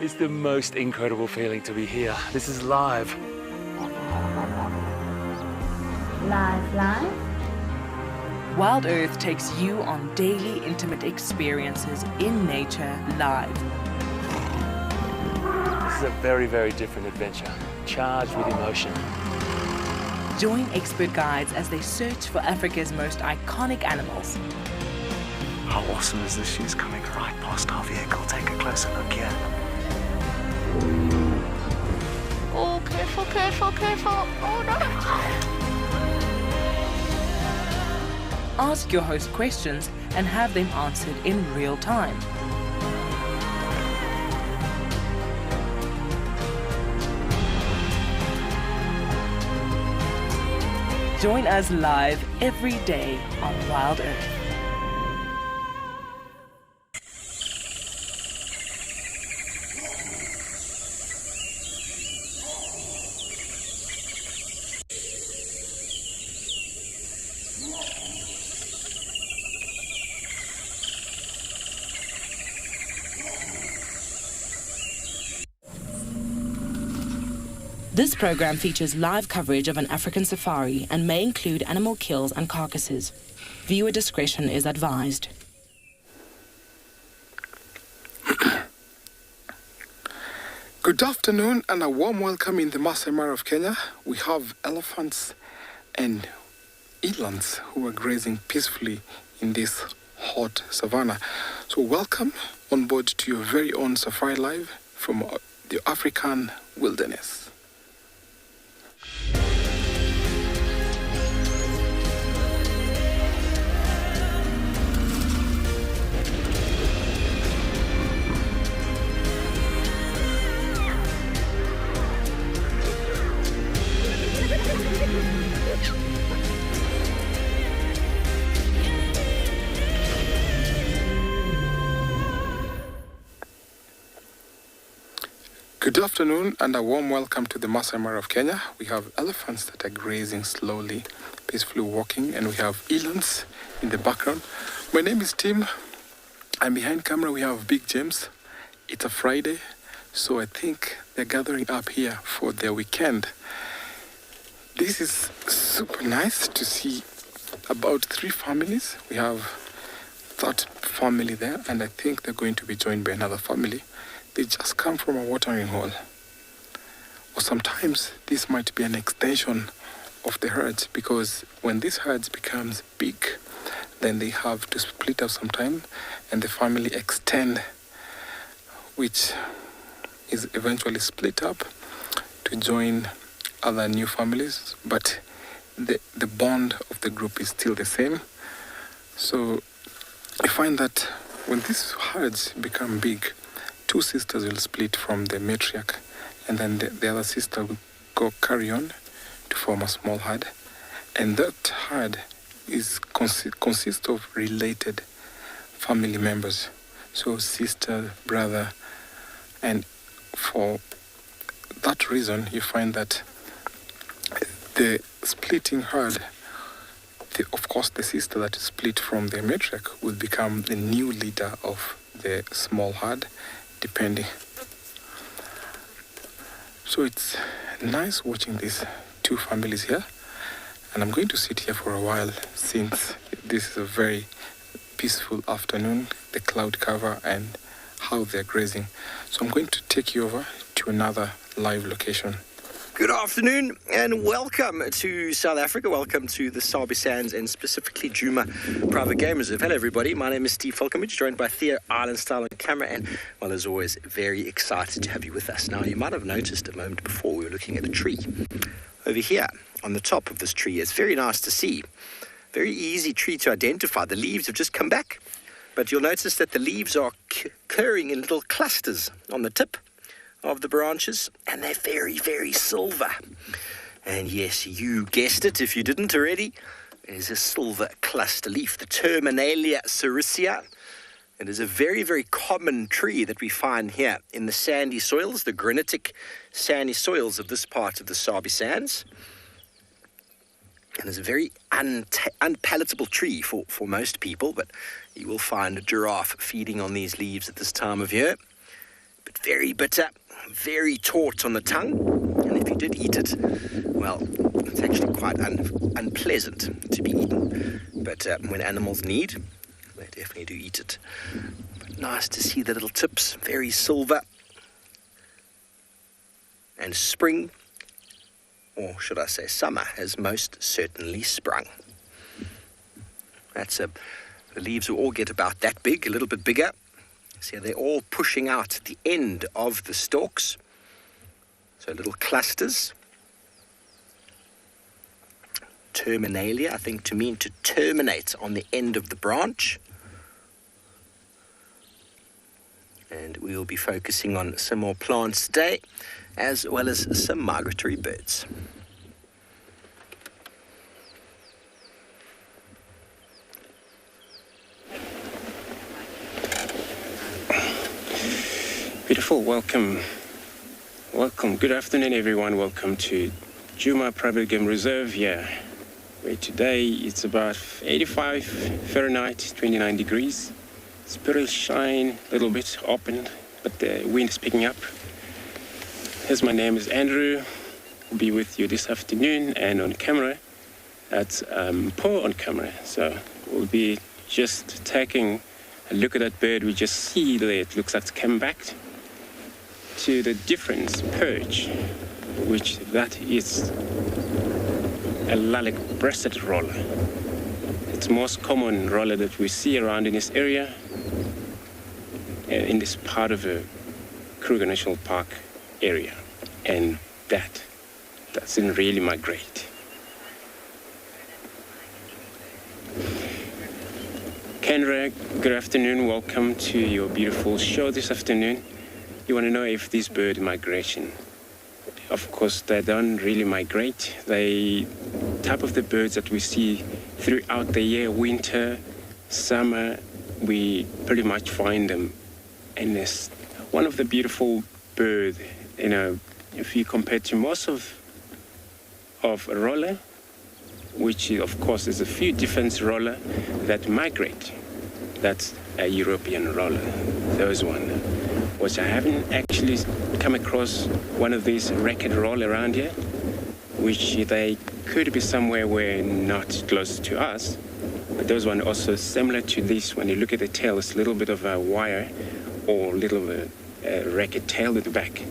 It's the most incredible feeling to be here. This is live. Live. Wild Earth takes you on daily intimate experiences in nature live. This is a very, very different adventure, charged with emotion. Join expert guides as they search for Africa's most iconic animals. How awesome is this? She's coming right past our vehicle. Take a closer look here. Oh, careful. Oh, no. Ask your host questions and have them answered in real time. Join us live every day on Wild Earth. This program features live coverage of an African safari and may include animal kills and carcasses. Viewer discretion is advised. Good afternoon and a warm welcome in the Masai Mara of Kenya. We have elephants and elands who are grazing peacefully in this hot savanna. So welcome on board to your very own Safari Live from the African wilderness. Good afternoon and a warm welcome to the Masai Mara of Kenya. We have elephants that are grazing slowly, peacefully walking, and we have elands in the background. My name is Tim, and behind camera we have Big James. It's a Friday, so I think they're gathering up here for their weekend. This is super nice to see about 3 families. We have that family there, and I think they're going to be joined by another family. They just come from a watering hole. Or sometimes this might be an extension of the herds, because when these herds becomes big, then they have to split up sometime and the family extend, which is eventually split up to join other new families, but the bond of the group is still the same. So I find that when these herds become big, 2 sisters will split from the matriarch, and then the other sister will carry on to form a small herd. And that herd consists of related family members. So sister, brother, and for that reason, you find that the splitting herd, of course, the sister that is split from the matriarch will become the new leader of the small herd, depending. So it's nice watching these 2 families here, and I'm going to sit here for a while since this is a very peaceful afternoon, the cloud cover and how they're grazing. So I'm going to take you over to another live location. Good afternoon and welcome to South Africa. Welcome to the Sabi Sands and specifically Djuma Private Game Reserve. Hello everybody, my name is Steve Falconbridge, joined by Theo Islandstyle on camera, and well, as always, very excited to have you with us. Now, you might have noticed a moment before we were looking at a tree. Over here on the top of this tree, it's very nice to see. Very easy tree to identify. The leaves have just come back, but you'll notice that the leaves are occurring in little clusters on the tip of the branches, and they're very, very silver. And yes, you guessed it if you didn't already, there's a silver cluster leaf, the Terminalia sericea. It is a very, very common tree that we find here in the sandy soils, the granitic sandy soils of this part of the Sabi Sands. And it's a very unpalatable tree for most people, but you will find a giraffe feeding on these leaves at this time of year. but very bitter, very taut on the tongue. And if you did eat it, well, it's actually quite unpleasant to be eaten. But when animals need, they definitely do eat it. But nice to see the little tips, very silver. And spring, or should I say summer, has most certainly sprung. The leaves will all get about that big, a little bit bigger. See, they're all pushing out at the end of the stalks. So little clusters. Terminalia, I think to mean to terminate on the end of the branch. And we will be focusing on some more plants today, as well as some migratory birds. Beautiful, welcome. Good afternoon, everyone. Welcome to Djuma Private Game Reserve here, where today it's about 85 Fahrenheit, 29 degrees. Spirit shine a little bit open, but the wind is picking up. As my name is Andrew, I'll be with you this afternoon, and on camera, that's Paul on camera. So we'll be just taking a look at that bird. We just see that it looks like it's come back to the difference perch, which that is a lilac-breasted roller. It's the most common roller that we see around in this area, in this part of the Kruger National Park area, and that doesn't really migrate. Kendra, good afternoon. Welcome to your beautiful show this afternoon. You want to know if this bird migration? Of course, they don't really migrate. They type of the birds that we see throughout the year, winter, summer, we pretty much find them. And it's one of the beautiful birds, you know, if you compare to most of a roller, which of course is a few different roller that migrate. That's a European roller, those one. Which I haven't actually come across one of these racket roll around here, which they could be somewhere where not close to us. But those one also similar to this. When you look at the tail, it's a little bit of a wire or little of a racket tail at the back.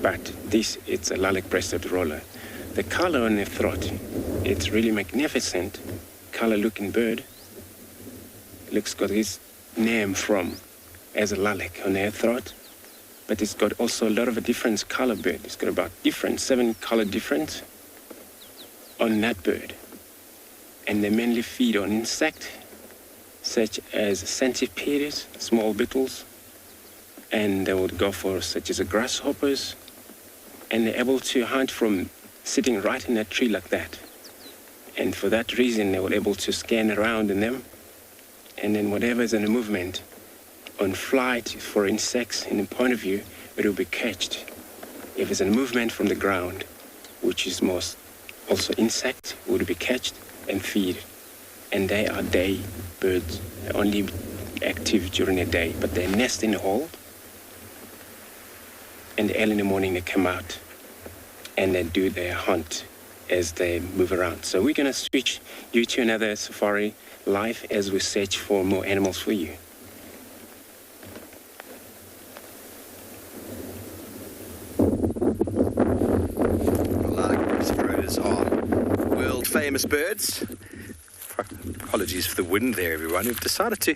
But this, it's a lilac-breasted roller. The color on the throat, it's really magnificent color-looking bird. Looks got his name from as a lilac on their throat, but it's got also a lot of a different color bird. It's got about 7 color difference on that bird. And they mainly feed on insects, such as centipedes, small beetles, and they would go for such as grasshoppers, and they're able to hunt from sitting right in a tree like that. And for that reason, they were able to scan around in them, and then whatever is in the movement, on flight for insects in the point of view, it will be catched. If it's a movement from the ground, which is most also insect, would be catched and feed. And they are day birds, only active during the day, but they nest in the hole. And early in the morning they come out and they do their hunt as they move around. So we're gonna switch you to another safari live as we search for more animals for you. Famous birds. Apologies for the wind there, everyone. We've decided to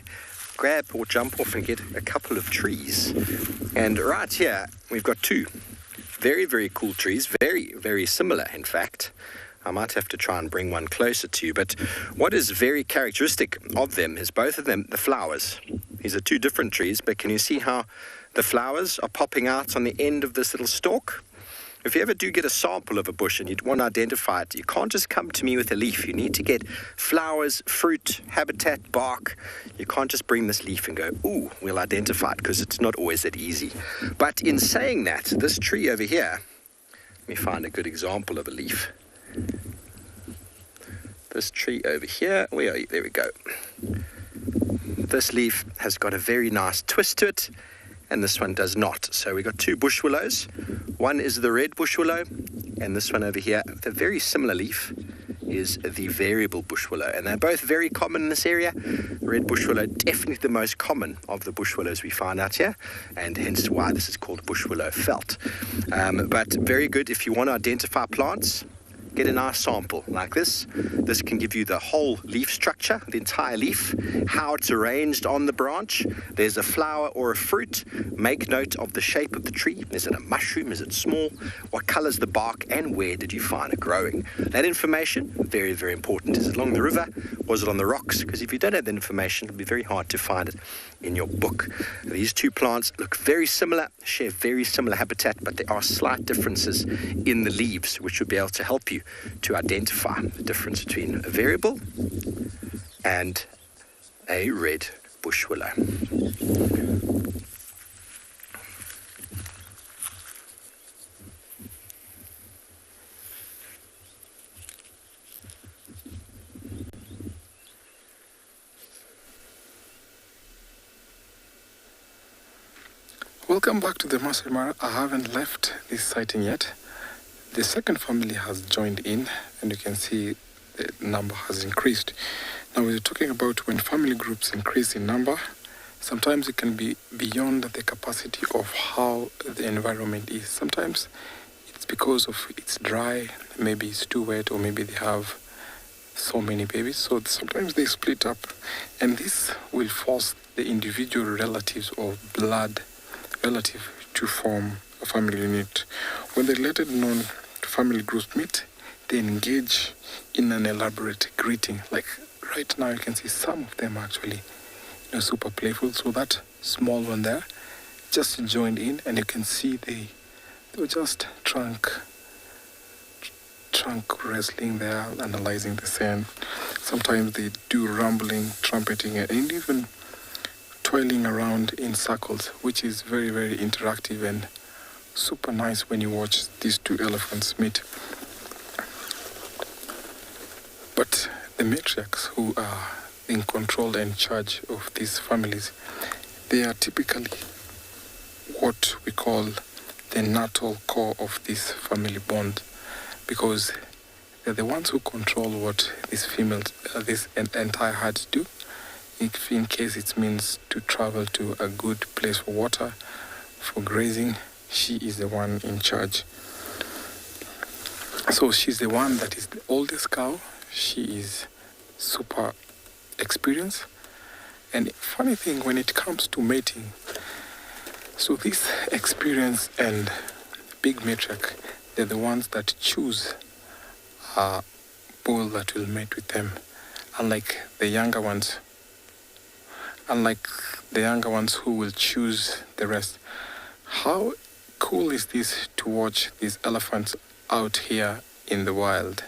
grab or jump off and get a couple of trees. And right here, we've got two very, very cool trees. Very, very similar, in fact. I might have to try and bring one closer to you. But what is very characteristic of them is both of them, the flowers. These are two different trees, but can you see how the flowers are popping out on the end of this little stalk? If you ever do get a sample of a bush and you'd want to identify it, you can't just come to me with a leaf. You need to get flowers, fruit, habitat, bark. You can't just bring this leaf and go, ooh, we'll identify it, because it's not always that easy. But in saying that, this tree over here, let me find a good example of a leaf. This tree over here, where are you? There we go. This leaf has got a very nice twist to it. and this one does not. So we got two bush willows. One is the red bush willow, and this one over here, with a very similar leaf, is the variable bush willow. And they're both very common in this area. The red bush willow, definitely the most common of the bush willows we find out here, and hence why this is called bush willow felt. But very good if you want to identify plants. Get a nice sample like this. This can give you the whole leaf structure, the entire leaf, how it's arranged on the branch. There's a flower or a fruit. Make note of the shape of the tree. Is it a mushroom? Is it small? What color's the bark? And where did you find it growing? That information, very, very important. Is it along the river or is it on the rocks? Because if you don't have that information, it'll be very hard to find it in your book. These two plants look very similar, share very similar habitat, but there are slight differences in the leaves, which will be able to help you to identify the difference between a variable and a red bush willow. Welcome back to the Masai Mara. I haven't left this sighting yet. The second family has joined in, and you can see the number has increased. Now, we're talking about when family groups increase in number, sometimes it can be beyond the capacity of how the environment is. Sometimes it's because of it's dry, maybe it's too wet, or maybe they have so many babies. So sometimes they split up, and this will force the individual relatives or blood relative to form a family unit. When the related known family groups meet, they engage in an elaborate greeting. Like right now, you can see some of them actually, super playful. So that small one there just joined in, and you can see they were just trunk wrestling there, analyzing the sand. Sometimes they do rumbling, trumpeting, and even twirling around in circles, which is very, very interactive and super nice when you watch these two elephants meet. But the matriarchs who are in control and charge of these families, they are typically what we call the natal core of this family bond, because they're the ones who control what these females, this entire herd do. If in case it means to travel to a good place for water, for grazing, she is the one in charge. So she's the one that is the oldest cow. She is super experienced. And funny thing, when it comes to mating, so this experience and big matriarch, they're the ones that choose a bull that will mate with them. Unlike the younger ones who will choose the rest. How cool is this to watch these elephants out here in the wild?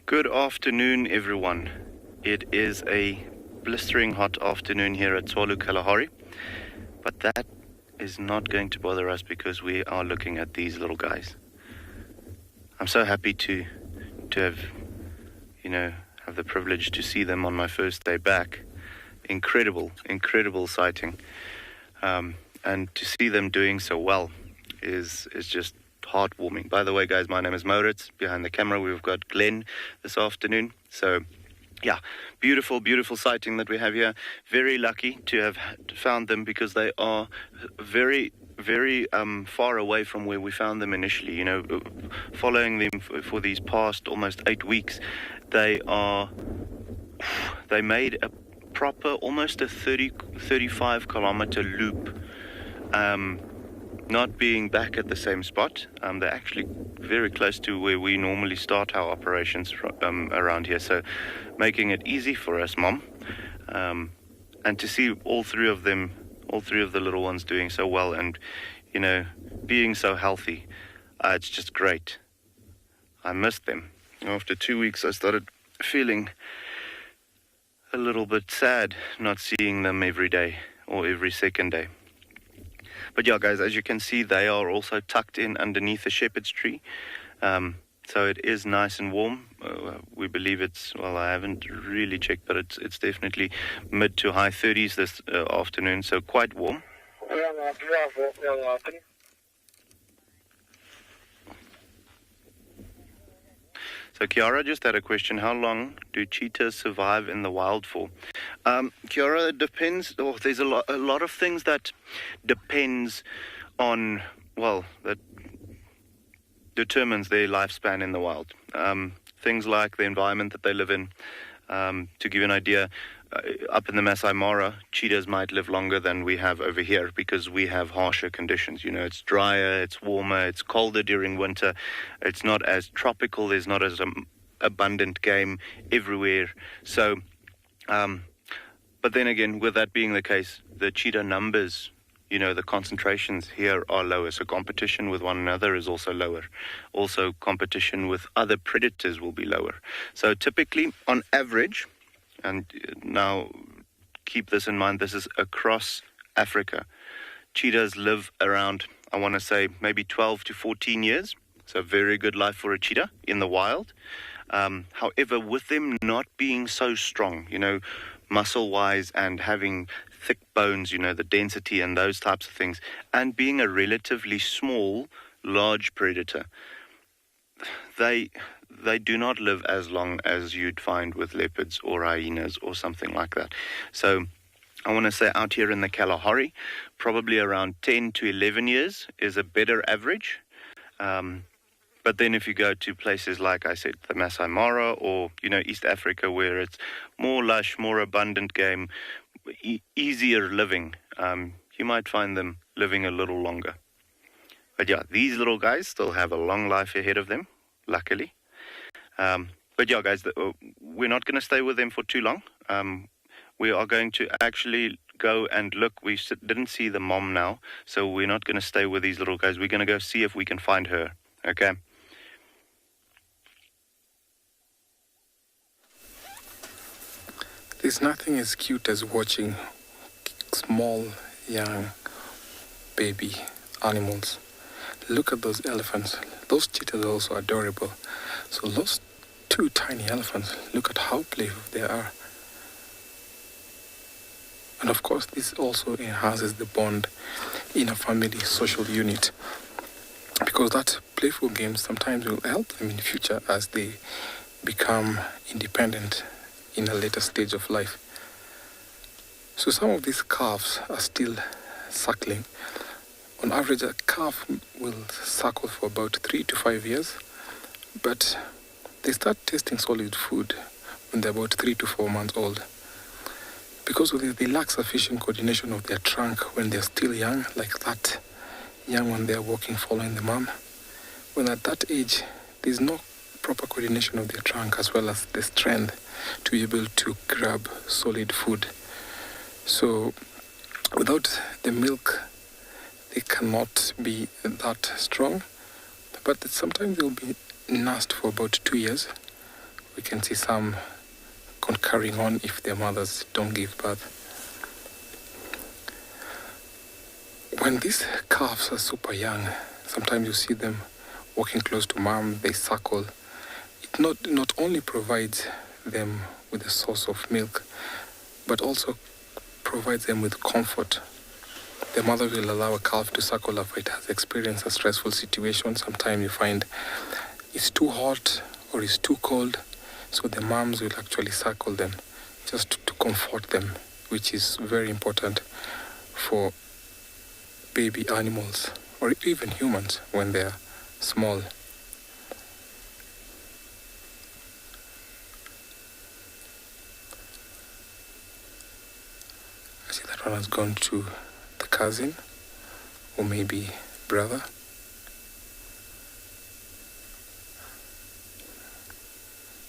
Good afternoon, everyone. It is a blistering hot afternoon here at Tswalu Kalahari, but that is not going to bother us because we are looking at these little guys. I'm so happy to have, have the privilege to see them on my first day back. Incredible sighting. And to see them doing so well is just heartwarming. By the way, guys, my name is Moritz. Behind the camera, we've got Glenn this afternoon. So, yeah, beautiful sighting that we have here. Very lucky to have found them because they are very far away from where we found them initially. Following them for these past almost 8 weeks, they made a proper, almost a 35 kilometer loop. Not being back at the same spot. They're actually very close to where we normally start our operations around here, so making it easy for us, Mom. And to see all three of the little ones doing so well and, being so healthy, it's just great. I missed them. After 2 weeks, I started feeling a little bit sad not seeing them every day or every second day. But yeah, guys, as you can see, they are also tucked in underneath a shepherd's tree. So it is nice and warm. We believe it's, well, I haven't really checked, but it's definitely mid to high 30s this afternoon, so quite warm. So Kiara just had a question: how long do cheetahs survive in the wild for? Kiara, it depends. Oh, there's a lot of things that depends on, well, that determines their lifespan in the wild. Things like the environment that they live in. To give you an idea, up in the Masai Mara, cheetahs might live longer than we have over here because we have harsher conditions. You know, it's drier, it's warmer, it's colder during winter. It's not as tropical. There's not as abundant game everywhere. So, but then again, with that being the case, the cheetah numbers, you know, the concentrations here are lower. So competition with one another is also lower. Also, competition with other predators will be lower. So typically, on average, and now keep this in mind, this is across Africa, cheetahs live around, I want to say, maybe 12 to 14 years. So very good life for a cheetah in the wild. However, with them not being so strong, you know, muscle-wise and having thick bones, you know, the density and those types of things, and being a relatively small, large predator, they do not live as long as you'd find with leopards or hyenas or something like that. So I want to say out here in the Kalahari, probably around 10 to 11 years is a better average. But then if you go to places like I said, the Masai Mara or, you know, East Africa, where it's more lush, more abundant game, easier living, you might find them living a little longer. But yeah, these little guys still have a long life ahead of them, luckily. But yeah, guys, we're not going to stay with them for too long. We are going to actually go and look. We didn't see the mom now, so we're not going to stay with these little guys. We're going to go see if we can find her, okay? There's nothing as cute as watching small, young, baby animals. Look at those elephants. Those cheetahs are also adorable. So those two tiny elephants, look at how playful they are. And of course, this also enhances the bond in a family social unit, because that playful game sometimes will help them in the future as they become independent in a later stage of life. So some of these calves are still suckling. On average, a calf will suckle for about 3 to 5 years, but they start tasting solid food when they're about 3 to 4 months old. Because they lack sufficient coordination of their trunk when they're still young, like that young when they're walking following the mom. When at that age, there's no proper coordination of their trunk as well as the strength to be able to grab solid food. So without the milk, they cannot be that strong, but sometimes they'll be nursed for about 2 years. We can see some carrying on if their mothers don't give birth. When these calves are super young, sometimes you see them walking close to mom, they suckle. It not only provides them with a source of milk, but also provides them with comfort. The mother will allow a calf to suckle after it has experienced a stressful situation. Sometimes you find it's too hot or it's too cold, so the moms will actually suckle them just to comfort them, which is very important for baby animals or even humans when they're small. I see that one has gone to the cousin or maybe brother.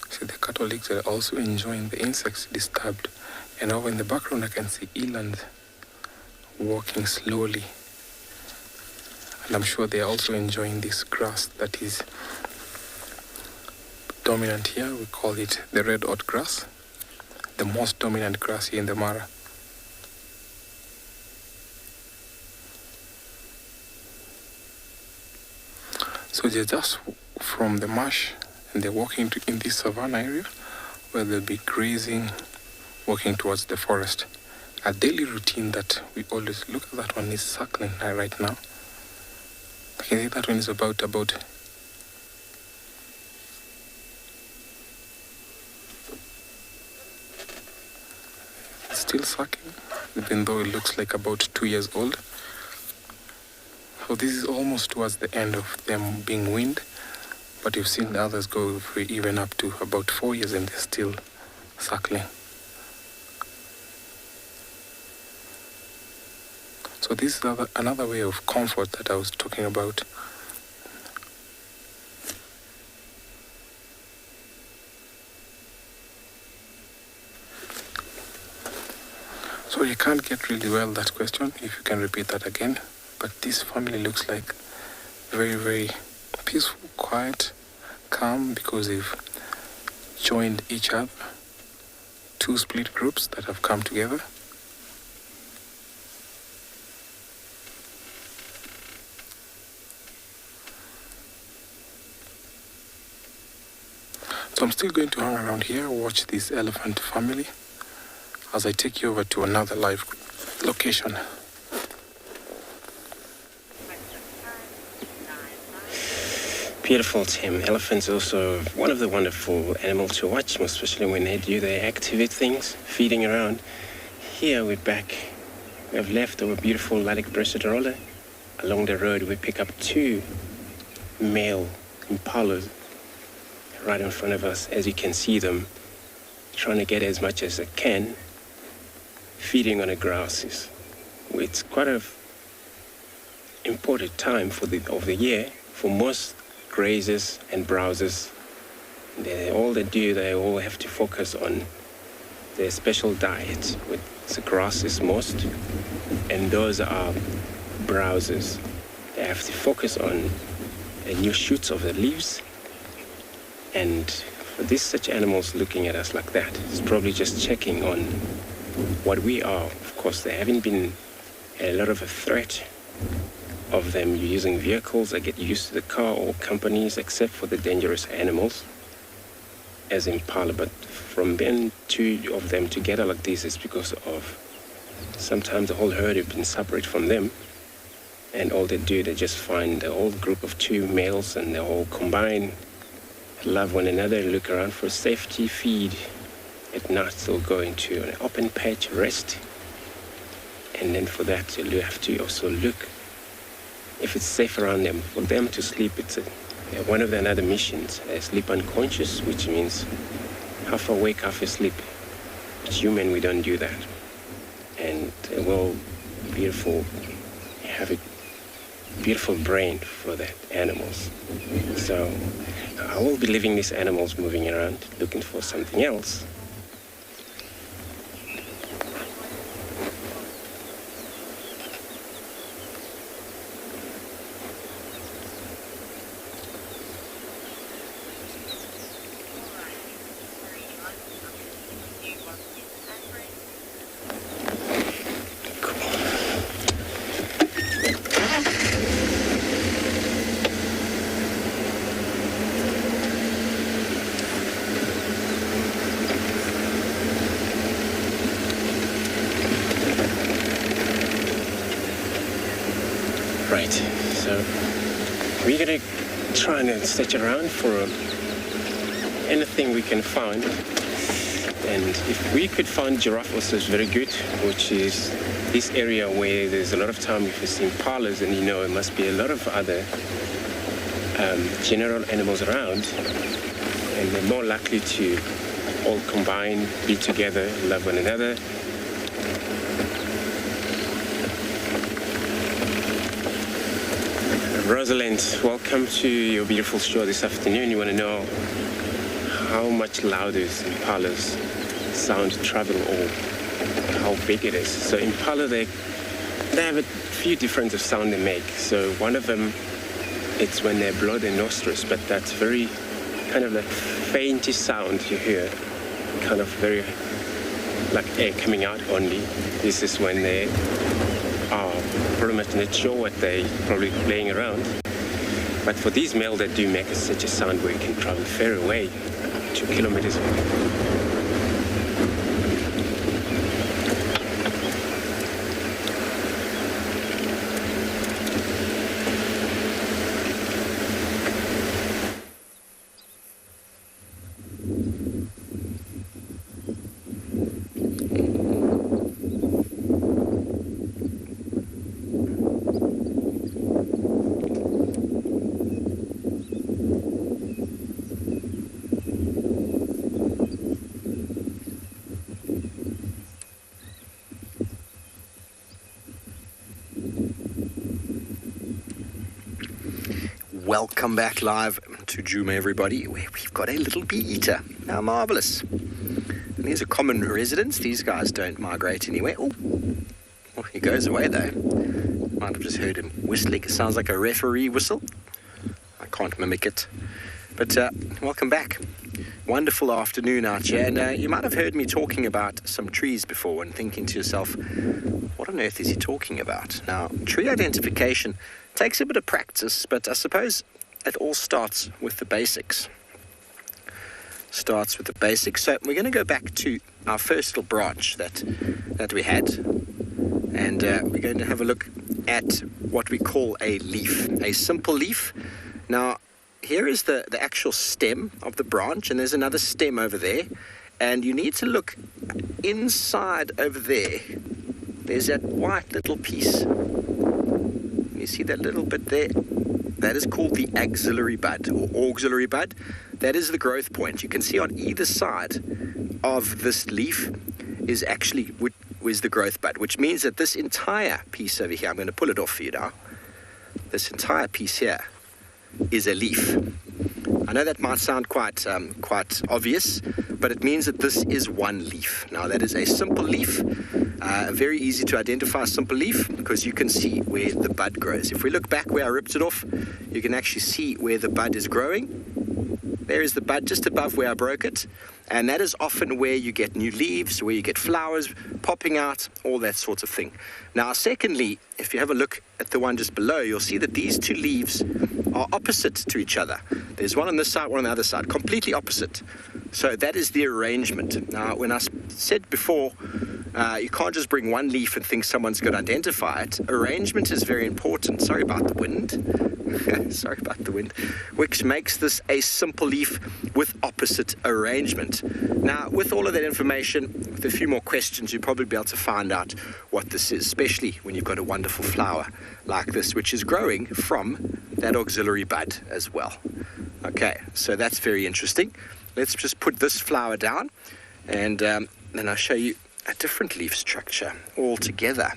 See, the Catholics are also enjoying the insects disturbed. And over in the background I can see eland walking slowly. And I'm sure they are also enjoying this grass that is dominant here. We call it the red oat grass. the most dominant grass here in the Mara. So they're just from the marsh and they're walking in this savanna area where they'll be grazing, walking towards the forest. A daily routine that we always look at. That one is circling right now. Okay, that one is about still sucking, even though it looks like about 2 years old. So this is almost towards the end of them being weaned, but you've seen the others go even up to about 4 years and they're still suckling. So this is another way of comfort that I was talking about. So you can't get really well that question, if you can repeat that again. But this family looks like very, very peaceful, quiet, calm, because they've joined each other. Two split groups that have come together. So I'm still going to hang around here, watch this elephant family as I take you over to another live location. Beautiful, Tim. Elephants are also one of the wonderful animals to watch, most especially when they do their activity things, feeding around. Here we're back. We have left our beautiful Latic-breasted roller. Along the road we pick up two male impalas right in front of us. As you can see them, trying to get as much as they can, feeding on the grasses. It's quite an important time of the year for most grazers and browsers. All they do, they all have to focus on their special diet, with the grasses most, and those are browsers. They have to focus on the new shoots of the leaves, and for these such animals looking at us like that, it's probably just checking on what we are. Of course, there haven't been a lot of a threat of them using vehicles that get used to the car or companies, except for the dangerous animals as impala. But from being two of them together like this is because of sometimes the whole herd have been separate from them, and all they do, they just find the whole group of two males and they all combine, love one another, look around for safety, feed. At night they'll go into an open patch, rest, and then for that you'll have to also look if it's safe around them. For them to sleep, it's one of the other missions. They sleep unconscious, which means half awake, half asleep. But human, we don't do that. And beautiful, have a beautiful brain for the animals. So I will be leaving these animals moving around, looking for something else. Right, so we're gonna try and search around for anything we can find. And if we could find giraffe, also is very good, which is this area where there's a lot of time if you see impalas, and you know it must be a lot of other general animals around, and they're more likely to all combine, be together, love one another. Rosalind, welcome to your beautiful show this afternoon. You want to know how much louder impalas sound travel, or how big it is. So impala, they have a few different of sound they make. So one of them, it's when they blow their nostrils, but that's very kind of like faintest sound you hear, kind of very like air coming out only. This is when they are pretty much not sure what they're probably playing around. But for these males that do make such a sound where you can travel far away, 2 kilometers away. Welcome back live to Djuma, everybody, where we've got a little bee eater. How marvellous. And these are common residents. These guys don't migrate anywhere. Oh, well, he goes away, though. Might have just heard him whistling. It sounds like a referee whistle. I can't mimic it. But welcome back. Wonderful afternoon out here. And you might have heard me talking about some trees before and thinking to yourself, what on earth is he talking about? Now, tree identification takes a bit of practice, but I suppose it all starts with the basics. So we're going to go back to our first little branch that we had, and we're going to have a look at what we call a leaf, a simple leaf. Now, here is the actual stem of the branch, and there's another stem over there, and you need to look inside over there. There's that white little piece. You see that little bit there? That is called the axillary bud or auxiliary bud. That is the growth point. You can see on either side of this leaf is the growth bud, which means that this entire piece over here, I'm going to pull it off for you now. This entire piece here is a leaf. I know that might sound quite obvious, but it means that this is one leaf. Now, that is a simple leaf. Very easy to identify a simple leaf because you can see where the bud grows. If we look back where I ripped it off, you can actually see where the bud is growing. There is the bud just above where I broke it. And that is often where you get new leaves, where you get flowers popping out, all that sort of thing. Now, secondly, if you have a look at the one just below, you'll see that these two leaves are opposite to each other. There's one on this side, one on the other side, completely opposite. So that is the arrangement. Now, when I said before, you can't just bring one leaf and think someone's going to identify it. Arrangement is very important. Sorry about the wind. Which makes this a simple leaf with opposite arrangement. Now, with all of that information, with a few more questions, you'll probably be able to find out what this is, especially when you've got a wonderful flower like this, which is growing from that auxiliary bud as well. Okay, so that's very interesting. Let's just put this flower down, and then I'll show you a different leaf structure altogether.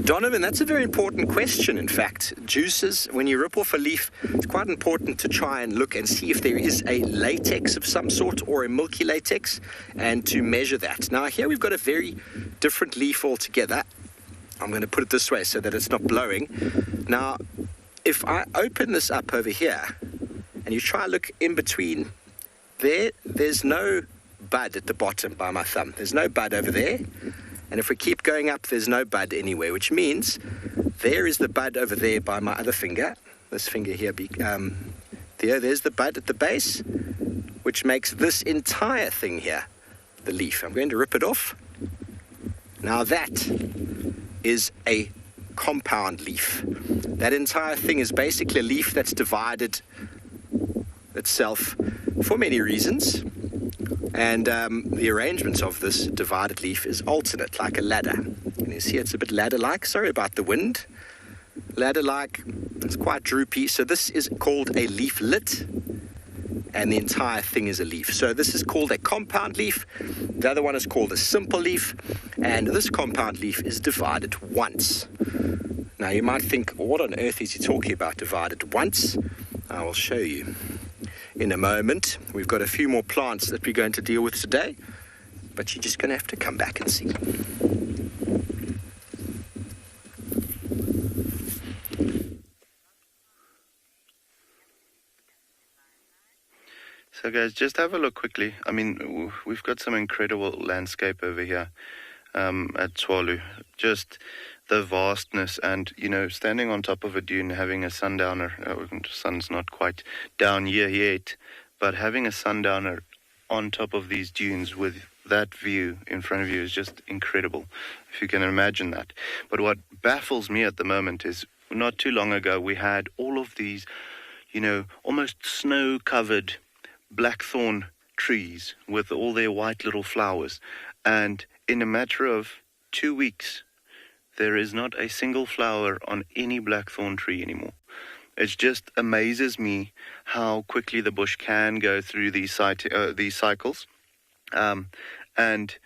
Donovan, that's a very important question, in fact. Juices, when you rip off a leaf, it's quite important to try and look and see if there is a latex of some sort or a milky latex, and to measure that. Now, here we've got a very different leaf altogether. I'm going to put it this way so that it's not blowing. Now, if I open this up over here, and you try and look in between there's no bud at the bottom by my thumb. There's no bud over there. And if we keep going up, there's no bud anywhere, which means there is the bud over there by my other finger. This finger here, there's the bud at the base, which makes this entire thing here the leaf. I'm going to rip it off. Now that is a compound leaf. That entire thing is basically a leaf that's divided itself for many reasons. And the arrangement of this divided leaf is alternate, like a ladder. And you see it's a bit ladder-like. Sorry about the wind. Ladder-like, it's quite droopy. So this is called a leaflet, and the entire thing is a leaf. So this is called a compound leaf. The other one is called a simple leaf. And this compound leaf is divided once. Now you might think, what on earth is he talking about, divided once? I will show you in a moment. We've got a few more plants that we're going to deal with today, but you're just going to have to come back and see. So guys, just have a look quickly. I mean, we've got some incredible landscape over here at Tswalu. Just the vastness and, you know, standing on top of a dune, having a sundowner. The sun's not quite down here yet, but having a sundowner on top of these dunes with that view in front of you is just incredible, if you can imagine that. But what baffles me at the moment is not too long ago we had all of these, you know, almost snow-covered blackthorn trees with all their white little flowers. And in a matter of 2 weeks, there is not a single flower on any blackthorn tree anymore. It just amazes me how quickly the bush can go through these cycles. And,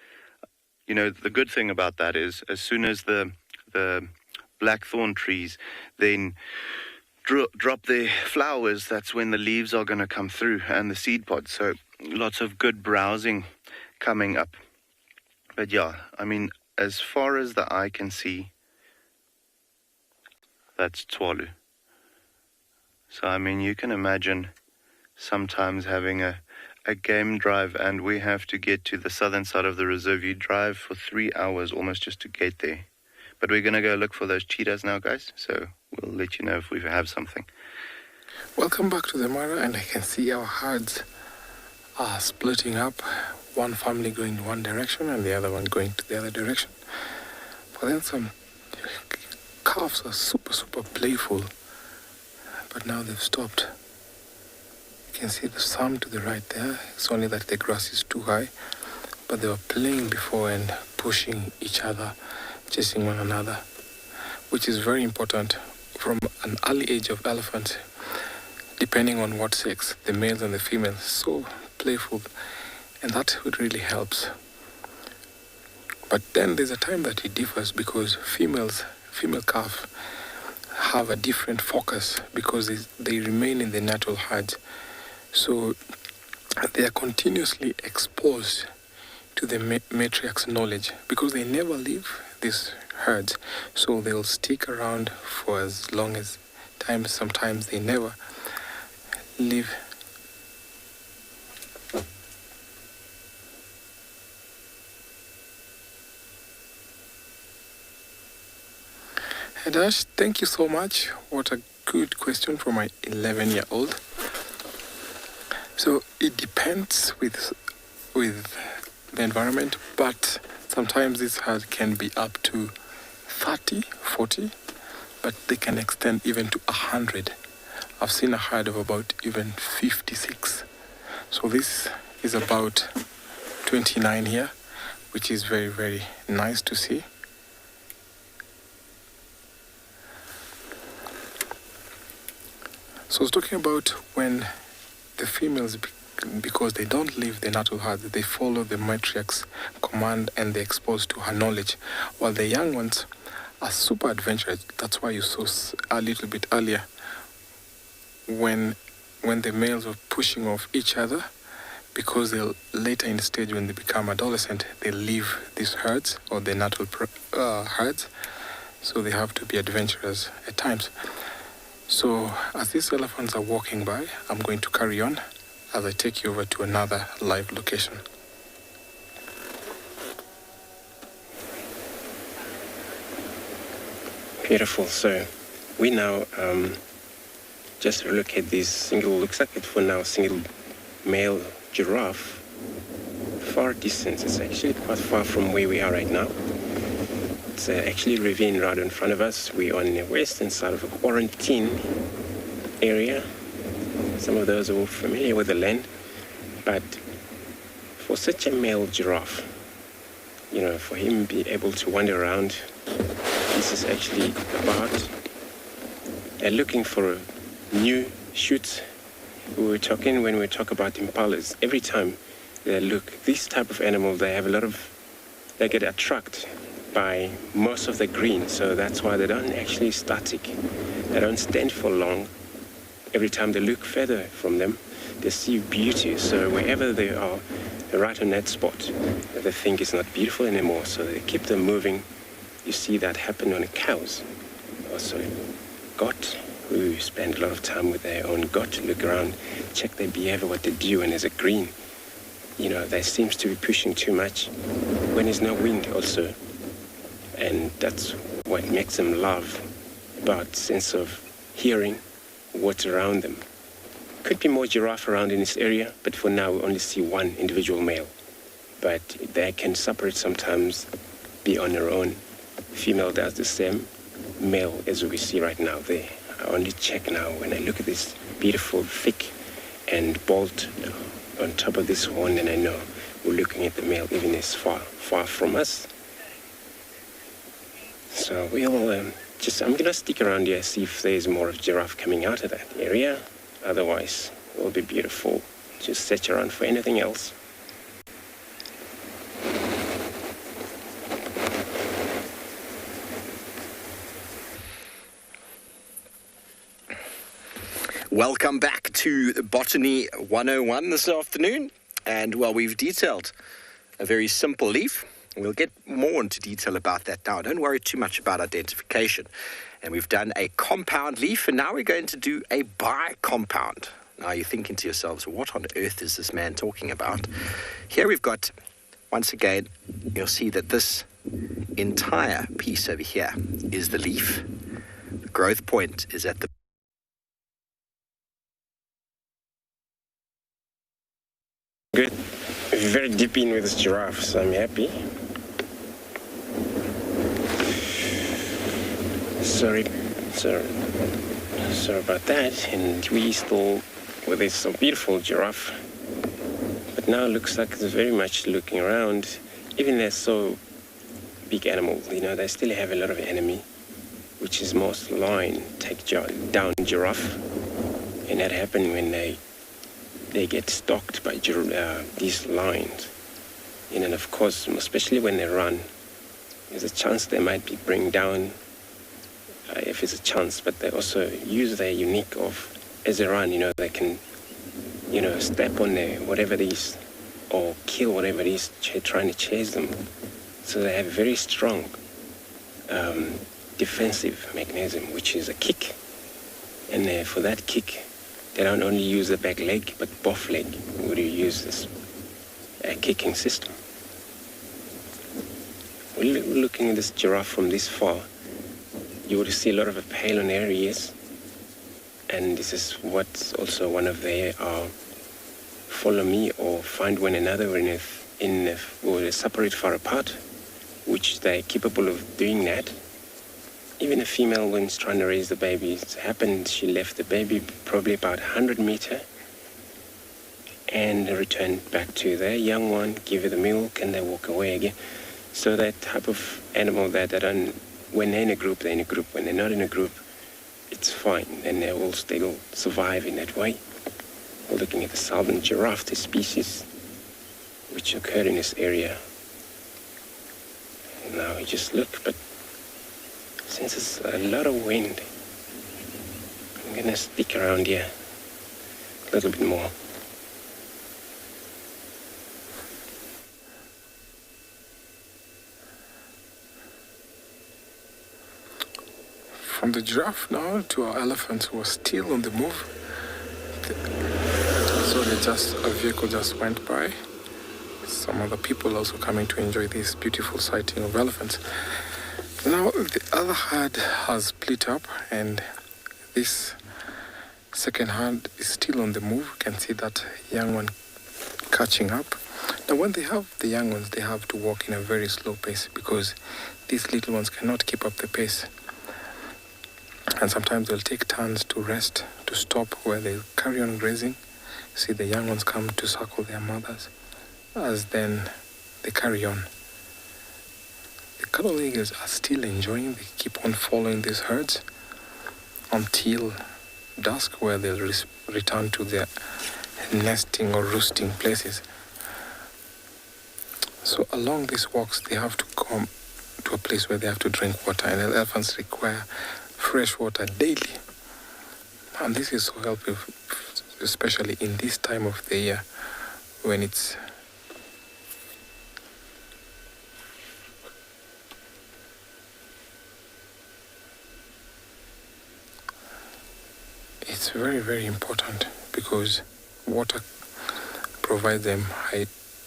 you know, the good thing about that is as soon as the blackthorn trees then drop their flowers, that's when the leaves are going to come through and the seed pods. So lots of good browsing coming up. But yeah, I mean, as far as the eye can see, that's Tswalu. So, I mean, you can imagine sometimes having a game drive, and we have to get to the southern side of the reserve. You drive for 3 hours almost just to get there. But we're going to go look for those cheetahs now, guys. So we'll let you know if we have something. Welcome back to the Mara, and I can see our herds are splitting up. One family going in one direction and the other one going to the other direction. But then some calves are super playful, but now they've stopped. You can see the some to the right there. It's only that the grass is too high, but they were playing before and pushing each other, chasing one another, which is very important from an early age of elephants, depending on what sex, the males and the females. So playful, and that really helps. But then there's a time that it differs, because female calf have a different focus because they remain in the natural herds. So they are continuously exposed to the matriarch's knowledge because they never leave these herds. So they'll stick around for as long as time. Sometimes they never leave. Hey Dash, thank you so much. What a good question from my 11-year-old. So it depends with the environment, but sometimes this herd can be up to 30, 40, but they can extend even to 100. I've seen a herd of about even 56. So this is about 29 here, which is very, very nice to see. So I was talking about when the females, because they don't leave the natural herd, they follow the matriarch's command and they're exposed to her knowledge, while the young ones are super adventurous. That's why you saw a little bit earlier when the males were pushing off each other, because they'll later in the stage when they become adolescent, they leave these herds or the natural herds, so they have to be adventurous at times. So as these elephants are walking by, I'm going to carry on as I take you over to another live location. Beautiful. So we now just look at this single, looks like it for now, single male giraffe. Far distance, it's actually quite far from where we are right now. It's actually a ravine right in front of us. We're on the western side of a quarantine area. Some of those are familiar with the land, but for such a male giraffe, you know, for him to be able to wander around, this is actually about looking for new shoots. We were talking when we talk about impalas. Every time they look, this type of animal, they get attracted by most of the green, so that's why they don't actually static. They don't stand for long. Every time they look further from them, they see beauty. So wherever they are, they're right on that spot. They think it's not beautiful anymore, so they keep them moving. You see that happen on cows. Also, goat, who spend a lot of time with their own goat, look around, check their behavior, what they do when there's a green. You know, they seems to be pushing too much when there's no wind also. And that's what makes them love about sense of hearing what's around them. Could be more giraffe around in this area, but for now we only see one individual male. But they can separate sometimes, be on their own. Female does the same. Male, as we see right now there. I only check now when I look at this beautiful, thick and bolt on top of this horn, and I know we're looking at the male even as far from us. So we'll I'm gonna stick around here, see if there's more of giraffe coming out of that area. Otherwise, it will be beautiful. Just search around for anything else. Welcome back to Botany 101 this afternoon. And, well, we've detailed a very simple leaf. We'll get more into detail about that now. Don't worry too much about identification. And we've done a compound leaf, and now we're going to do a bicompound. Now you're thinking to yourselves, what on earth is this man talking about? Here we've got, once again, you'll see that this entire piece over here is the leaf. The growth point is at the Good. Very deep in with this giraffe, so I'm happy. Sorry about that. And we still, well, there's some beautiful giraffe, but now it looks like it's very much looking around. Even they're so big animals, you know, they still have a lot of enemy, which is most lion take down giraffe, and that happen when they get stalked by these lions. And then, of course, especially when they run, there's a chance they might be bring down, if it's a chance, but they also use their unique of, as they run, you know, they can, you know, step on their whatever it is, or kill whatever it is trying to chase them. So they have a very strong defensive mechanism, which is a kick. And for that kick, they don't only use the back leg, but both leg would you use this kicking system. We're looking at this giraffe from this far. You would see a lot of a pale on their ears, and this is what's also one of their follow me or find one another or separate far apart, which they're capable of doing that. Even a female, when she's trying to raise the baby, it's happened she left the baby probably about 100 meters and returned back to their young one, give her the milk, and they walk away again. So that type of animal that when they're in a group, they're in a group. When they're not in a group, it's fine, and they will still survive in that way. We're looking at the southern giraffe, the species which occur in this area. Now you just look, but since it's a lot of wind, I'm gonna stick around here a little bit more. From the giraffe now to our elephants who are still on the move. So a vehicle just went by. Some other people also coming to enjoy this beautiful sighting of elephants. Now the other herd has split up, and this second herd is still on the move. You can see that young one catching up. Now when they have the young ones, they have to walk in a very slow pace because these little ones cannot keep up the pace. And sometimes they'll take turns to rest, to stop where they carry on grazing. See the young ones come to circle their mothers, as then they carry on. The cattle eagles are still enjoying. They keep on following these herds until dusk, where they'll return to their nesting or roosting places. So along these walks, they have to come to a place where they have to drink water, and elephants require fresh water daily. And this is so helpful, especially in this time of the year when it's it's very, very important because water provides them,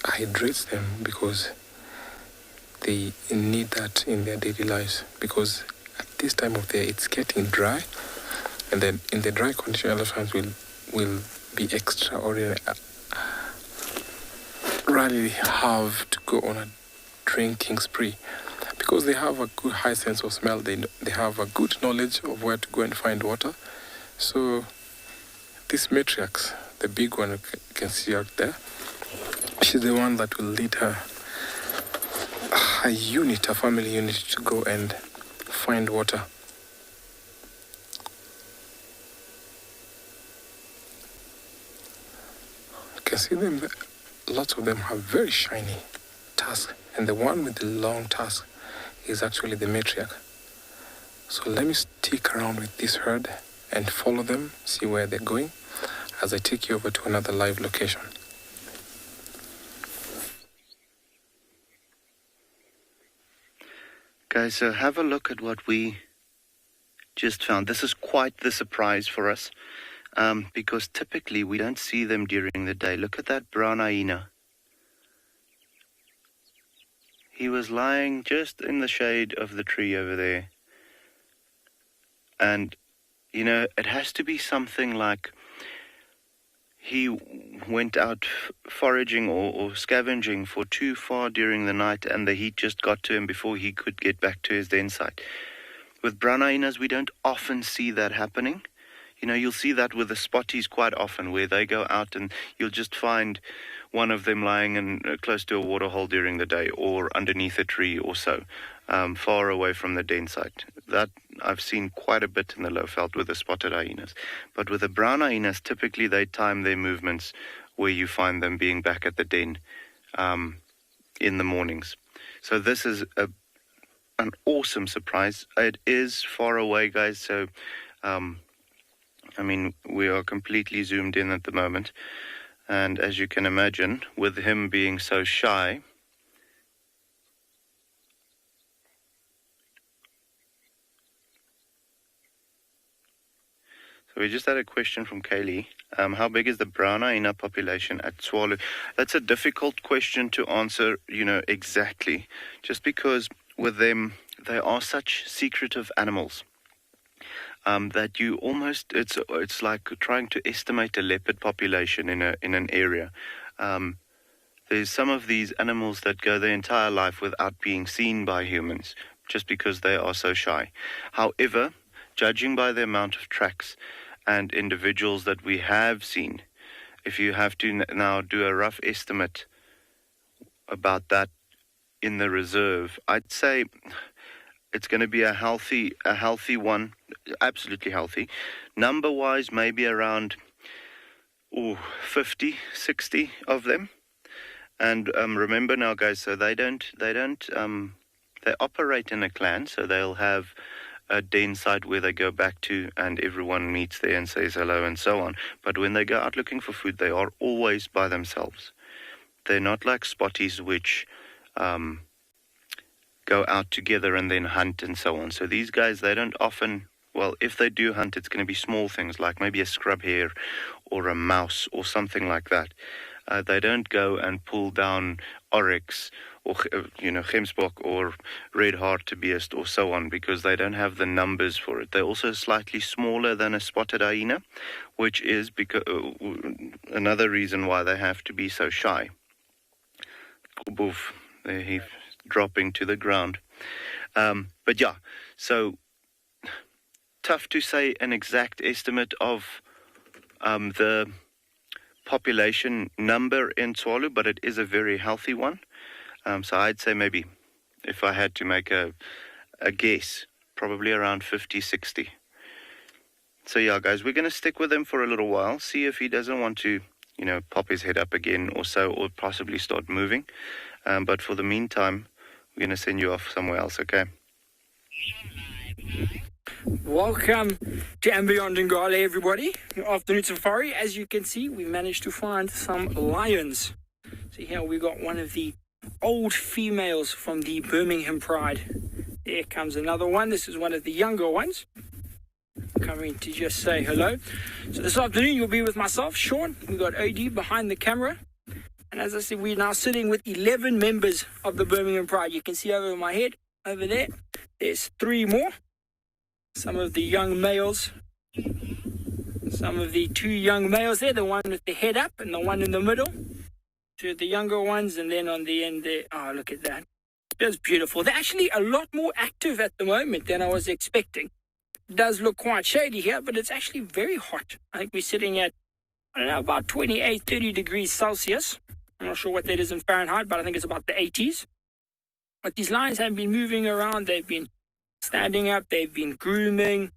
hydrates them, because they need that in their daily lives. Because at this time of the year, it's getting dry, and then in the dry condition, elephants will be extraordinary. Rarely have to go on a drinking spree because they have a good high sense of smell. They have a good knowledge of where to go and find water. So this matriarch, the big one you can see out there, she's the one that will lead her unit, a family unit, to go and find water. You can see them there. Lots of them have very shiny tusks, and the one with the long tusk is actually the matriarch. So let me stick around with this herd and follow them, see where they're going, as I take you over to another live location. Guys, so have a look at what we just found. This is quite the surprise for us. Because typically we don't see them during the day. Look at that brown hyena. He was lying just in the shade of the tree over there. And, you know, it has to be something like he went out foraging or scavenging for too far during the night, and the heat just got to him before he could get back to his den site. With brown hyenas, we don't often see that happening. You know, you'll see that with the spotties quite often, where they go out and you'll just find one of them lying in close to a waterhole during the day, or underneath a tree or so, far away from the den site. That I've seen quite a bit in the Lowveld with the spotted hyenas. But with the brown hyenas, typically they time their movements where you find them being back at the den in the mornings. So this is an awesome surprise. It is far away, guys, so I mean, we are completely zoomed in at the moment. And as you can imagine, with him being so shy, so we just had a question from Kaylee. How big is the brown hyena population at Tswalu? That's a difficult question to answer, you know, exactly. Just because with them, they are such secretive animals. That you almost, it's like trying to estimate a leopard population in an area. There's some of these animals that go their entire life without being seen by humans, just because they are so shy. However, judging by the amount of tracks and individuals that we have seen, if you have to now do a rough estimate about that in the reserve, I'd say it's going to be a healthy one, absolutely healthy. Number-wise, maybe around 50, 60 of them. And remember now, guys, so they operate in a clan, so they'll have a den site where they go back to, and everyone meets there and says hello and so on. But when they go out looking for food, they are always by themselves. They're not like spotties, which go out together and then hunt and so on. So these guys, they don't often, well, if they do hunt, it's going to be small things like maybe a scrub hare or a mouse or something like that. They don't go and pull down oryx or, you know, gemsbok or red hartebeest or so on, because they don't have the numbers for it. They're also slightly smaller than a spotted hyena, which is because another reason why they have to be so shy. Boof, there he's dropping to the ground. But yeah, so tough to say an exact estimate of the population number in Tswalu, but it is a very healthy one. So I'd say maybe, if I had to make a guess, probably around 50, 60. So yeah, guys, we're going to stick with him for a little while, see if he doesn't want to, you know, pop his head up again or so, or possibly start moving. But for the meantime, we're going to send you off somewhere else, okay? Welcome to and Beyond Ngale, everybody. Afternoon safari. As you can see, we managed to find some lions. So here we got one of the old females from the Birmingham Pride. There comes another one. This is one of the younger ones. coming to just say hello. So this afternoon you'll be with myself, Sean. We've got OD behind the camera. And as I said, we're now sitting with 11 members of the Birmingham Pride. You can see over my head, over there, there's 3 more. Some of the young males. Some of the 2 young males there, the one with the head up and the one in the middle. 2 of the younger ones, and then on the end there, oh, look at that. It's beautiful. They're actually a lot more active at the moment than I was expecting. It does look quite shady here, but it's actually very hot. I think we're sitting at, I don't know, about 28, 30 degrees Celsius. I'm not sure what that is in Fahrenheit, but I think it's about the 80s. But these lions have been moving around. They've been standing up. They've been grooming.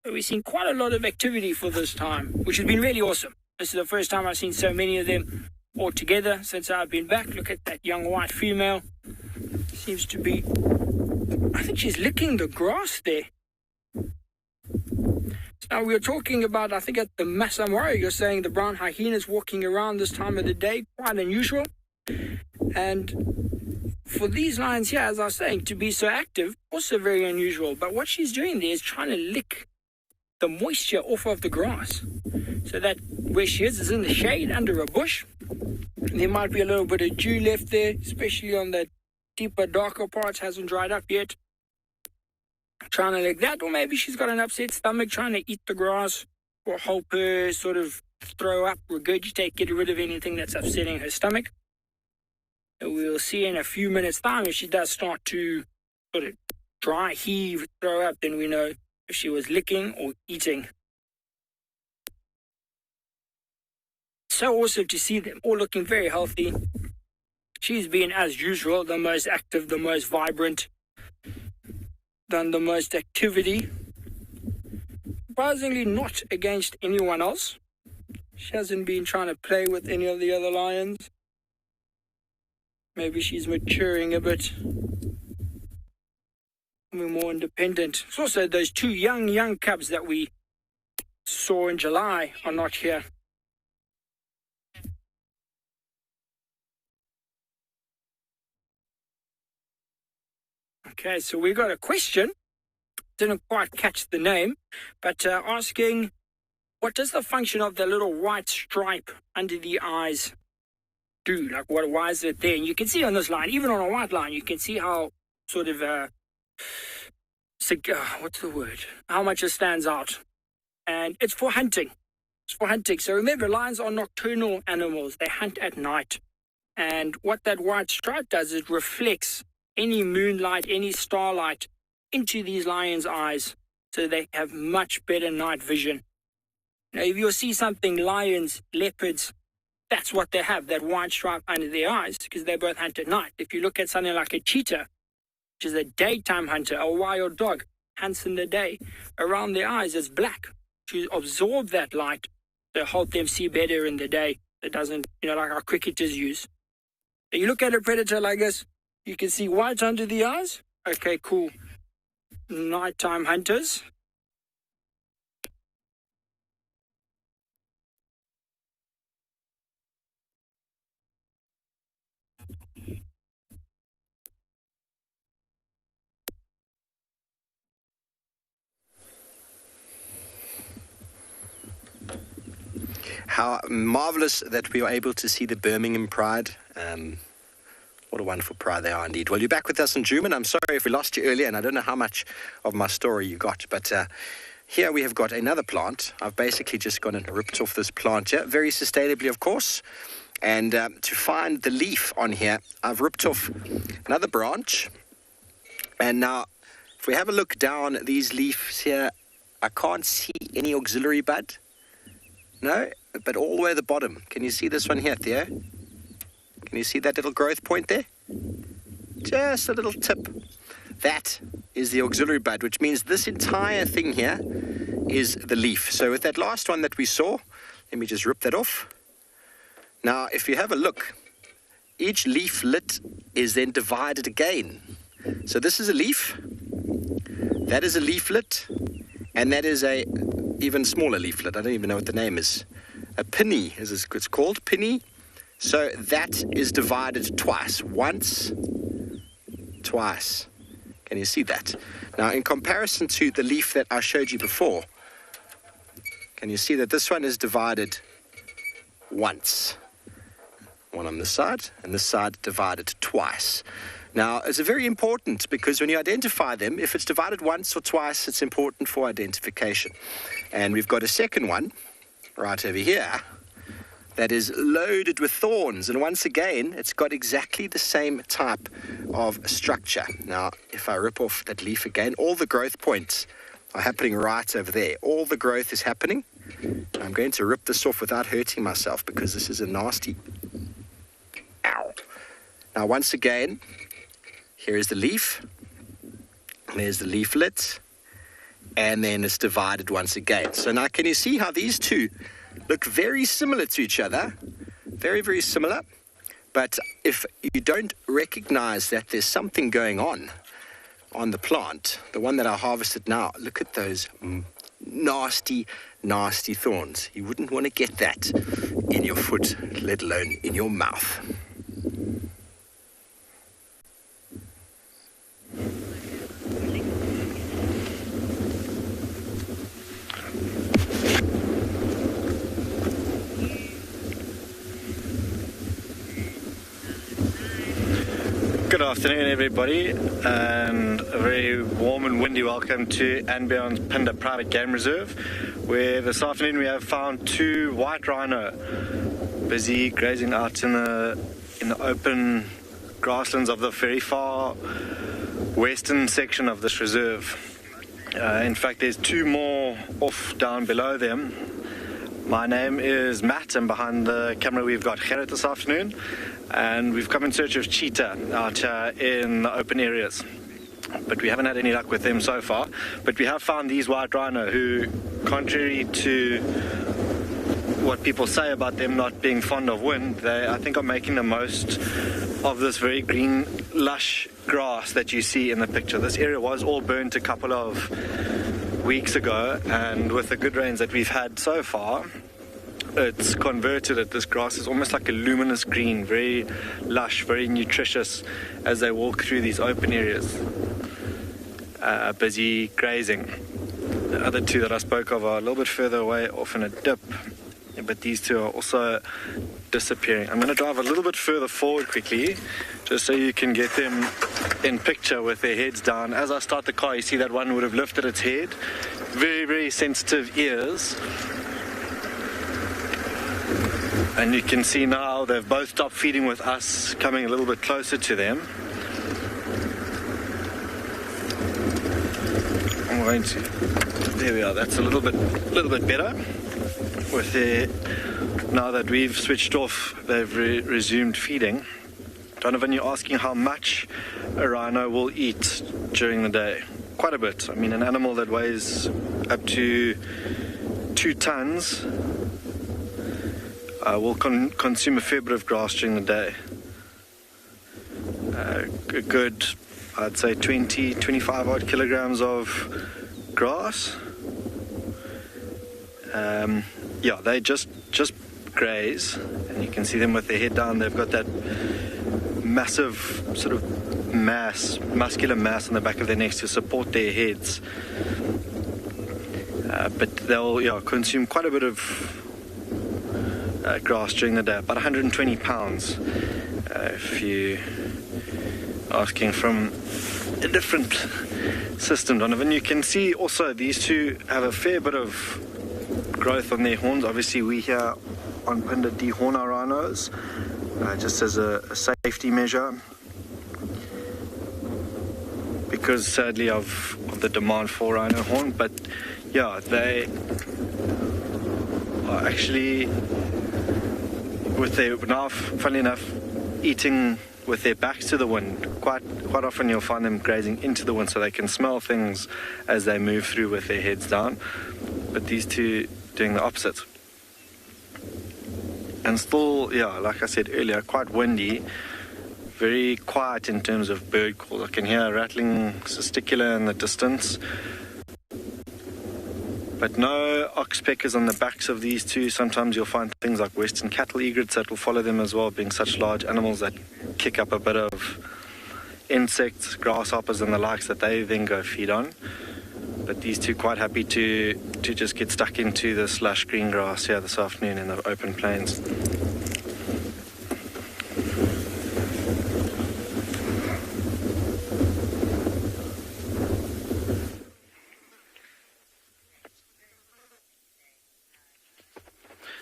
We've seen quite a lot of activity for this time, which has been really awesome. This is the first time I've seen so many of them all together since I've been back. Look at that young white female. Seems to be, I think she's licking the grass there. Now we were talking about, I think at the Masai Mara, you're saying the brown hyenas walking around this time of the day, quite unusual. And for these lions here, as I was saying, to be so active, also very unusual. But what she's doing there is trying to lick the moisture off of the grass. So that where she is in the shade under a bush. There might be a little bit of dew left there, especially on the deeper, darker parts, hasn't dried up yet. Trying to lick that, or maybe she's got an upset stomach, trying to eat the grass, or help her sort of throw up, regurgitate, get rid of anything that's upsetting her stomach. And we'll see in a few minutes' time if she does start to sort of dry heave, throw up, then we know if she was licking or eating. So awesome to see them all looking very healthy. She's been, as usual, the most active, the most vibrant, done the most activity. Surprisingly not against anyone else. She hasn't been trying to play with any of the other lions. Maybe she's maturing a bit. Becoming more independent. It's also those 2 young cubs that we saw in July are not here. Okay, so we got a question. Didn't quite catch the name, but asking, what does the function of the little white stripe under the eyes do? Like, why is it there? And you can see on this line, even on a white line, you can see how sort of, what's the word? How much it stands out. And it's for hunting. It's for hunting. So remember, lions are nocturnal animals. They hunt at night. And what that white stripe does is reflects any moonlight, any starlight into these lions' eyes, so they have much better night vision. Now, if you'll see something, lions, leopards, that's what they have, that white stripe under their eyes, because they both hunt at night. If you look at something like a cheetah, which is a daytime hunter, a wild dog, hunts in the day, around their eyes it's black to absorb that light to help them see better in the day. It doesn't, like our cricketers use. If you look at a predator like this, you can see white under the eyes. Okay, cool. Nighttime hunters. How marvellous that we are able to see the Birmingham Pride. What a wonderful pride they are indeed. Well, you're back with us in June, and I'm sorry if we lost you earlier, and I don't know how much of my story you got, but here we have got another plant. I've basically just gone and ripped off this plant here, very sustainably, of course. And to find the leaf on here, I've ripped off another branch. And now, if we have a look down these leaves here, I can't see any auxiliary bud. No, but all the way at the bottom. Can you see this one here, Theo? Can you see that little growth point there? Just a little tip. That is the auxiliary bud, which means this entire thing here is the leaf. So with that last one that we saw, let me just rip that off. Now, if you have a look, each leaflet is then divided again. So this is a leaf, that is a leaflet, and that is a even smaller leaflet. I don't even know what the name is. A pinny, as it's called, pinny. So that is divided twice. Once, twice. Can you see that? Now, in comparison to the leaf that I showed you before, can you see that this one is divided once? One on this side, and this side divided twice. Now, it's very important because when you identify them, if it's divided once or twice, it's important for identification. And we've got a second one right over here that is loaded with thorns. And once again, it's got exactly the same type of structure. Now, if I rip off that leaf again, all the growth points are happening right over there. All the growth is happening. I'm going to rip this off without hurting myself because this is a nasty... Ow. Now, once again, here is the leaf. There's the leaflet. And then it's divided once again. So now can you see how these two look very similar to each other? Very, very similar. But if you don't recognize that there's something going on the plant, the one that I harvested now, look at those nasty, nasty thorns. You wouldn't want to get that in your foot, let alone in your mouth. Good afternoon, everybody, and a very warm and windy welcome to Anbion's Phinda Private Game Reserve, where this afternoon we have found two white rhino busy grazing out in the open grasslands of the very far western section of this reserve. In fact, there's two more off down below them. My name is Matt, and behind the camera we've got Gerrit this afternoon, and we've come in search of cheetah out in the open areas. But we haven't had any luck with them so far. But we have found these white rhino who, contrary to what people say about them not being fond of wind, they, I think, are making the most of this very green, lush grass that you see in the picture. This area was all burnt a couple of weeks ago, and with the good rains that we've had so far, it's converted it. This grass is almost like a luminous green, very lush, very nutritious as they walk through these open areas, busy grazing. The other two that I spoke of are a little bit further away off in a dip, but these two are also disappearing. I'm going to drive a little bit further forward quickly just so you can get them in picture with their heads down. As I start the car, you see that one would have lifted its head. Very, very sensitive ears. And you can see now they've both stopped feeding with us, coming a little bit closer to them. I'm going to... There we are. That's a little bit better. With their... Now that we've switched off, they've resumed feeding. Donovan, you're asking how much a rhino will eat during the day. Quite a bit. I mean, an animal that weighs up to 2 tons will consume a fair bit of grass during the day. A good, I'd say, 25 odd kilograms of grass. Yeah, they just graze, and you can see them with their head down. They've got that massive sort of muscular mass on the back of their necks to support their heads. But they'll consume quite a bit of grass during the day, about 120 pounds if you're asking from a different system, Donovan. You can see also these two have a fair bit of growth on their horns. Obviously we here on Phinda dehorn our rhinos just as a safety measure, because sadly of the demand for rhino horn. But yeah, they are actually with their, now funnily enough, eating with their backs to the wind. Quite often you'll find them grazing into the wind so they can smell things as they move through with their heads down. But these two doing the opposite. And still, yeah, like I said earlier, quite windy, very quiet in terms of bird calls. I can hear a rattling cisticola in the distance. But no oxpeckers on the backs of these two. Sometimes you'll find things like western cattle egrets that will follow them as well, being such large animals that kick up a bit of insects, grasshoppers and the likes that they then go feed on. but these two quite happy to just get stuck into this lush green grass here this afternoon in the open plains.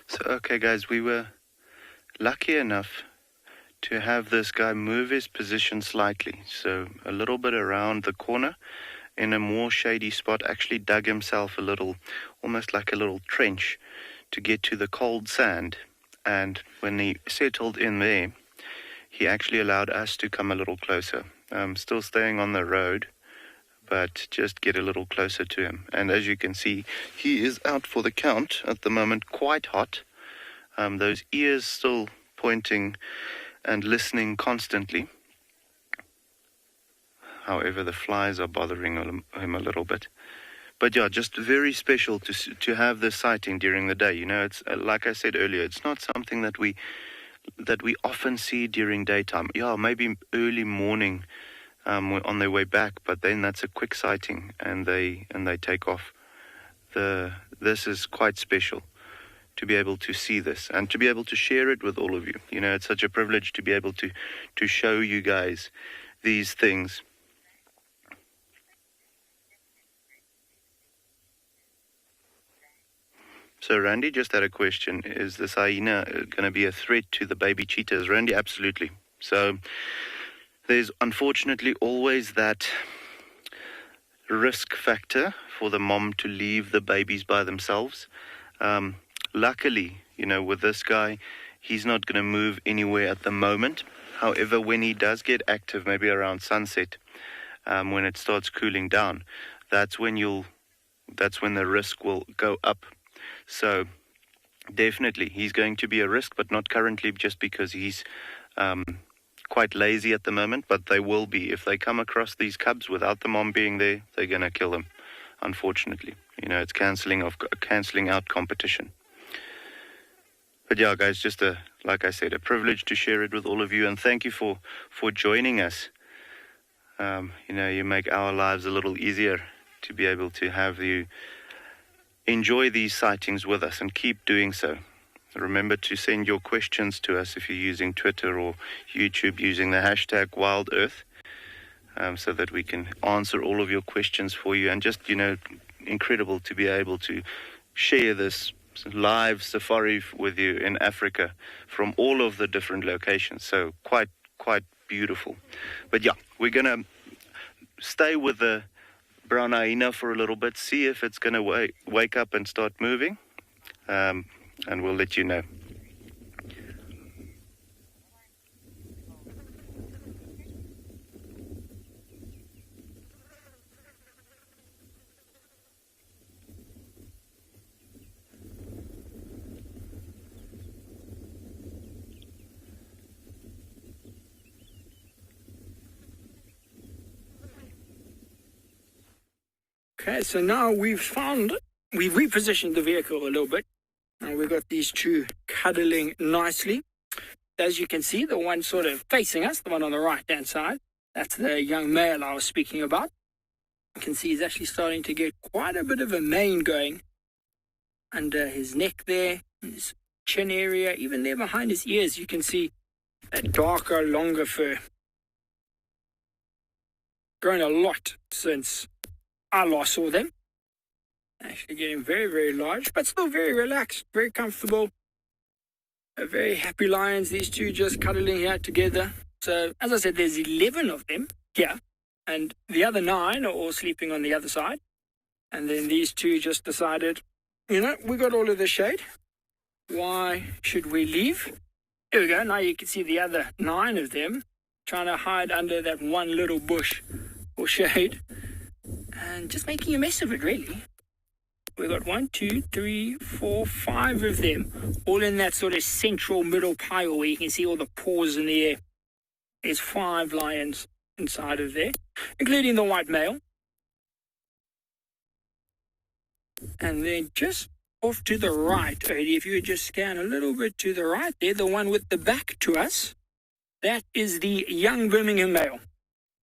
So, okay guys, we were lucky enough to have this guy move his position slightly. So a little bit around the corner in a more shady spot, actually dug himself a little, almost like a little trench to get to the cold sand. And when he settled in there, he actually allowed us to come a little closer. Still staying on the road, but just get a little closer to him. And as you can see, he is out for the count at the moment, quite hot. Those ears still pointing and listening constantly. However, the flies are bothering him a little bit. But yeah, just very special to have this sighting during the day. You know, it's like I said earlier, it's not something that we often see during daytime. Yeah, maybe early morning on their way back, but then that's a quick sighting and they take off. This is quite special to be able to see this and to be able to share it with all of you. You know, it's such a privilege to be able to show you guys these things. So Randy just had a question. Is this hyena going to be a threat to the baby cheetahs? Randy, absolutely. So there's unfortunately always that risk factor for the mom to leave the babies by themselves. Luckily, you know, with this guy, he's not going to move anywhere at the moment. However, when he does get active, maybe around sunset, when it starts cooling down, that's when the risk will go up. So definitely he's going to be a risk, but not currently just because he's quite lazy at the moment, but they will be. If they come across these cubs without the mom being there, they're going to kill them, unfortunately. You know, it's cancelling out competition. But yeah, guys, just like I said, a privilege to share it with all of you, and thank you for joining us. You know, you make our lives a little easier to be able to have you enjoy these sightings with us, and keep doing so. Remember to send your questions to us if you're using Twitter or YouTube using the hashtag WildEarth, so that we can answer all of your questions for you. And just, you know, incredible to be able to share this live safari with you in Africa from all of the different locations. So quite beautiful. But yeah, we're going to stay with the brown hyena for a little bit, see if it's going to wake up and start moving, and we'll let you know. Okay, so now we've repositioned the vehicle a little bit. And we've got these two cuddling nicely. As you can see, the one sort of facing us, the one on the right-hand side, that's the young male I was speaking about. You can see he's actually starting to get quite a bit of a mane going under his neck there, his chin area, even there behind his ears. You can see that darker, longer fur. Grown a lot since I last saw them. Actually getting very, very large, but still very relaxed, very comfortable. Very happy lions, these two just cuddling here together. So, as I said, there's 11 of them here, and the other 9 are all sleeping on the other side. And then these two just decided, you know, we got all of the shade. Why should we leave? Here we go. Now you can see the other 9 of them trying to hide under that one little bush or shade. And just making a mess of it, really. We've got 1, 2, 3, 4, 5 of them, all in that sort of central middle pile where you can see all the paws in the air. There's 5 lions inside of there, including the white male. And then just off to the right, Odie, if you would just scan a little bit to the right there, the one with the back to us, that is the young Birmingham male.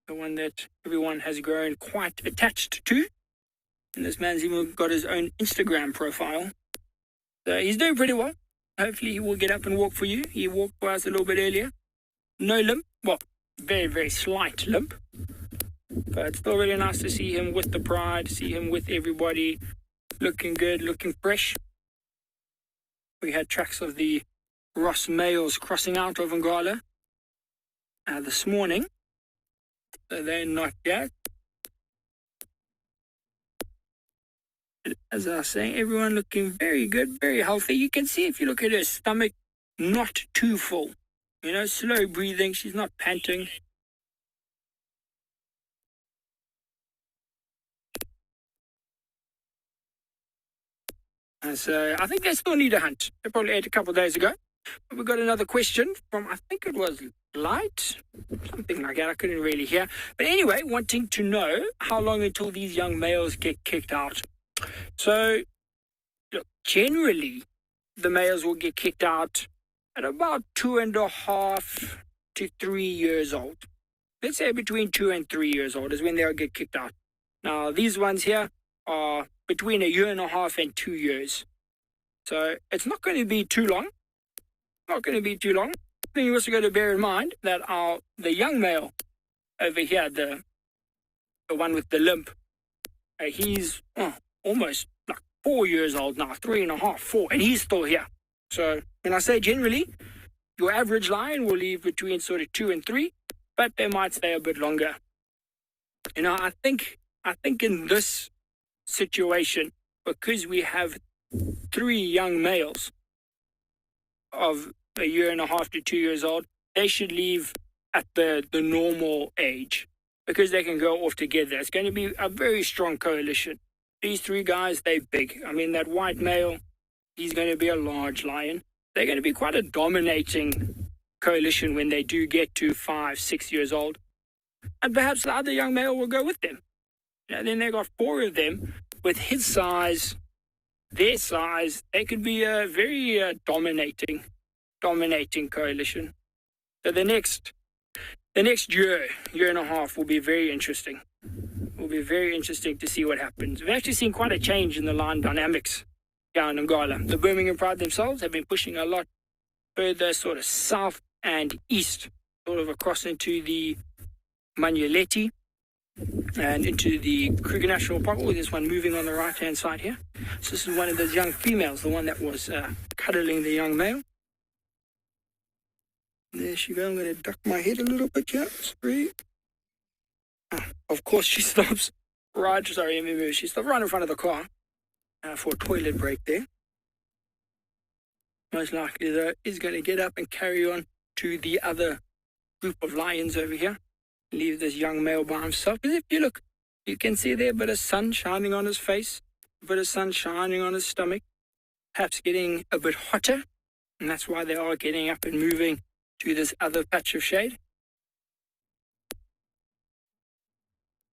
The one that everyone has grown quite attached to. And this man's even got his own Instagram profile. So he's doing pretty well. Hopefully he will get up and walk for you. He walked for us a little bit earlier. No limp. Well, very, very slight limp. But it's still really nice to see him with the pride, see him with everybody, looking good, looking fresh. We had tracks of the Ross males crossing out of Ngala this morning. So they're not yet. As I was saying, everyone looking very good, very healthy. You can see if you look at her stomach, not too full. You know, slow breathing. She's not panting. And so I think they still need a hunt. They probably ate a couple of days ago. But we got another question from, I think it was Light, something like that. I couldn't really hear. But anyway, wanting to know how long until these young males get kicked out. So, look, generally, the males will get kicked out at about 2.5 to 3 years old. Let's say between 2 and 3 years old is when they'll get kicked out. Now, these ones here are between 1.5 and 2 years. So, it's not going to be too long. Not going to be too long. Then you also got to bear in mind that the young male over here, the one with the limp, he's almost like 4 years old now, 3.5, 4, and he's still here. So when I say generally, your average lion will leave between sort of 2 and 3, but they might stay a bit longer. You know, I think in this situation, because we have 3 young males of 1.5 to 2 years old, they should leave at the normal age because they can go off together. It's going to be a very strong coalition. These 3 guys, they're big. I mean, that white male, he's going to be a large lion. They're going to be quite a dominating coalition when they do get to 5, 6 years old. And perhaps the other young male will go with them. And then they got 4 of them with his size, their size. They could be a very dominating coalition. So the next year and a half will be very interesting. Will be very interesting to see what happens. We've actually seen quite a change in the line dynamics down in Ngala. The Birmingham Pride themselves have been pushing a lot further sort of south and east, sort of across into the Manyeleti and into the Kruger National Park. Oh, there's one moving on the right-hand side here. So this is one of those young females, the one that was cuddling the young male. There she goes. I'm going to duck my head a little bit here. Sorry. Of course, she stops right. Sorry, let me move. She stopped right in front of the car for a toilet break there. Most likely, though, is going to get up and carry on to the other group of lions over here. Leave this young male by himself. Because if you look, you can see there a bit of sun shining on his face, a bit of sun shining on his stomach, perhaps getting a bit hotter. And that's why they are getting up and moving to this other patch of shade.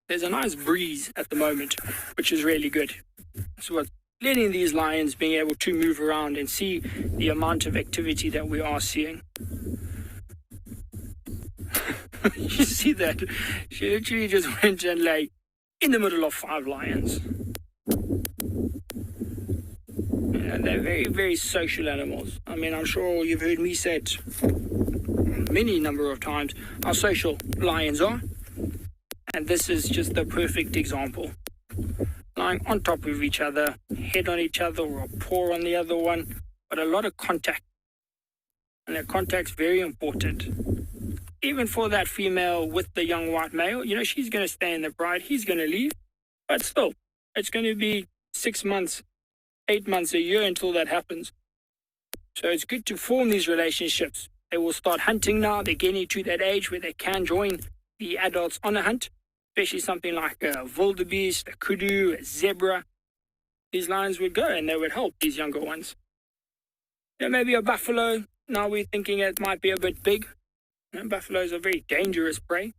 There's a nice breeze at the moment, which is really good. So what's letting these lions being able to move around and see the amount of activity that we are seeing. You see that? She literally just went and lay in the middle of 5 lions. And they're very, very social animals. I mean, I'm sure you've heard me say it many number of times how social lions are. And this is just the perfect example. Lying on top of each other, head on each other, or a paw on the other one, but a lot of contact. And that contact's very important. Even for that female with the young white male, you know, she's going to stay in the pride, he's going to leave. But still, it's going to be 6 months, 8 months, a year until that happens. So it's good to form these relationships. They will start hunting now. They're getting to that age where they can join the adults on a hunt, especially something like a wildebeest, a kudu, a zebra. These lions would go and they would help these younger ones. You know, maybe a buffalo. Now we're thinking it might be a bit big. You know, buffaloes are very dangerous prey.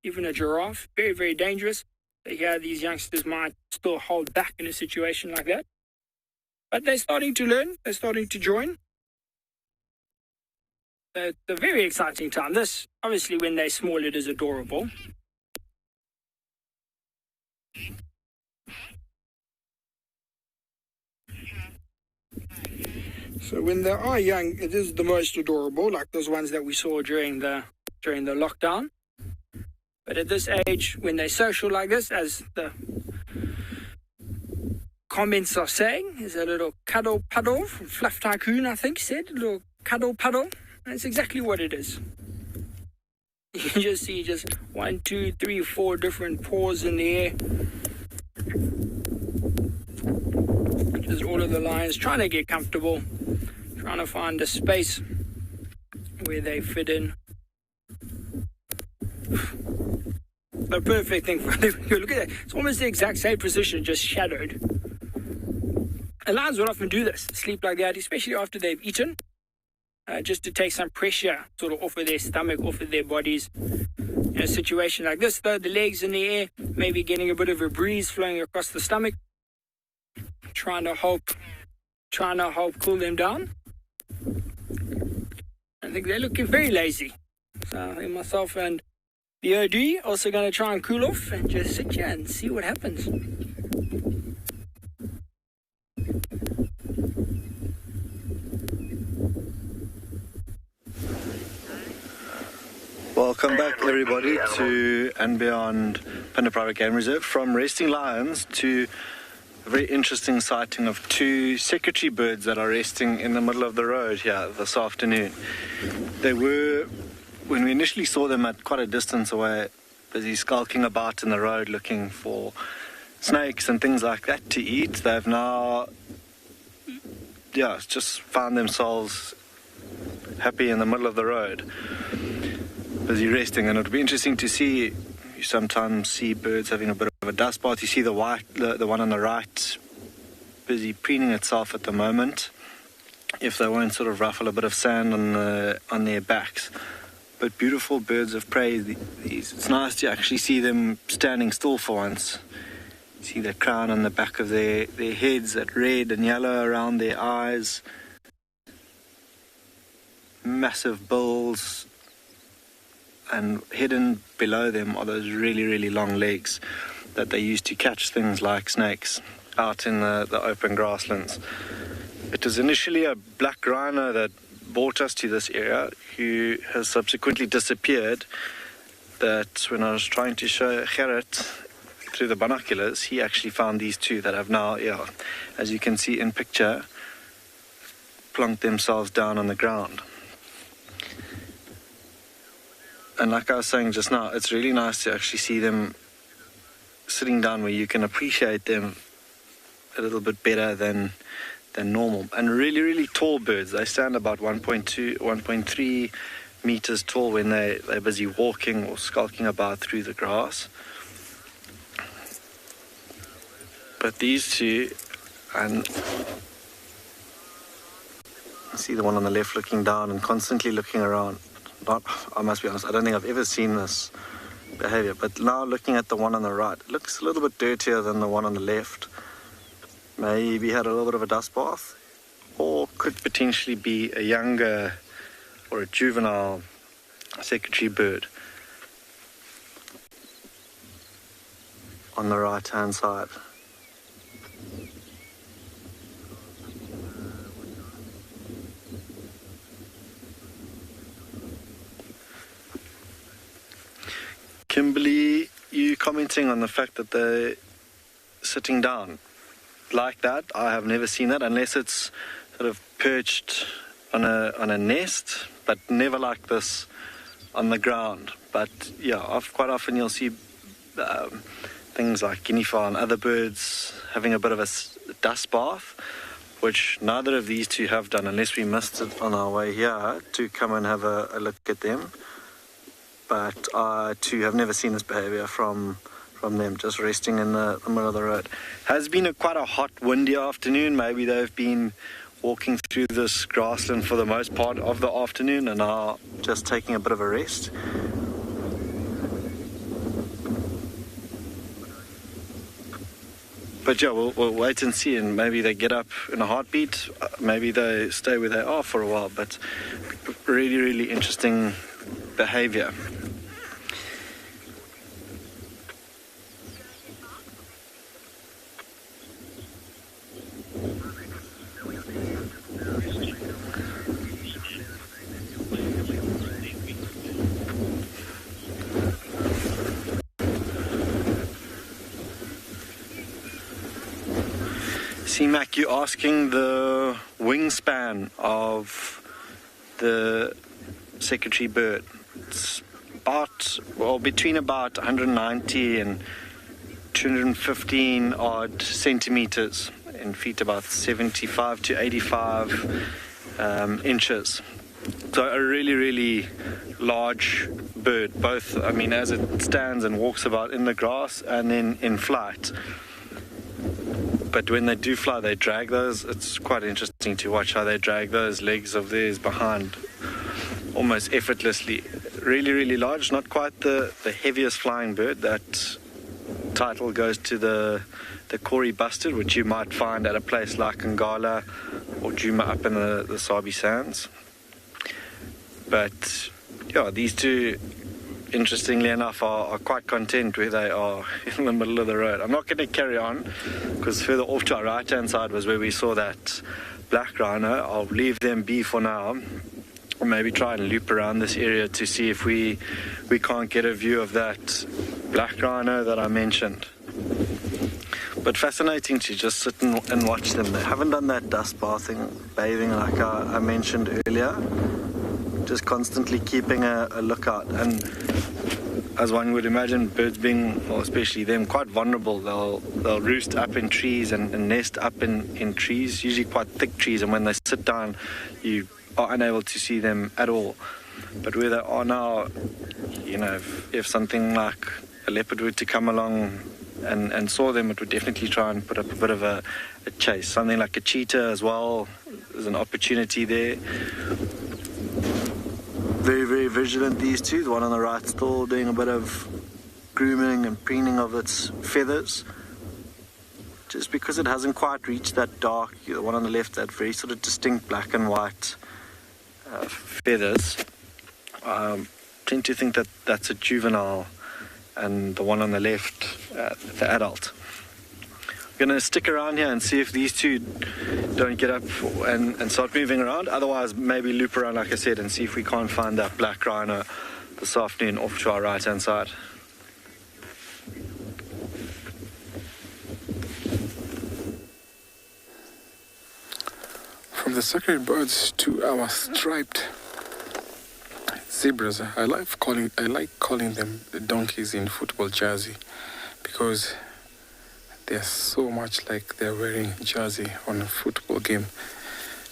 Even a giraffe, very, very dangerous. But here these youngsters might still hold back in a situation like that. But they're starting to learn. They're starting to join. It's a very exciting time. This, obviously, when they're small, it is adorable. So when they are young, it is the most adorable, like those ones that we saw during the lockdown. But at this age, when they're social like this, as the comments are saying, is a little cuddle puddle from Fluff Tycoon, I think, said, a little cuddle puddle. That's exactly what it is. You can just see 1, 2, 3, 4 different paws in the air. Just all of the lions trying to get comfortable, trying to find a space where they fit in. The perfect thing for them. Look at that. It's almost the exact same position, just shadowed. And lions will often do this, sleep like that, especially after they've eaten, just to take some pressure sort of off of their stomach, off of their bodies. In a situation like this, though, the legs in the air, maybe getting a bit of a breeze flowing across the stomach, trying to help cool them down. I think they're looking very lazy. So I think myself and the OD also going to try and cool off and just sit here and see what happens. Welcome back, everybody, to And Beyond Phinda Private Game Reserve. From resting lions to a very interesting sighting of 2 secretary birds that are resting in the middle of the road here this afternoon. They were, when we initially saw them at quite a distance away, busy skulking about in the road looking for snakes and things like that to eat. They've now, just found themselves happy in the middle of the road, busy resting. And it'll be interesting to see. You sometimes see birds having a bit of a dust bath. You see the one on the right busy preening itself at the moment, if they won't sort of ruffle a bit of sand on their backs. But beautiful birds of prey, these. It's nice to actually see them standing still for once. You see the crown on the back of their heads, that red and yellow around their eyes, massive bills, and hidden below them are those really, really long legs that they use to catch things like snakes out in the open grasslands. It was initially a black rhino that brought us to this area, who has subsequently disappeared. That when I was trying to show Gerrit through the binoculars, he actually found these 2 that have now, as you can see in picture, plunked themselves down on the ground. And like I was saying just now, it's really nice to actually see them sitting down where you can appreciate them a little bit better than normal. And really, really tall birds. They stand about 1.2, 1.3 meters tall when they're busy walking or skulking about through the grass. But these 2, and you see the one on the left looking down and constantly looking around. I must be honest, I don't think I've ever seen this behavior. But now looking at the one on the right, it looks a little bit dirtier than the one on the left. Maybe had a little bit of a dust bath, or could potentially be a younger or a juvenile secretary bird on the right hand side. Kimberly, you commenting on the fact that they're sitting down like that? I have never seen that, unless it's sort of perched on a nest, but never like this on the ground. But quite often you'll see things like guinea fowl and other birds having a bit of a dust bath, which neither of these 2 have done, unless we missed it on our way here to come and have a look at them. But I too have never seen this behavior from them, just resting in the middle of the road. Has been quite a hot, windy afternoon. Maybe they've been walking through this grassland for the most part of the afternoon and are just taking a bit of a rest. But we'll wait and see, and maybe they get up in a heartbeat. Maybe they stay where they are for a while. But really, really interesting behavior. C-Mac, you're asking the wingspan of the secretary bird. It's between about 190 and 215 odd centimeters, in feet about 75 to 85 inches. So a really, really large bird, both, I mean, as it stands and walks about in the grass and then in flight. But when they do fly, they drag those. It's quite interesting to watch how they drag those legs of theirs behind almost effortlessly. Really, really large, not quite the heaviest flying bird. That title goes to the Kori bustard, which you might find at a place like Ngala or Djuma up in the Sabi Sands. But yeah, these two, interestingly enough, are quite content where they are in the middle of the road. I'm not going to carry on because further off to our right-hand side was where we saw that black rhino. I'll leave them be for now, or maybe try and loop around this area to see if we can't get a view of that black rhino that I mentioned. But fascinating to just sit and watch them. They haven't done that dust bathing like I mentioned earlier. Just constantly keeping a lookout. And as one would imagine, birds being, or especially them, quite vulnerable. They'll roost up in trees and nest up in trees, usually quite thick trees. And when they sit down, you are unable to see them at all. But where they are now, you know, if something like a leopard were to come along and saw them, it would definitely try and put up a bit of a chase. Something like a cheetah as well, there's an opportunity there. Very, very vigilant, these two. The one on the right still doing a bit of grooming and preening of its feathers. Just because it hasn't quite reached that dark, the one on the left, that very sort of distinct black and white feathers. Tend to think that that's a juvenile, and the one on the left, the adult. We're going to stick around here and see if these two don't get up and start moving around. Otherwise, maybe loop around, like I said, and see if we can't find that black rhino this afternoon off to our right-hand side. From the sacred birds to our striped zebras, I like calling them the donkeys in football jersey, because they're so much like they're wearing jersey on a football game.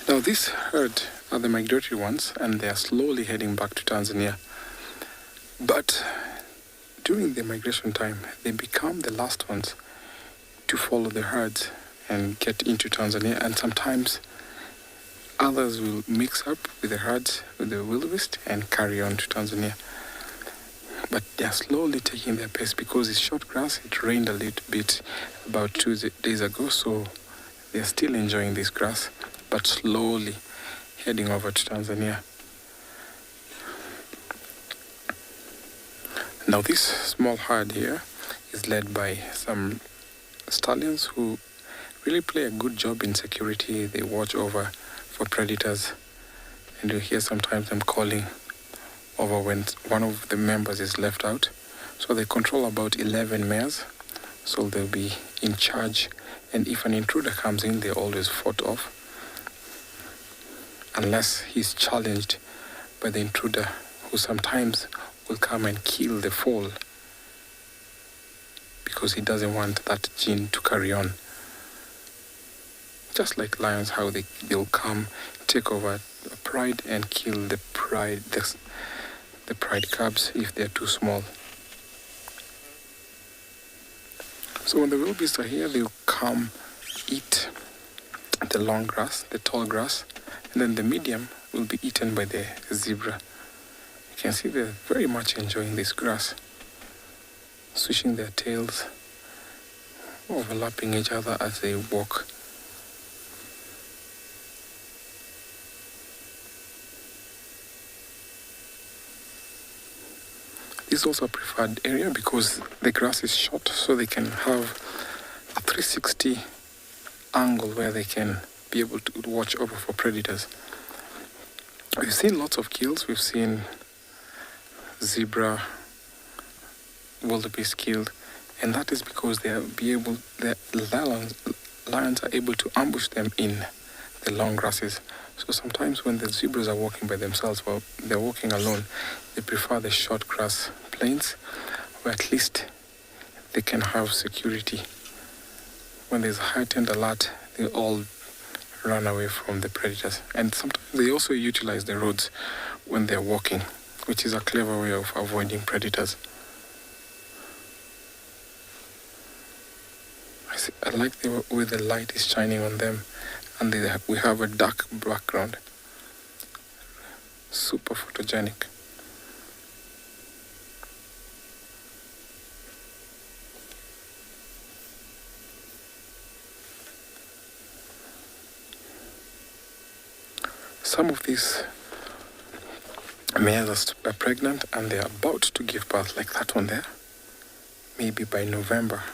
Now this herd are the migratory ones, and they are slowly heading back to Tanzania. But during the migration time, they become the last ones to follow the herds and get into Tanzania, and sometimes others will mix up with the herds, with the wildebeest, and carry on to Tanzania. But they are slowly taking their pace because it's short grass. It rained a little bit about 2 days ago, so they are still enjoying this grass, but slowly heading over to Tanzania. Now this small herd here is led by some stallions who really play a good job in security. They watch over for predators, and you hear sometimes them calling over when one of the members is left out. So they control about 11 mares, so they'll be in charge, and if an intruder comes in, they're always fought off unless he's challenged by the intruder, who sometimes will come and kill the foal because he doesn't want that gene to carry on. Just like lions, how they'll come, take over a pride and kill the pride cubs if they're too small. So when the wildebeest are here, they'll come eat the long grass, the tall grass, and then the medium will be eaten by the zebra. You can see they're very much enjoying this grass, swishing their tails, overlapping each other as they walk. This is also a preferred area because the grass is short, so they can have a 360 angle where they can be able to watch over for predators. We've seen lots of kills. We've seen zebra, wildebeest killed, and that is because the lions are able to ambush them in the long grasses. So sometimes when the zebras are walking by themselves, well, they're walking alone, they prefer the short grass plains where at least they can have security. When there's a heightened alert, they all run away from the predators. And sometimes they also utilize the roads when they're walking, which is a clever way of avoiding predators. I like the way the light is shining on them, and we have a dark background. Super photogenic. Some of these mares are pregnant and they're about to give birth, like that one there. Maybe by November,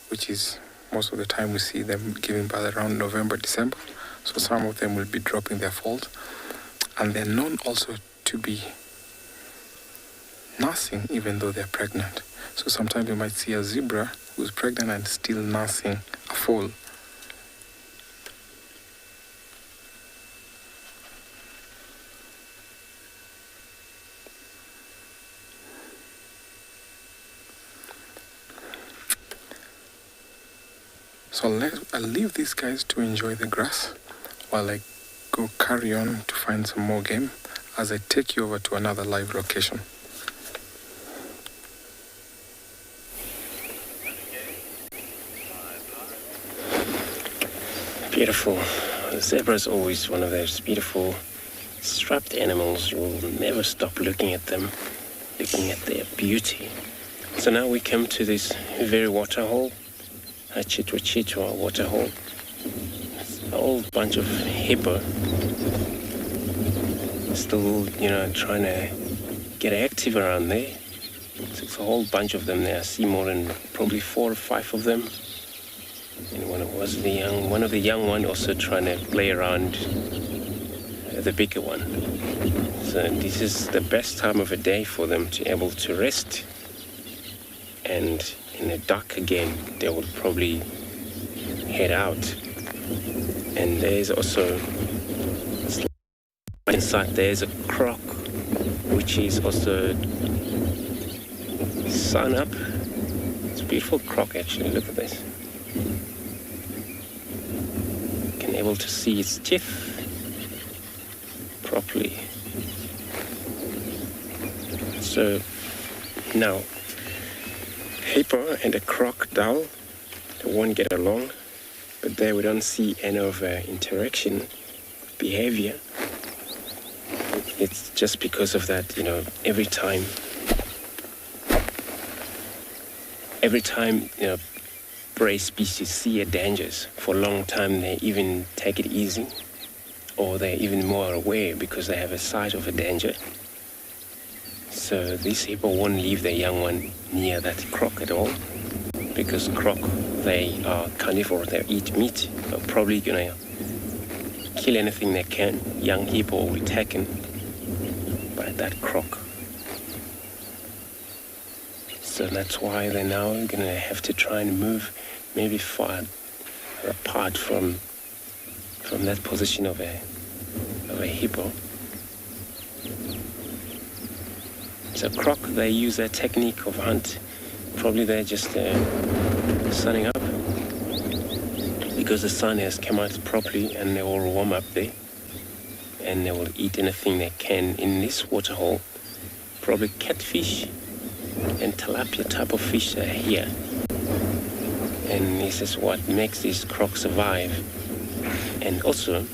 which is most of the time we see them giving birth around November, December. So some of them will be dropping their foals. And they're known also to be nursing even though they're pregnant. So sometimes you might see a zebra who's pregnant and still nursing a foal. So I'll leave these guys to enjoy the grass while I go carry on to find some more game as I take you over to another live location. Beautiful. The zebra is always one of those beautiful striped animals. You will never stop looking at them, looking at their beauty. So now we come to this very waterhole. Chitwa waterhole. It's a whole bunch of hippo. Still, trying to get active around there. So it's a whole bunch of them there. I see more than probably 4 or 5 of them. And one of the young one also trying to play around the bigger one. So this is the best time of the day for them to be able to rest. And in the dark again, they will probably head out. And there's also, inside there's a croc, which is also sun up. It's a beautiful croc actually, look at this. You can able to see its teeth properly. So now, hippo and a crocodile, they won't get along, but there we don't see any of interaction behavior. It's just because of that, every time, prey species see a dangers, for a long time they even take it easy, or they're even more aware because they have a sight of a danger. So these hippo won't leave their young one near that croc at all, because croc, they are carnivore, they eat meat. They're probably gonna kill anything they can. Young hippo will be taken by that croc. So that's why they're now gonna have to try and move maybe far apart from that position of a hippo. So croc, they use a technique of hunt. Probably they're just sunning up because the sun has come out properly and they all warm up there. And they will eat anything they can in this waterhole. Probably catfish and tilapia type of fish are here. And this is what makes these crocs survive. And also,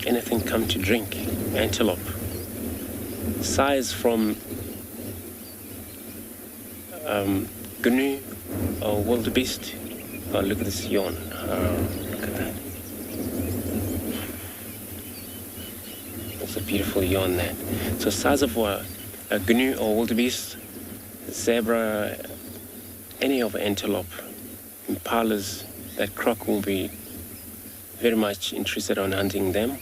anything come to drink, antelope. Size from gnu or wildebeest. Oh, look at this yawn. Look at that. That's a beautiful yawn there. So size of a gnu or wildebeest, zebra, any of antelope, impalas, that croc will be very much interested on hunting them.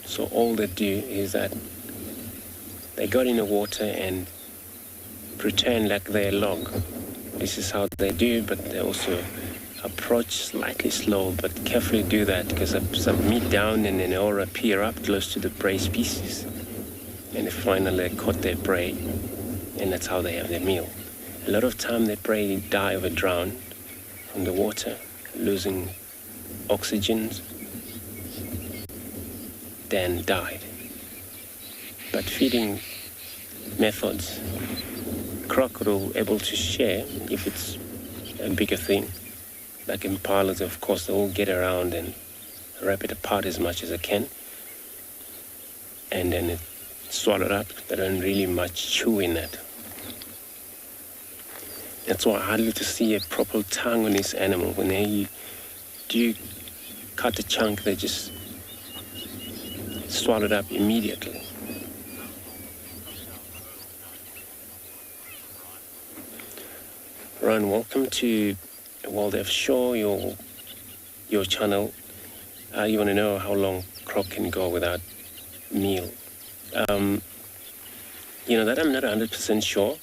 So all they do is that they got in the water and pretend like they're a log. This is how they do, but they also approach slightly slow, but carefully do that because some meat down and then they all appear up close to the prey species. And they finally caught their prey, and that's how they have their meal. A lot of time their prey dive or drown from the water, losing oxygen, then died. But feeding methods, crocodile able to share if it's a bigger thing. Like impalas, of course, they all get around and wrap it apart as much as they can. And then it swallowed up. They don't really much chew in it. That's why hardly to see a proper tongue on this animal. When they do cut a chunk, they just swallow it up immediately. Ron, welcome to Wildlife Show, your channel. You want to know how long croc can go without meal. That I'm not 100% sure.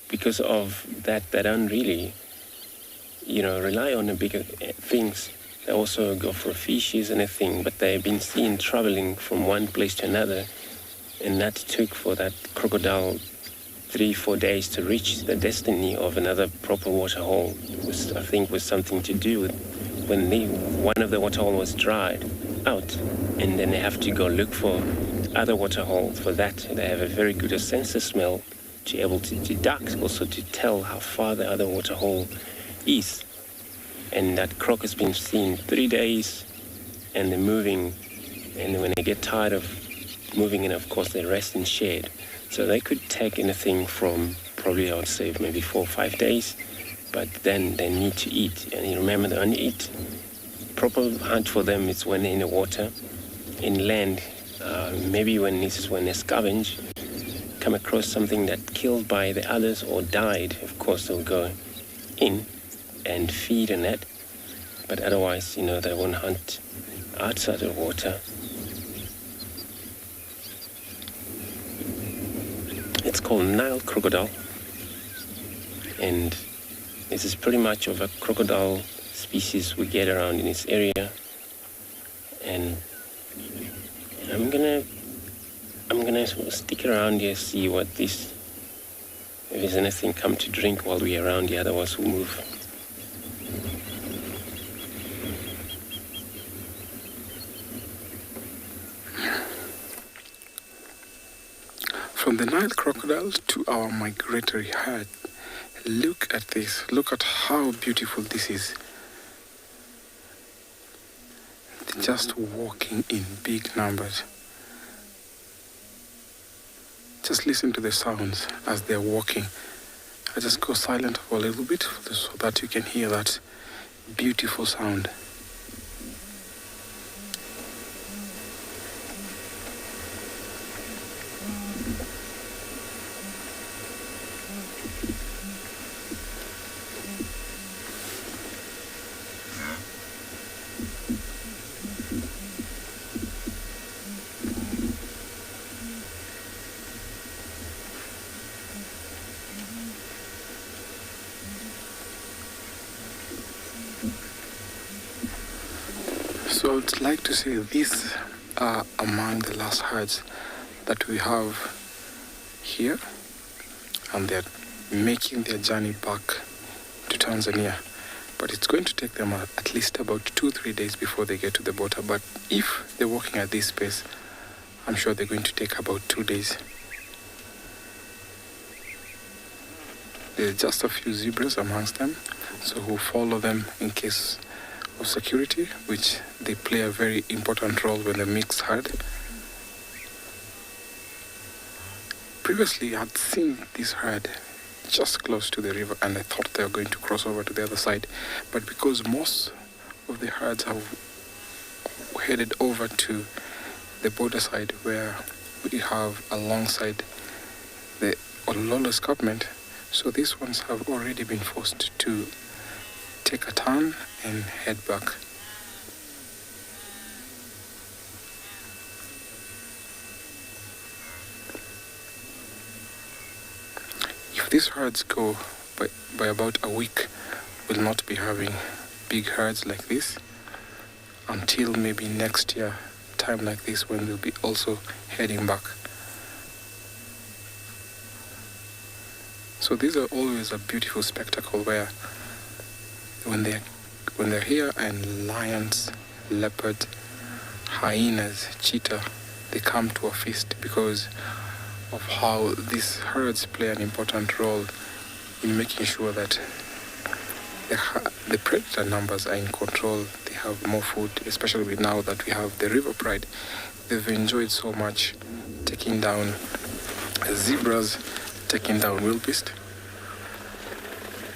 Because of that, they don't really, rely on the bigger things. They also go for fishes and everything, but they've been seen traveling from one place to another, and that took for that crocodile 3-4 days to reach the destiny of another proper waterhole. I think was something to do with when one of the waterhole was dried out, and then they have to go look for other waterholes. For that, they have a very good sense of smell to be able to deduct, also to tell how far the other waterhole is. And that croc has been seen 3 days, and they're moving, and when they get tired of moving in, of course, they rest in shade. So they could take anything from probably, I would say, maybe 4 or 5 days, but then they need to eat. And you remember, they only eat. Proper hunt for them is when they're in the water. In land, maybe when they scavenge, come across something that killed by the others or died, of course they'll go in and feed on that. But otherwise, they won't hunt outside the water. It's called Nile crocodile, and this is pretty much of a crocodile species we get around in this area. And I'm gonna stick around here, see what if there's anything come to drink while we're around here, otherwise we'll move. From the Nile crocodile to our migratory herd, look at this. Look at how beautiful this is. They're just walking in big numbers. Just listen to the sounds as they're walking. I just go silent for a little bit so that you can hear that beautiful sound. So I would like to say these are among the last herds that we have here, and they're making their journey back to Tanzania. But it's going to take them at least about 2-3 days before they get to the border. But if they're walking at this pace, I'm sure they're going to take about 2 days. There's just a few zebras amongst them, so we'll follow them in case of security, which they play a very important role when they mix herd. Previously, I had seen this herd just close to the river, and I thought they were going to cross over to the other side. But because most of the herds have headed over to the border side, where we have alongside the Ololo escarpment, so these ones have already been forced to take a turn and head back. If these herds go by about a week, we'll not be having big herds like this until maybe next year, time like this, when we'll be also heading back. So these are always a beautiful spectacle where when they're here, and lions, leopard, hyenas, cheetah, they come to a feast because of how these herds play an important role in making sure that the predator numbers are in control. They have more food, especially now that we have the river pride. They've enjoyed so much taking down zebras, taking down wildebeest.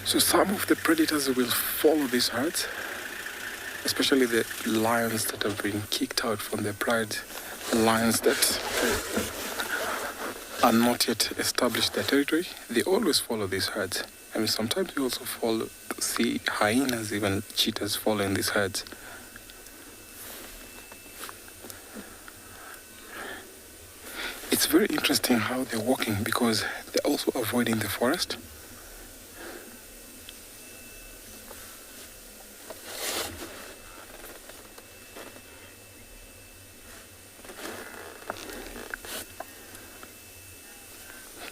So some of the predators will follow these herds, especially the lions that have been kicked out from their pride, lions that are not yet established their territory. They always follow these herds. I mean, sometimes we also see hyenas, even cheetahs following these herds. It's very interesting how they're walking because they're also avoiding the forest.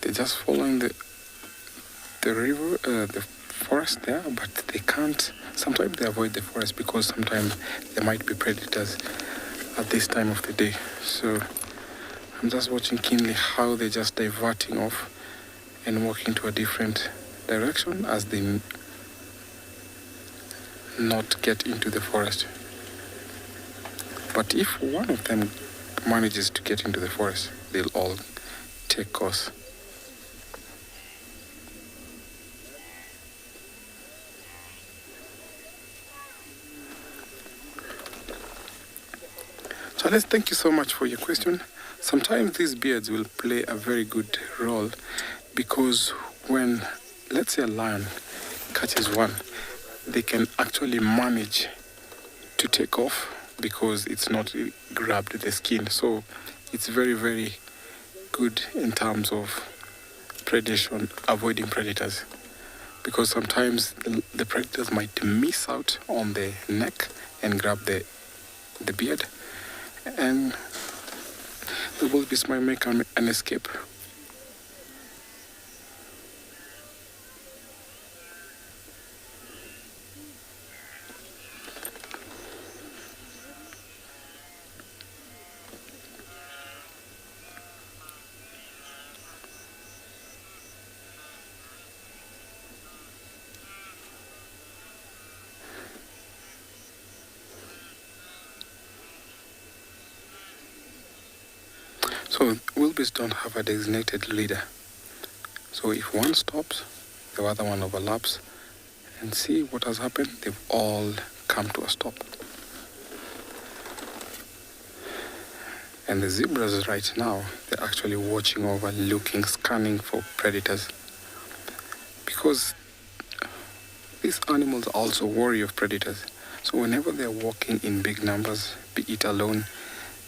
They're just following the river, the forest there, but they can't. Sometimes they avoid the forest because sometimes there might be predators at this time of the day. So I'm just watching keenly how they're just diverting off and walking to a different direction as they not get into the forest. But if one of them manages to get into the forest, they'll all take course. Charles, thank you so much for your question. Sometimes these beards will play a very good role because when, let's say, a lion catches one, they can actually manage to take off because it's not grabbed the skin. So it's very, very good in terms of predation, avoiding predators. Because sometimes the predators might miss out on the neck and grab the beard, and the wildebeest might make an escape. So wildebeest don't have a designated leader. So if one stops, the other one overlaps, and see what has happened. They've all come to a stop. And the zebras right now, they're actually watching over, looking, scanning for predators. Because these animals are also wary of predators. So whenever they're walking in big numbers, be it alone,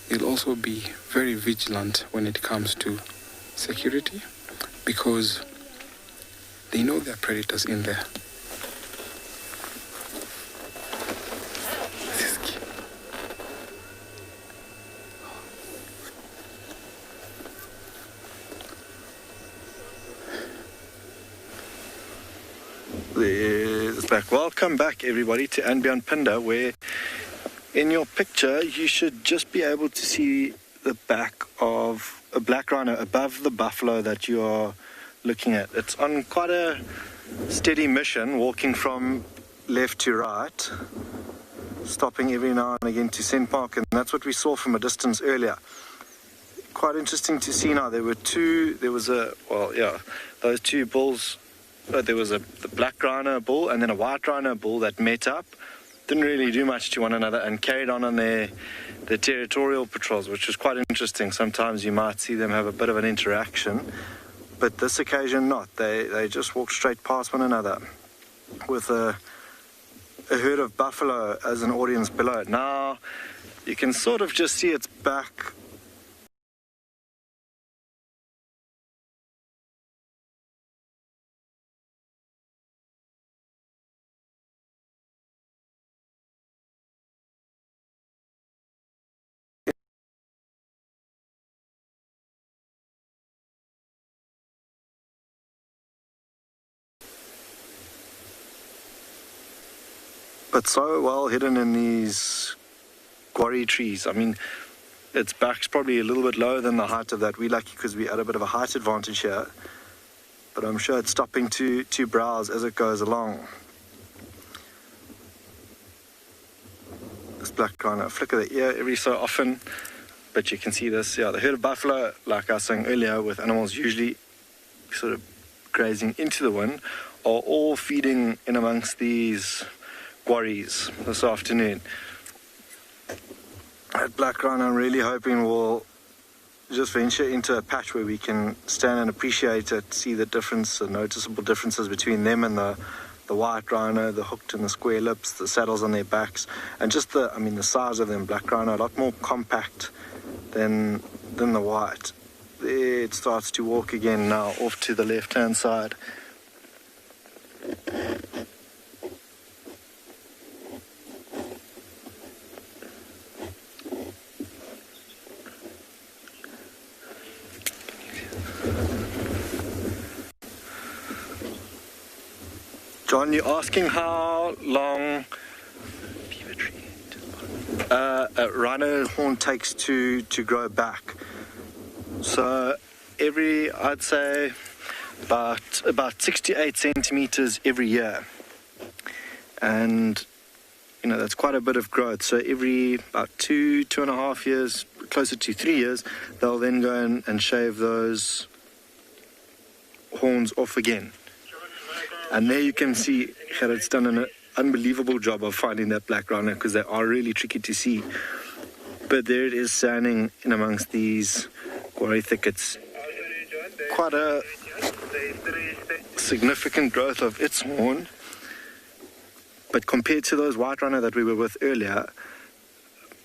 they'll also be very vigilant when it comes to security because they know there are predators in there. There's back. Welcome back, everybody, to And Beyond Phinda, where in your picture you should just be able to see the back of a black rhino above the buffalo that you are looking at. It's on quite a steady mission, walking from left to right, stopping every now and again to scent mark, and that's what we saw from a distance earlier. Quite interesting to see now. Those two bulls. There was the black rhino bull and then a white rhino bull that met up, didn't really do much to one another, and carried on their territorial patrols, which was quite interesting. Sometimes you might see them have a bit of an interaction, but this occasion not. They just walked straight past one another with a herd of buffalo as an audience below. Now you can sort of just see its back but so well hidden in these quarry trees. I mean, its back's probably a little bit lower than the height of that. We're lucky because we're at a bit of a height advantage here, but I'm sure it's stopping to browse as it goes along. This black rhino flicker the ear every so often, but you can see this. Yeah, the herd of buffalo, like I was saying earlier, with animals usually sort of grazing into the wind, are all feeding in amongst these quarries this afternoon. That black rhino, I'm really hoping will just venture into a patch where we can stand and appreciate it, see the difference, the noticeable differences between them and the white rhino, the hooked and the square lips, the saddles on their backs, and just the size of them. Black rhino a lot more compact than the white. There it starts to walk again now, off to the left-hand side. John, you're asking how long a rhino horn takes to grow back. So I'd say about 6 to 8 centimeters every year. And, that's quite a bit of growth. So every about 2.5 years, closer to 3 years, they'll then go and shave those horns off again. And there you can see that it's done an unbelievable job of finding that black rhino, because they are really tricky to see. But there it is, standing in amongst these quarry thickets. Quite a significant growth of its horn. But compared to those white rhino that we were with earlier,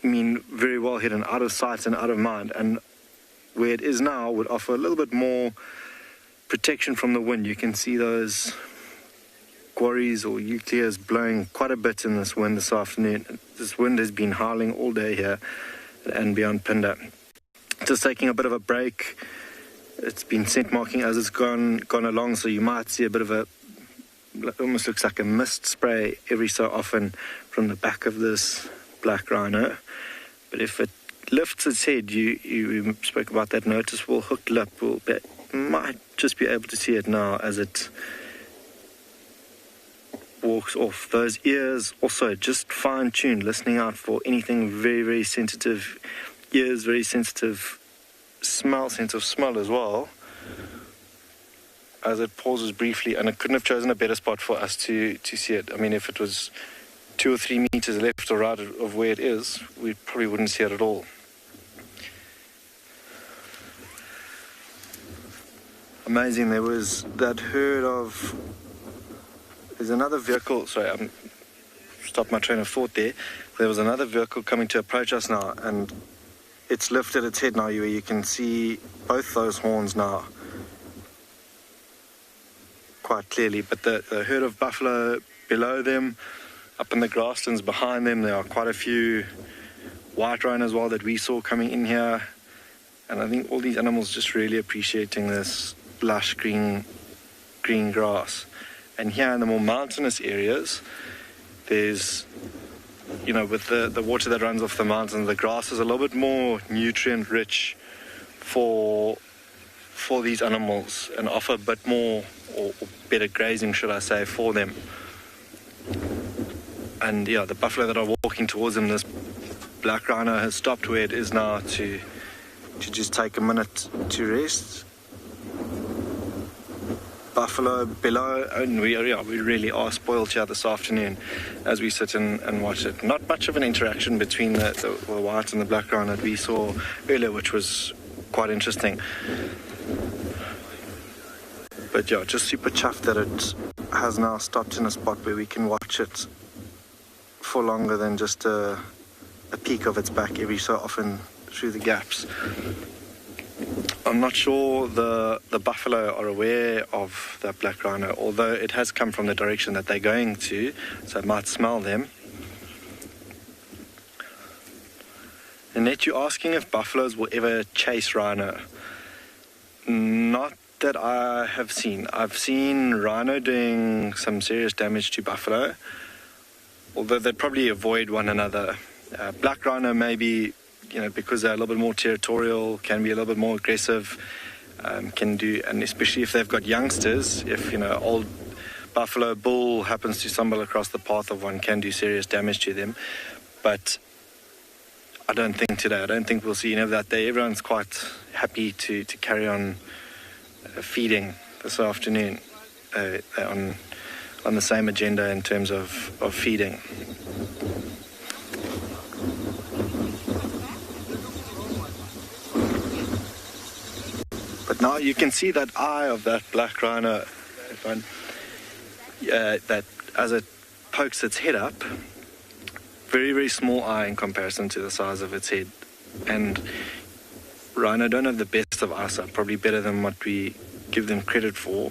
I mean, very well hidden, out of sight and out of mind. And where it is now would offer a little bit more protection from the wind. You can see those quarries or eucalyptus blowing quite a bit in this wind this afternoon. This wind has been howling all day here and beyond Phinda. Just taking a bit of a break. It's been scent marking as it's gone along, so you might see a bit of almost looks like a mist spray every so often from the back of this black rhino. But if it lifts its head, you spoke about that noticeable hooked lip, might just be able to see it now as it walks off. Those ears also just fine-tuned, listening out for anything very, very sensitive. Ears, very sensitive sense of smell as well, as it pauses briefly, and it couldn't have chosen a better spot for us to see it. I mean, if it was 2 or 3 meters left or right of where it is, we probably wouldn't see it at all. Amazing. There was that herd of... There's another vehicle... Sorry, I'm stopped my train of thought there. There was another vehicle coming to approach us now, and it's lifted its head now, where you can see both those horns now quite clearly. But the herd of buffalo below them, up in the grasslands behind them, there are quite a few white rhino as well that we saw coming in here. And I think all these animals just really appreciating this lush green grass. And here in the more mountainous areas, there's, with the water that runs off the mountains, the grass is a little bit more nutrient rich for these animals and offer a bit more or better grazing, should I say, for them. And yeah, the buffalo that are walking towards them, this black rhino has stopped where it is now to just take a minute to rest. Buffalo below, and we really are spoiled here this afternoon as we sit and watch it. Not much of an interaction between the white and the black rhino that we saw earlier, which was quite interesting. But yeah, just super chuffed that it has now stopped in a spot where we can watch it for longer than just a peek of its back every so often through the gaps. I'm not sure the buffalo are aware of that black rhino, although it has come from the direction that they're going to, so it might smell them. Annette, you're asking if buffaloes will ever chase rhino. Not that I have seen. I've seen rhino doing some serious damage to buffalo, although they'd probably avoid one another. Black rhino maybe, because they're a little bit more territorial, can be a little bit more aggressive, and especially if they've got youngsters, if, old buffalo bull happens to stumble across the path of one, can do serious damage to them. But I don't think we'll see any of that there. Everyone's quite happy to carry on feeding this afternoon. They're on the same agenda in terms of feeding. But now you can see that eye of that black rhino, that as it pokes its head up, very, very small eye in comparison to the size of its head. And rhino don't have the best of eyesight, probably better than what we give them credit for.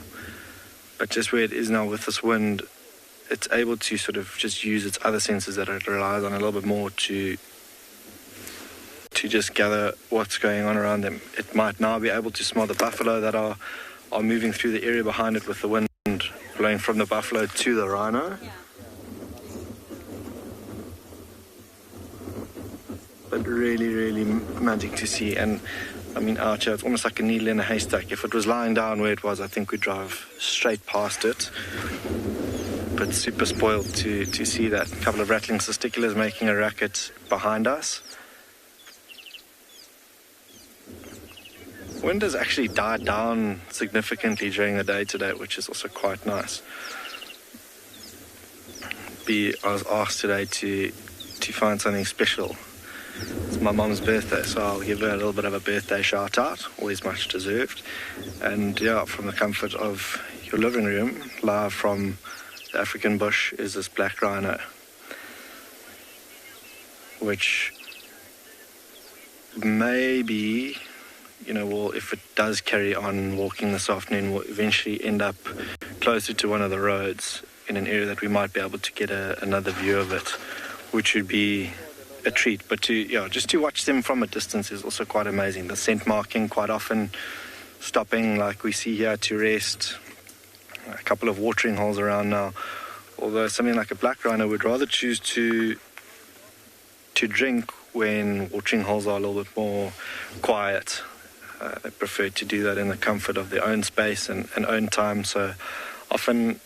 But just where it is now with this wind, it's able to sort of just use its other senses that it relies on a little bit more to just gather what's going on around them. It might now be able to smell the buffalo that are moving through the area behind it with the wind blowing from the buffalo to the rhino. But really, really magic to see. And I mean, out here, it's almost like a needle in a haystack. If it was lying down where it was, I think we'd drive straight past it. But super spoiled to see that. A couple of rattling testiculars making a racket behind us. Wind has actually died down significantly during the day today, which is also quite nice. I was asked today to find something special. It's my mum's birthday, so I'll give her a little bit of a birthday shout out, always much deserved. And yeah, from the comfort of your living room, live from the African bush, is this black rhino, which maybe, will, if it does carry on walking this afternoon, will eventually end up closer to one of the roads in an area that we might be able to get another view of it, which would be a treat. But just to watch them from a distance is also quite amazing. The scent marking, quite often stopping like we see here to rest. A couple of watering holes around now. Although something like a black rhino would rather choose to drink when watering holes are a little bit more quiet. They prefer to do that in the comfort of their own space and own time. So often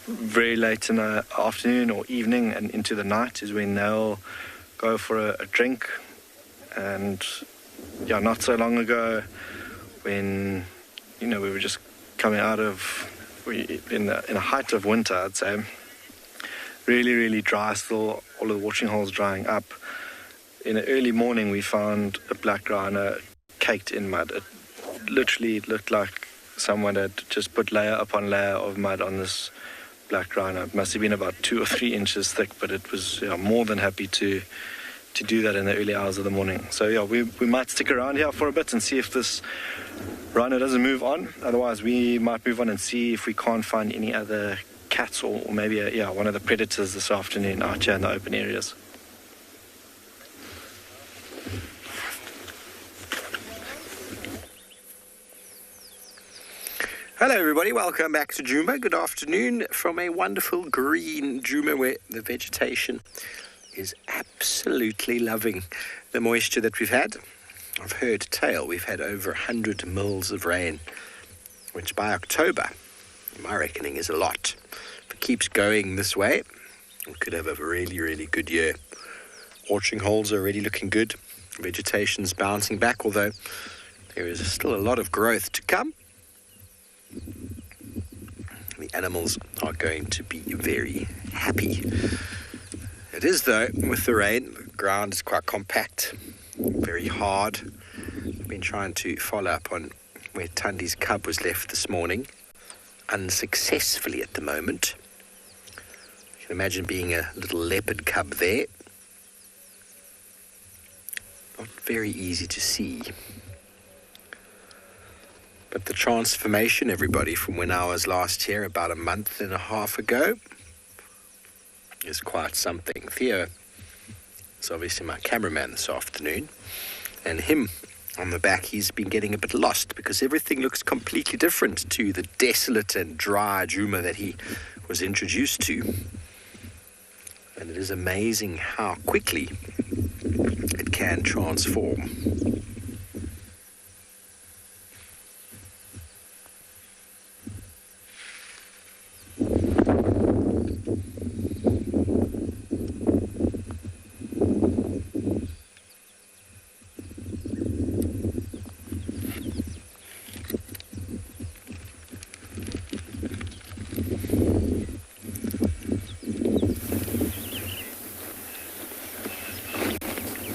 very late in the afternoon or evening and into the night is when they'll go for a drink. And not so long ago when we were just coming out of in the height of winter, I'd say, really, really dry still, all of the watering holes drying up. In the early morning we found a black rhino caked in mud. It literally looked like someone had just put layer upon layer of mud on this black rhino. It must have been about 2 or 3 inches thick, but it was more than happy to do that in the early hours of the morning. So we might stick around here for a bit and see if this rhino doesn't move on. Otherwise we might move on and see if we can't find any other cats or maybe one of the predators this afternoon out here in the open areas. Hello everybody, welcome back to Djuma. Good afternoon from a wonderful green Djuma where the vegetation is absolutely loving the moisture that we've had. I've heard tell we've had over 100 mils of rain, which by October, in my reckoning, is a lot. If it keeps going this way, we could have a really, really good year. Watering holes are already looking good. Vegetation's bouncing back, although there is still a lot of growth to come. The animals are going to be very happy. It is, though, with the rain, the ground is quite compact, very hard. I've been trying to follow up on where Tandi's cub was left this morning, unsuccessfully at the moment. You can imagine being a little leopard cub there. Not very easy to see. But the transformation, everybody, from when I was last here about a month and a half ago is quite something. Theo is obviously my cameraman this afternoon, and him on the back, he's been getting a bit lost because everything looks completely different to the desolate and dry Djuma that he was introduced to. And it is amazing how quickly it can transform.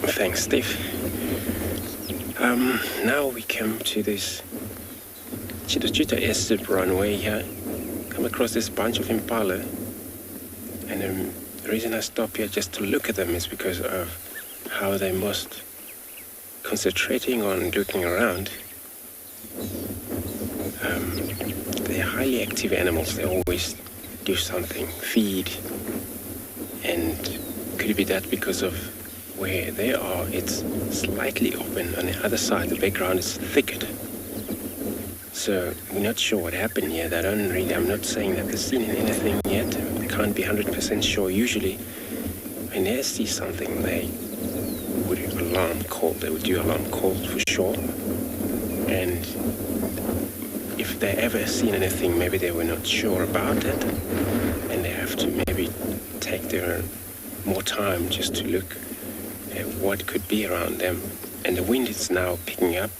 Thanks, Steve. Now we come to this Chita Estate runway here. Come across this bunch of impala. And the reason I stop here just to look at them is because of how they're most concentrating on looking around. They're highly active animals. They always do something, feed. And could it be that because of where they are, it's slightly open. On the other side, the background is thicket. So we're not sure what happened here. I'm not saying that they've seen anything yet. I can't be 100% sure. Usually, when they see something, they would alarm call. They would do alarm calls for sure. And if they ever seen anything, maybe they were not sure about it, and they have to maybe take their more time just to look at what could be around them. And the wind is now picking up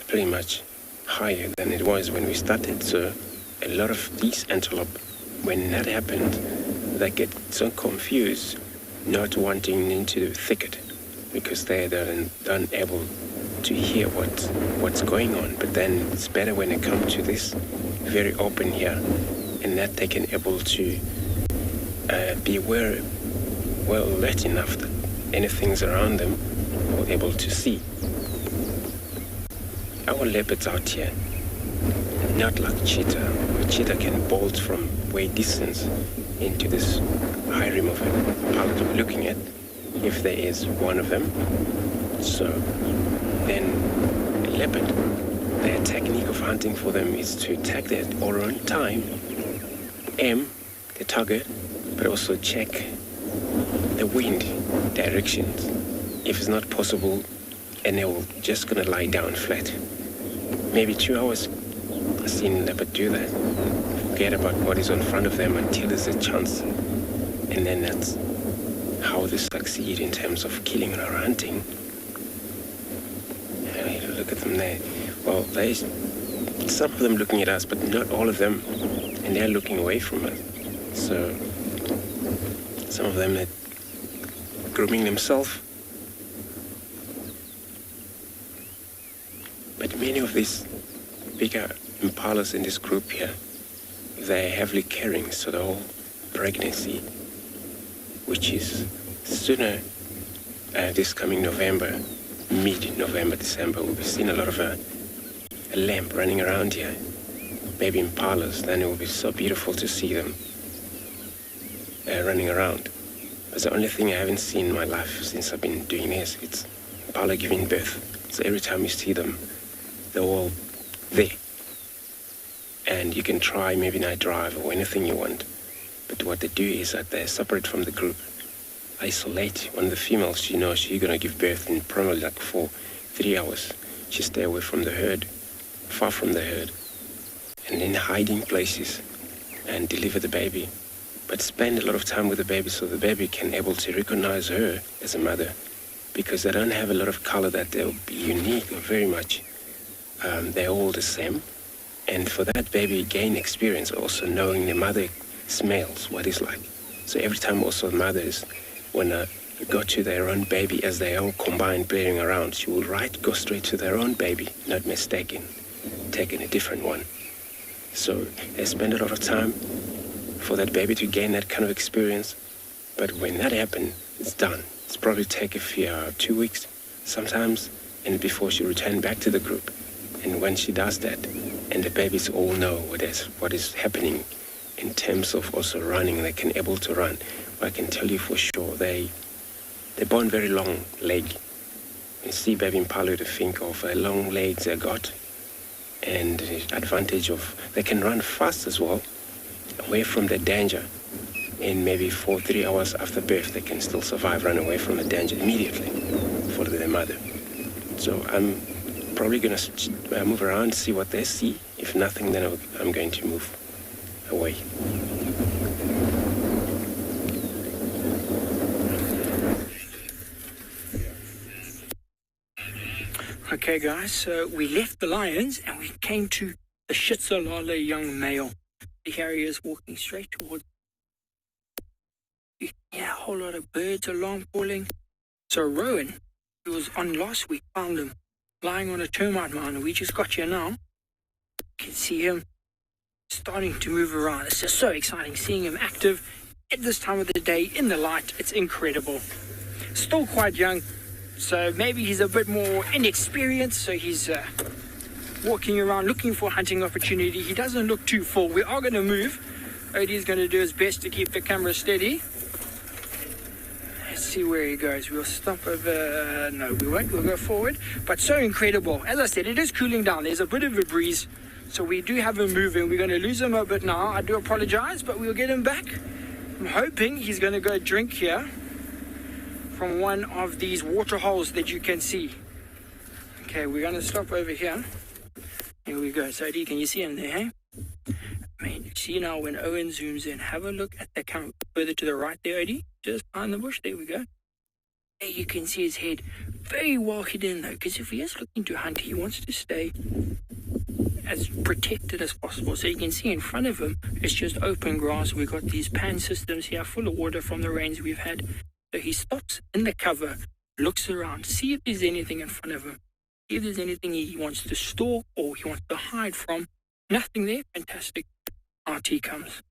pretty much higher than it was when we started. So a lot of these antelope, when that happened, they get so confused, not wanting into the thicket because they're unable to hear what's going on. But then it's better when they come to this very open here, and that they can able to be aware, well alert enough that anything's around them or able to see. Our leopards out here, not like cheetah. A cheetah can bolt from way distance into this high rim of a pallet we're looking at, if there is one of them. So then a leopard, their technique of hunting for them is to attack their own time, aim the target, but also check the wind directions. If it's not possible, and they will just gonna lie down flat. Maybe 2 hours, I've seen leopard do that. Forget about what is in front of them until there's a chance. And then that's how they succeed in terms of killing or hunting. And look at them there. Well, there's some of them looking at us, but not all of them. And they're looking away from us. So some of them are grooming themselves. But many of these bigger impalas in this group here, they're heavily carrying, so the whole pregnancy, which is sooner this coming November, mid-November, December, we'll be seeing a lot of a lamb running around here, baby impalas. Then it will be so beautiful to see them running around. It's the only thing I haven't seen in my life since I've been doing this. It's impala giving birth. So every time you see them, they're all there. And you can try maybe night drive or anything you want. But what they do is that they're separate from the group. Isolate one of the females. She knows she's going to give birth in probably like for 3 hours. She stay away from the herd, far from the herd, and in hiding places and deliver the baby. But spend a lot of time with the baby so the baby can able to recognize her as a mother, because they don't have a lot of color that they'll be unique or very much. They're all the same. And for that baby gain experience also knowing the mother smells what it's like. So every time also mothers wanna go to their own baby as they all combine playing around, she will go straight to their own baby, not mistaken, taking a different one. So they spend a lot of time for that baby to gain that kind of experience. But when that happens, it's done. It's probably take a few 2 weeks sometimes, and before she return back to the group. And when she does that, and the babies all know what is happening in terms of also running, they can able to run. But I can tell you for sure, they're born very long leg. You see baby impala to think of long legs they got, and the advantage of they can run fast as well, away from the danger. and maybe 3 hours after birth, they can still survive, run away from the danger immediately for their mother. So I'm probably going to move around, see what they see. If nothing, then I'm going to move away. Okay, guys, so we left the lions and we came to the Shitsalala young male. Here he is walking straight towards. You can hear a whole lot of birds, alarm calling. So Rowan, who was on last week, found him lying on a termite mound. We just got here now. You can see him starting to move around. It's just so exciting seeing him active at this time of the day in the light. It's incredible. Still quite young, so maybe he's a bit more inexperienced, so he's walking around looking for hunting opportunity. He doesn't look too full. We are going to move. Odie's going to do his best to keep the camera steady. Let's see where he goes. We'll stop over. No, we won't. We'll go forward. But so incredible. As I said, it is cooling down. There's a bit of a breeze. So we do have him moving. We're going to lose him a bit now. I do apologize, but we'll get him back. I'm hoping he's going to go drink here from one of these water holes that you can see. Okay, we're going to stop over here. Here we go. So, can you see him there, hey? I mean, see now when Owen zooms in, have a look at the camera further to the right there, Odie. Just behind the bush. There we go. There you can see his head very well hidden, though, because if he is looking to hunt, he wants to stay as protected as possible. So you can see in front of him, it's just open grass. We've got these pan systems here full of water from the rains we've had. So he stops in the cover, looks around, see if there's anything in front of him. See if there's anything he wants to stalk or he wants to hide from. Nothing there. Fantastic. Out he comes.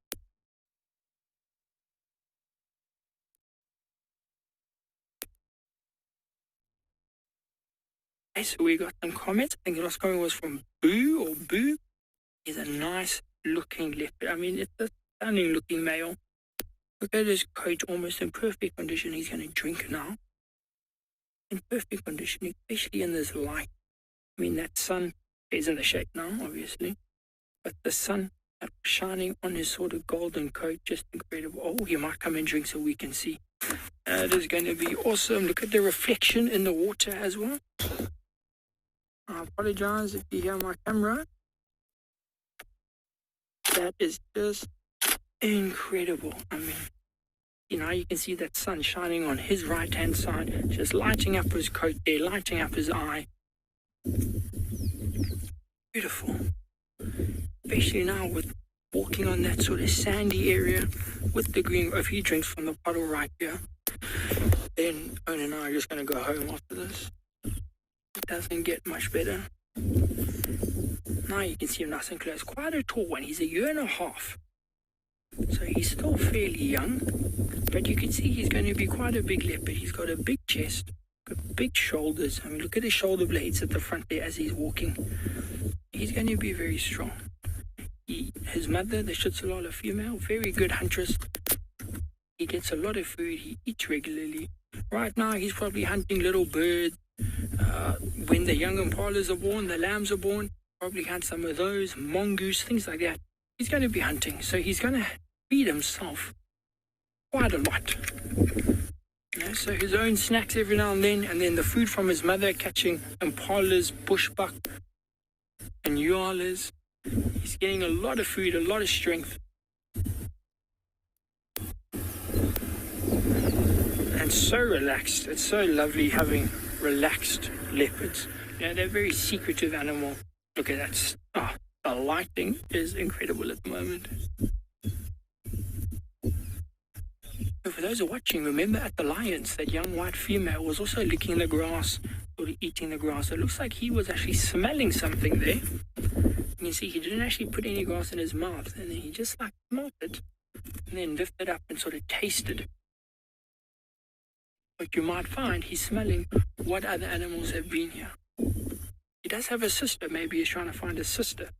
Okay, so we got some comments. I think the last comment was from Boo or Boo. He's a nice looking leopard. I mean, it's a stunning looking male. Look at his coat, almost in perfect condition. He's going to drink now. In perfect condition, especially in this light. I mean, that sun is in the shade now, obviously. But the sun shining on his sort of golden coat, just incredible. Oh, he might come and drink so we can see. That is going to be awesome. Look at the reflection in the water as well. I apologize if you hear my camera. That is just incredible. I mean, you know, you can see that sun shining on his right-hand side, just lighting up his coat there, lighting up his eye. Beautiful. Especially now with walking on that sort of sandy area with the green. If he drinks from the bottle right here, then Owen and I are just going to go home after this. It doesn't get much better. Now you can see him nice and close. Quite a tall one. He's 1.5 years. So he's still fairly young. But you can see he's going to be quite a big leopard. He's got a big chest, got big shoulders. I mean, look at his shoulder blades at the front there as he's walking. He's going to be very strong. His mother, the Shitsalala female, very good huntress. He gets a lot of food. He eats regularly. Right now, he's probably hunting little birds. When the young impalas are born, the lambs are born, probably hunt some of those, mongoose, things like that. He's going to be hunting, so he's going to feed himself quite a lot. You know, so his own snacks every now and then the food from his mother, catching impalas, bushbuck, and yalas. He's getting a lot of food, a lot of strength. And so relaxed. It's so lovely having relaxed leopards. You know, they're a very secretive animal. Look at that. Oh, the lighting is incredible at the moment. So for those who are watching, remember at the lions, that young white female was also licking the grass, sort of eating the grass. It looks like he was actually smelling something there. You can see he didn't actually put any grass in his mouth, and then he just like smelled it, and then lifted up and sort of tasted. But you might find he's smelling what other animals have been here. He does have a sister. Maybe he's trying to find a sister.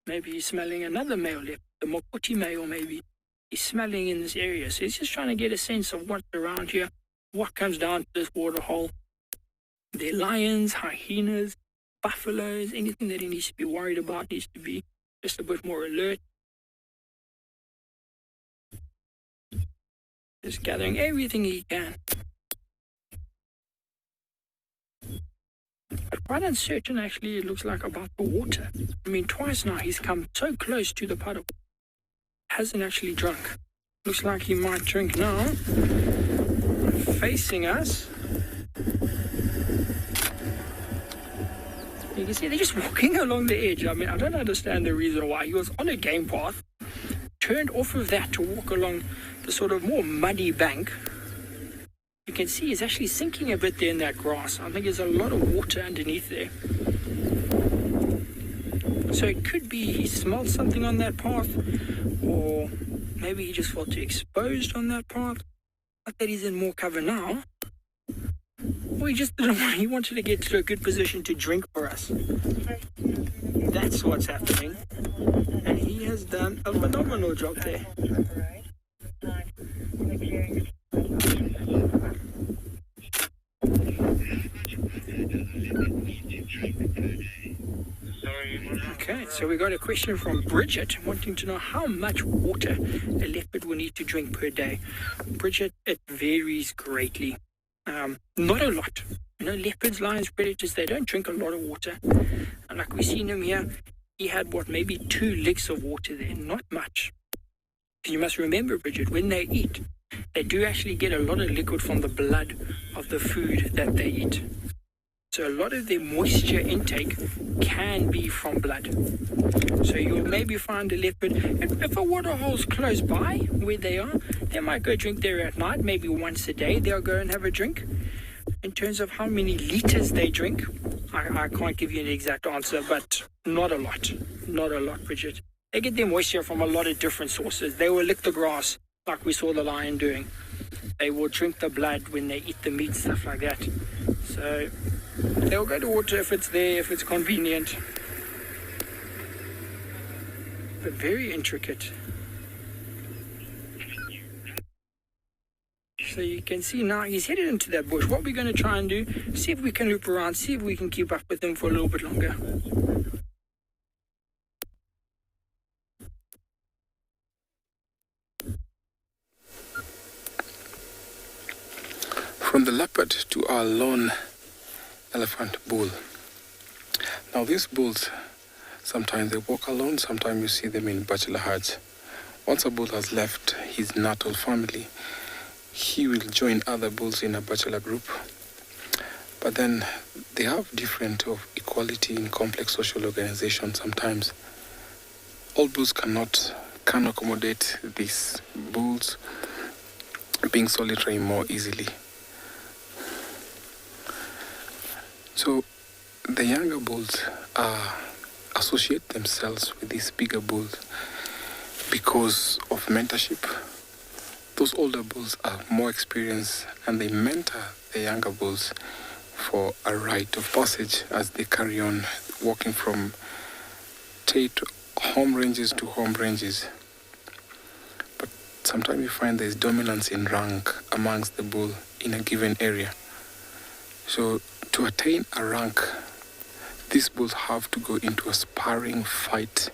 Maybe he's smelling another male leopard, the Mokuti male maybe. He's smelling in this area. So he's just trying to get a sense of what's around here, what comes down to this water hole. There are lions, hyenas, buffaloes, anything that he needs to be worried about, needs to be just a bit more alert. Just gathering everything he can. But quite uncertain, actually, it looks like, about the water. I mean, twice now he's come so close to the puddle. Hasn't actually drunk. Looks like he might drink now. Facing us. You can see they're just walking along the edge. I mean, I don't understand the reason why. He was on a game path, turned off of that to walk along the sort of more muddy bank. You can see he's actually sinking a bit there in that grass. I think there's a lot of water underneath there. So it could be he smelled something on that path, or maybe he just felt too exposed on that path. Not that he's in more cover now. Or he just didn't want, he wanted to get to a good position to drink for us. That's what's happening. And he has done a phenomenal job there. Okay, so we got a question from Bridget wanting to know how much water a leopard will need to drink per day. Bridget, it varies greatly. Not a lot. You know, leopards, lions, predators, they don't drink a lot of water. And like we've seen him here, he had maybe 2 licks of water there, not much. And you must remember, Bridget, when they eat, they do actually get a lot of liquid from the blood of the food that they eat. So a lot of their moisture intake can be from blood. So you'll maybe find a leopard, and if a water hole's close by where they are, they might go drink there at night, maybe once a day they'll go and have a drink. In terms of how many liters they drink, I can't give you an exact answer, but not a lot. Not a lot, Bridget. They get their moisture from a lot of different sources. They will lick the grass, like we saw the lion doing. They will drink the blood when they eat the meat, stuff like that. So they'll go to water if it's there, if it's convenient. But very intricate. So you can see now he's headed into that bush. What we're going to try and do, see if we can loop around, see if we can keep up with him for a little bit longer. From the leopard to our lone elephant bull. Now these bulls, sometimes they walk alone, sometimes you see them in bachelor herds. Once a bull has left his natal family, he will join other bulls in a bachelor group. But then they have different of equality in complex social organization sometimes. All bulls can accommodate these bulls being solitary more easily. So the younger bulls associate themselves with these bigger bulls because of mentorship. Those older bulls are more experienced and they mentor the younger bulls for a rite of passage as they carry on walking from home ranges to home ranges. But sometimes you find there's dominance in rank amongst the bull in a given area. So to attain a rank, these bulls have to go into a sparring fight,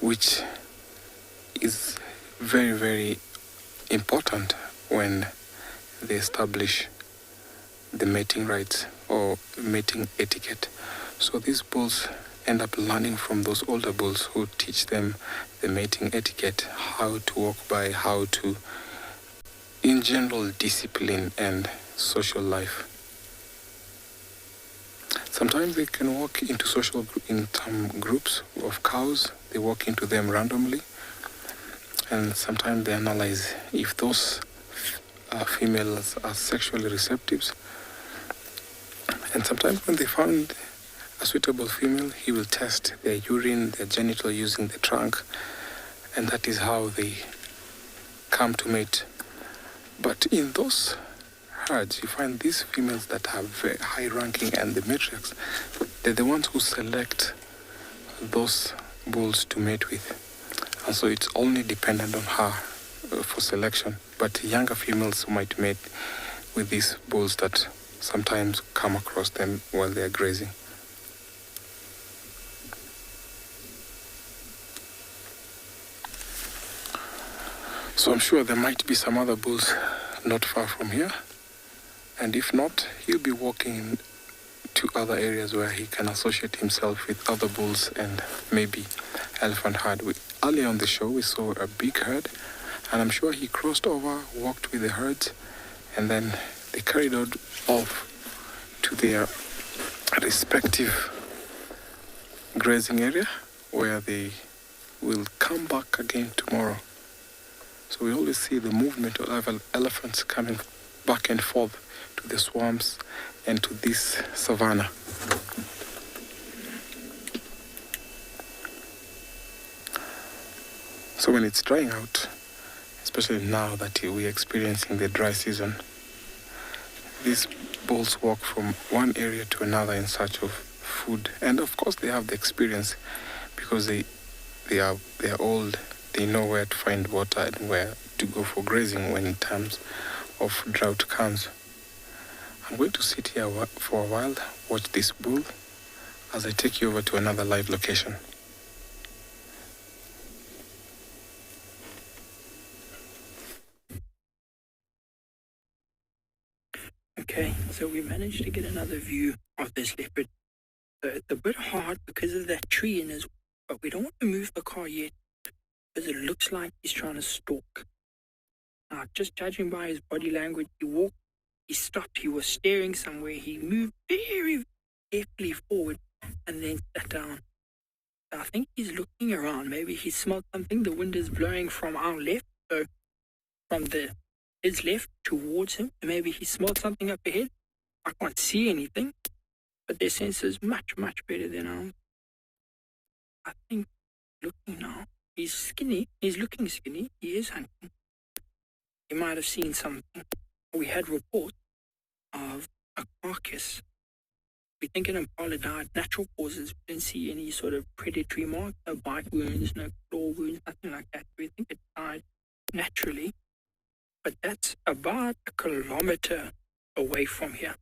which is very, very important when they establish the mating rights or mating etiquette. So these bulls end up learning from those older bulls who teach them the mating etiquette, how to walk by, how to, in general, discipline and social life. Sometimes they can walk into in some groups of cows. They walk into them randomly, and sometimes they analyze if those females are sexually receptive. And sometimes when they found a suitable female, he will test their urine, their genital using the trunk, and that is how they come to mate. But in those herds, you find these females that have very high ranking, and the matriarchs, they're the ones who select those bulls to mate with. And so it's only dependent on her for selection. But younger females might mate with these bulls that sometimes come across them while they're grazing. So I'm sure there might be some other bulls not far from here. And if not, he'll be walking to other areas where he can associate himself with other bulls and maybe elephant herd. Earlier on the show, we saw a big herd, and I'm sure he crossed over, walked with the herds, and then they carried on off to their respective grazing area where they will come back again tomorrow. So we always see the movement of elephants coming back and forth to the swamps and to this savanna. So when it's drying out, especially now that we're experiencing the dry season, these bulls walk from one area to another in search of food. And of course they have the experience because they are old. They know where to find water and where to go for grazing when times of drought comes. I'm going to sit here for a while, watch this bull, as I take you over to another live location. Okay, so we managed to get another view of this leopard. So it's a bit hard because of that tree in his way, but we don't want to move the car yet because it looks like he's trying to stalk. Now, just judging by his body language, he walked, he stopped, he was staring somewhere, he moved very carefully forward and then sat down. So I think he's looking around. Maybe he smelled something. The wind is blowing from our left, so from his left towards him. Maybe he smelled something up ahead. I can't see anything, but their sense is much, much better than ours. I think looking now, he's skinny. He's looking skinny. He is hunting. He might have seen something. We had reports of a carcass. We think an impala died natural causes. We didn't see any sort of predatory marks, no bite wounds, no claw wounds, nothing like that. We think it died naturally. But that's about 1 kilometer away from here.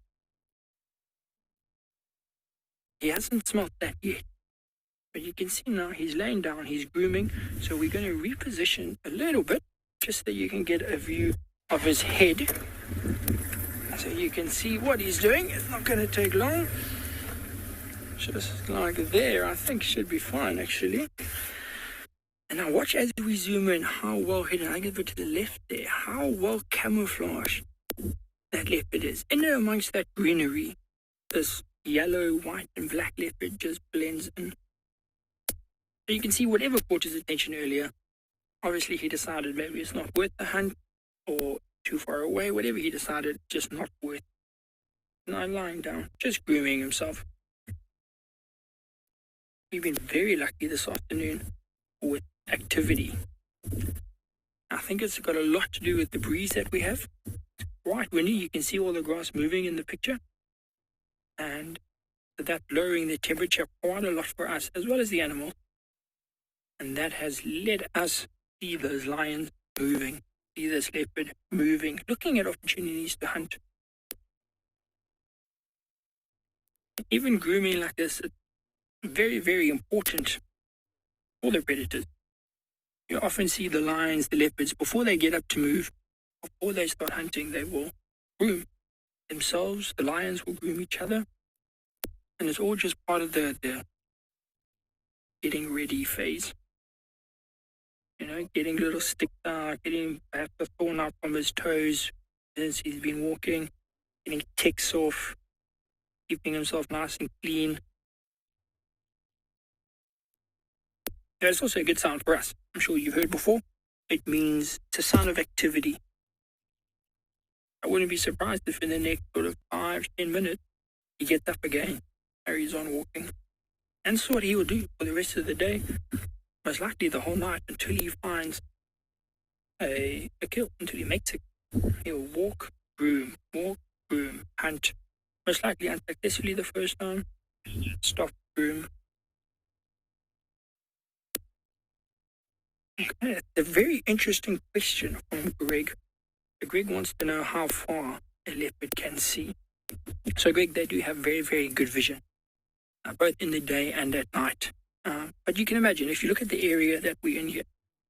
He hasn't smelt that yet. But you can see now he's laying down, he's grooming. So we're going to reposition a little bit just so you can get a view of his head. So you can see what he's doing. It's not going to take long. Just like there, I think should be fine actually. And now watch as we zoom in how well hidden. I get to the left there. How well camouflaged that leopard is. In there amongst that greenery, this yellow, white, and black leopard just blends in. So you can see whatever caught his attention earlier. Obviously, he decided maybe it's not worth the hunt or too far away. Whatever he decided, just not worth. Now lying down, just grooming himself. We've been very lucky this afternoon with activity. I think it's got a lot to do with the breeze that we have. It's quite windy. You can see all the grass moving in the picture. And that lowering the temperature quite a lot for us as well as the animals. And that has led us to see those lions moving, see this leopard moving, looking at opportunities to hunt. Even grooming like this is very, very important for the predators. You often see the lions, the leopards, before they get up to move, before they start hunting, they will groom themselves. The lions will groom each other. And it's all just part of the getting ready phase. You know, getting little sticks out, getting perhaps a thorn out from his toes as he's been walking, getting ticks off, keeping himself nice and clean. It's also a good sound for us. I'm sure you've heard before. It means it's a sign of activity. I wouldn't be surprised if in the next sort of 5-10 minutes, he gets up again, carries on walking. And that's what he will do for the rest of the day. Most likely the whole night until he finds a kill, until he makes it. He'll walk, groom, hunt. Most likely unsuccessfully the first time. Stop, groom. Okay, that's a very interesting question from Greg. Greg wants to know how far a leopard can see. So Greg, they do have very, very good vision, both in the day and at night. But you can imagine, if you look at the area that we're in here,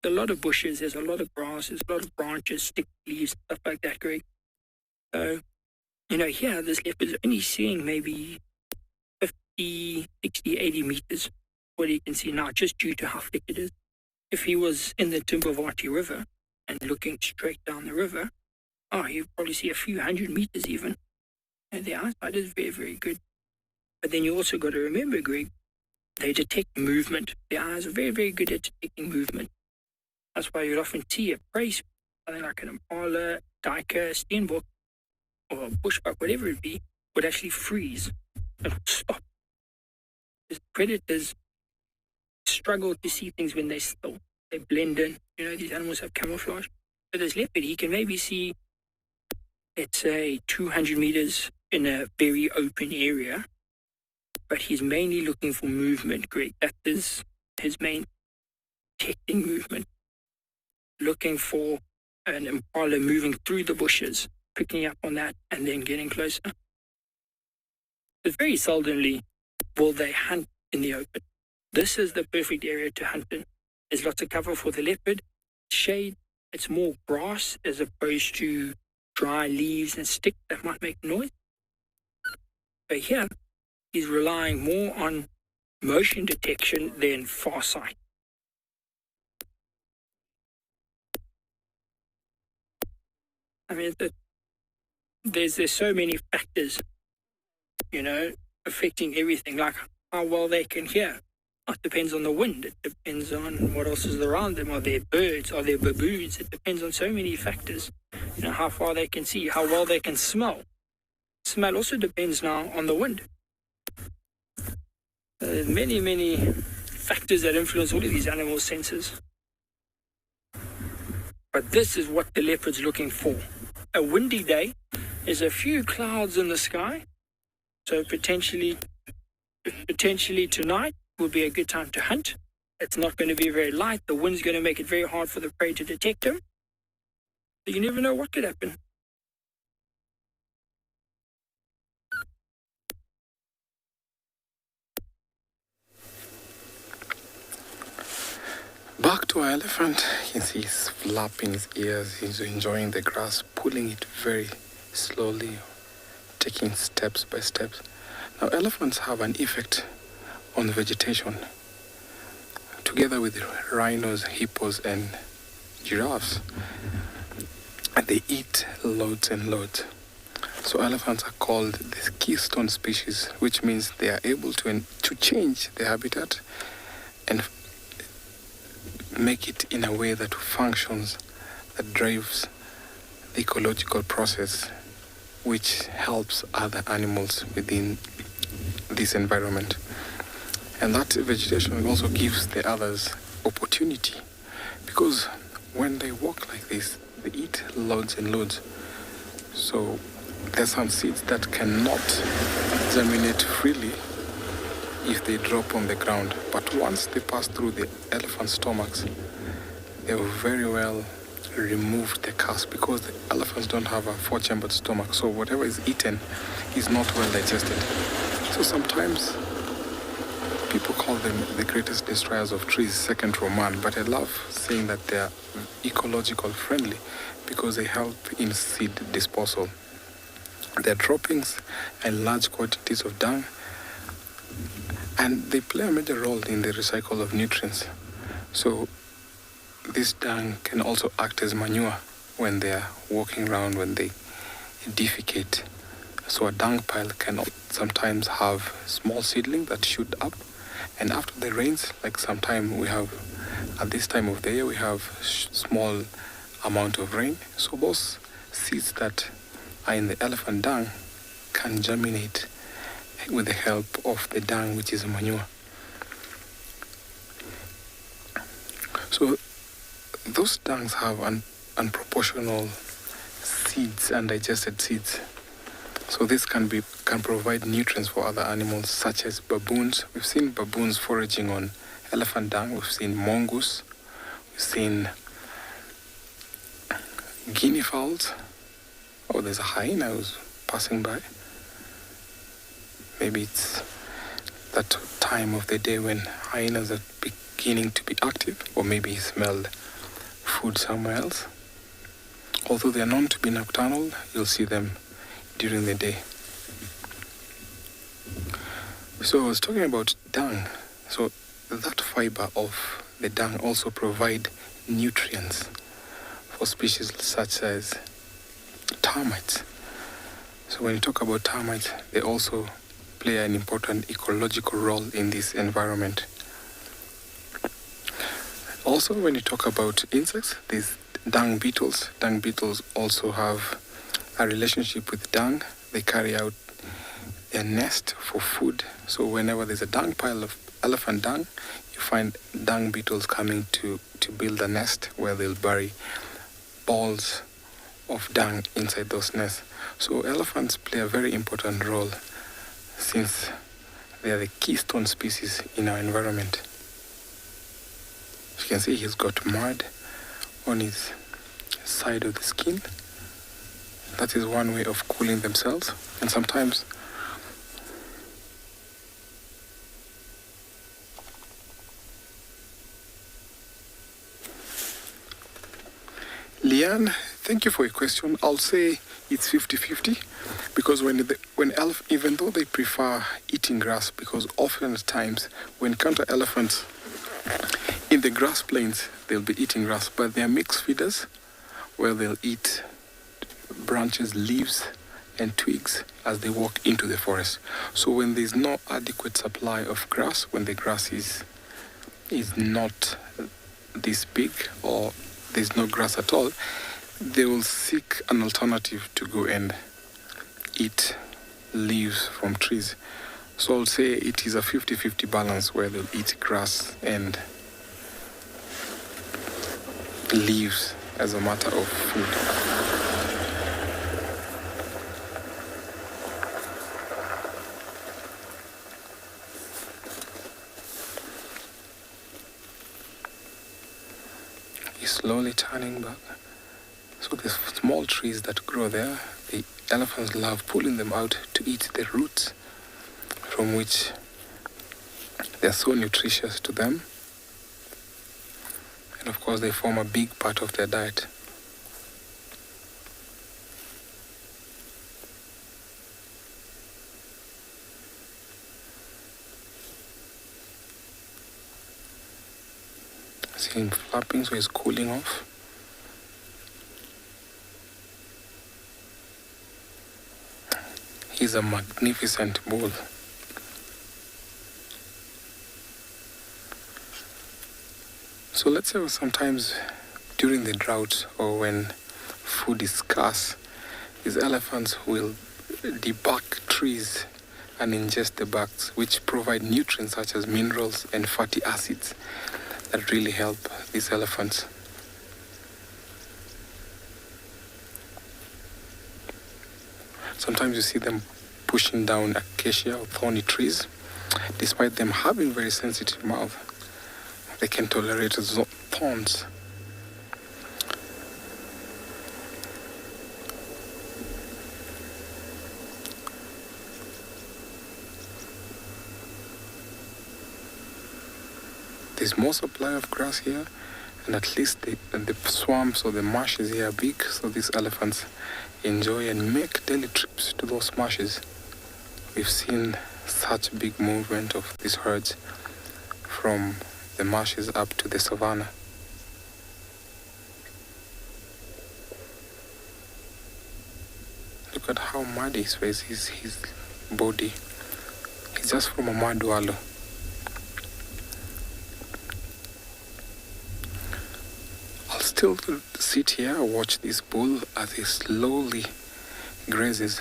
a lot of bushes, there's a lot of grass, there's a lot of branches, stick leaves, stuff like that, Greg. So, here, this leopard's only seeing maybe 50, 60, 80 meters, what you can see now, just due to how thick it is. If he was in the Timbavati River and looking straight down the river, you'd probably see a few hundred meters even. And the eyesight is very, very good. But then you also got to remember, Greg, they detect movement. Their eyes are very, very good at detecting movement. That's why you'd often see a prey, something like an impala, duiker, steenbok, or a bushbuck, whatever it be, would actually freeze. It would stop. Because predators struggle to see things when they're still. They blend in. These animals have camouflage. So this leopard, he can maybe see, let's say, 200 meters in a very open area, but he's mainly looking for movement, Greg. That is his main detecting movement. Looking for an impala moving through the bushes, picking up on that, and then getting closer. But very seldomly will they hunt in the open. This is the perfect area to hunt in. There's lots of cover for the leopard, shade. It's more grass as opposed to dry leaves and sticks that might make noise. But here, he's relying more on motion detection than far sight. I mean, there's so many factors, affecting everything, like how well they can hear. It depends on the wind. It depends on what else is around them. Are there birds? Are there baboons? It depends on so many factors. How far they can see, how well they can smell. Smell also depends now on the wind. There's many, many factors that influence all of these animal senses. But this is what the leopard's looking for. A windy day, there's a few clouds in the sky, so potentially tonight will be a good time to hunt. It's not going to be very light. The wind's going to make it very hard for the prey to detect him. But you never know what could happen. Back to our elephant. You can see he's flapping his ears. He's enjoying the grass, pulling it very slowly, taking steps by steps. Now, elephants have an effect on the vegetation. Together with rhinos, hippos, and giraffes, they eat loads and loads. So elephants are called the keystone species, which means they are able to change their habitat and make it in a way that functions, that drives the ecological process, which helps other animals within this environment. And that vegetation also gives the others opportunity, because when they walk like this, they eat loads and loads. So there's some seeds that cannot germinate freely if they drop on the ground. But once they pass through the elephant's stomachs, they will very well remove the cast, because the elephants don't have a four-chambered stomach. So whatever is eaten is not well digested. So sometimes people call them the greatest destroyers of trees, second to man. But I love saying that they are ecological friendly because they help in seed disposal. Their droppings and large quantities of dung, and they play a major role in the recycle of nutrients. So this dung can also act as manure when they are walking around, when they defecate. So a dung pile can sometimes have small seedlings that shoot up, and after the rains, like sometime we have, at this time of the year, we have small amount of rain. So those seeds that are in the elephant dung can germinate with the help of the dung, which is manure. So those dungs have unproportional seeds, undigested seeds. So this can provide nutrients for other animals, such as baboons. We've seen baboons foraging on elephant dung. We've seen mongoose. We've seen guinea fowls. Oh, there's a hyena who's passing by. Maybe it's that time of the day when hyenas are beginning to be active, or maybe he smelled food somewhere else. Although they are known to be nocturnal, you'll see them during the day. So I was talking about dung. So that fiber of the dung also provide nutrients for species such as termites. So when you talk about termites, they also play an important ecological role in this environment. Also, when you talk about insects, these dung beetles. Dung beetles also have a relationship with dung. They carry out their nest for food. So whenever there's a dung pile of elephant dung, you find dung beetles coming to build a nest where they'll bury balls of dung inside those nests. So elephants play a very important role since they are the keystone species in our environment. As you can see, he's got mud on his side of the skin. That is one way of cooling themselves. And sometimes Leanne, thank you for your question. I'll say it's 50-50 because even though they prefer eating grass, because oftentimes when counter elephants in the grass plains, they'll be eating grass, but they are mixed feeders where they'll eat branches, leaves, and twigs as they walk into the forest. So when there's no adequate supply of grass, when the grass is not this big or there's no grass at all, they will seek an alternative to go and eat leaves from trees. So I'll say it is a 50-50 balance where they'll eat grass and leaves as a matter of food. Slowly turning back. So the small trees that grow there, the elephants love pulling them out to eat the roots, from which they are so nutritious to them. And of course they form a big part of their diet. See him flapping, so he's cooling off. He's a magnificent bull. So let's say sometimes during the drought or when food is scarce, these elephants will debark trees and ingest the barks, which provide nutrients such as minerals and fatty acids that really help these elephants. Sometimes you see them pushing down acacia or thorny trees. Despite them having very sensitive mouth, they can tolerate thorns. There's more supply of grass here, and at least the swamps or the marshes here are big, so these elephants enjoy and make daily trips to those marshes. We've seen such big movement of these herds from the marshes up to the savannah. Look at how muddy his face is, his body. He's just from a mud wallow. Still sit here and watch this bull as he slowly grazes.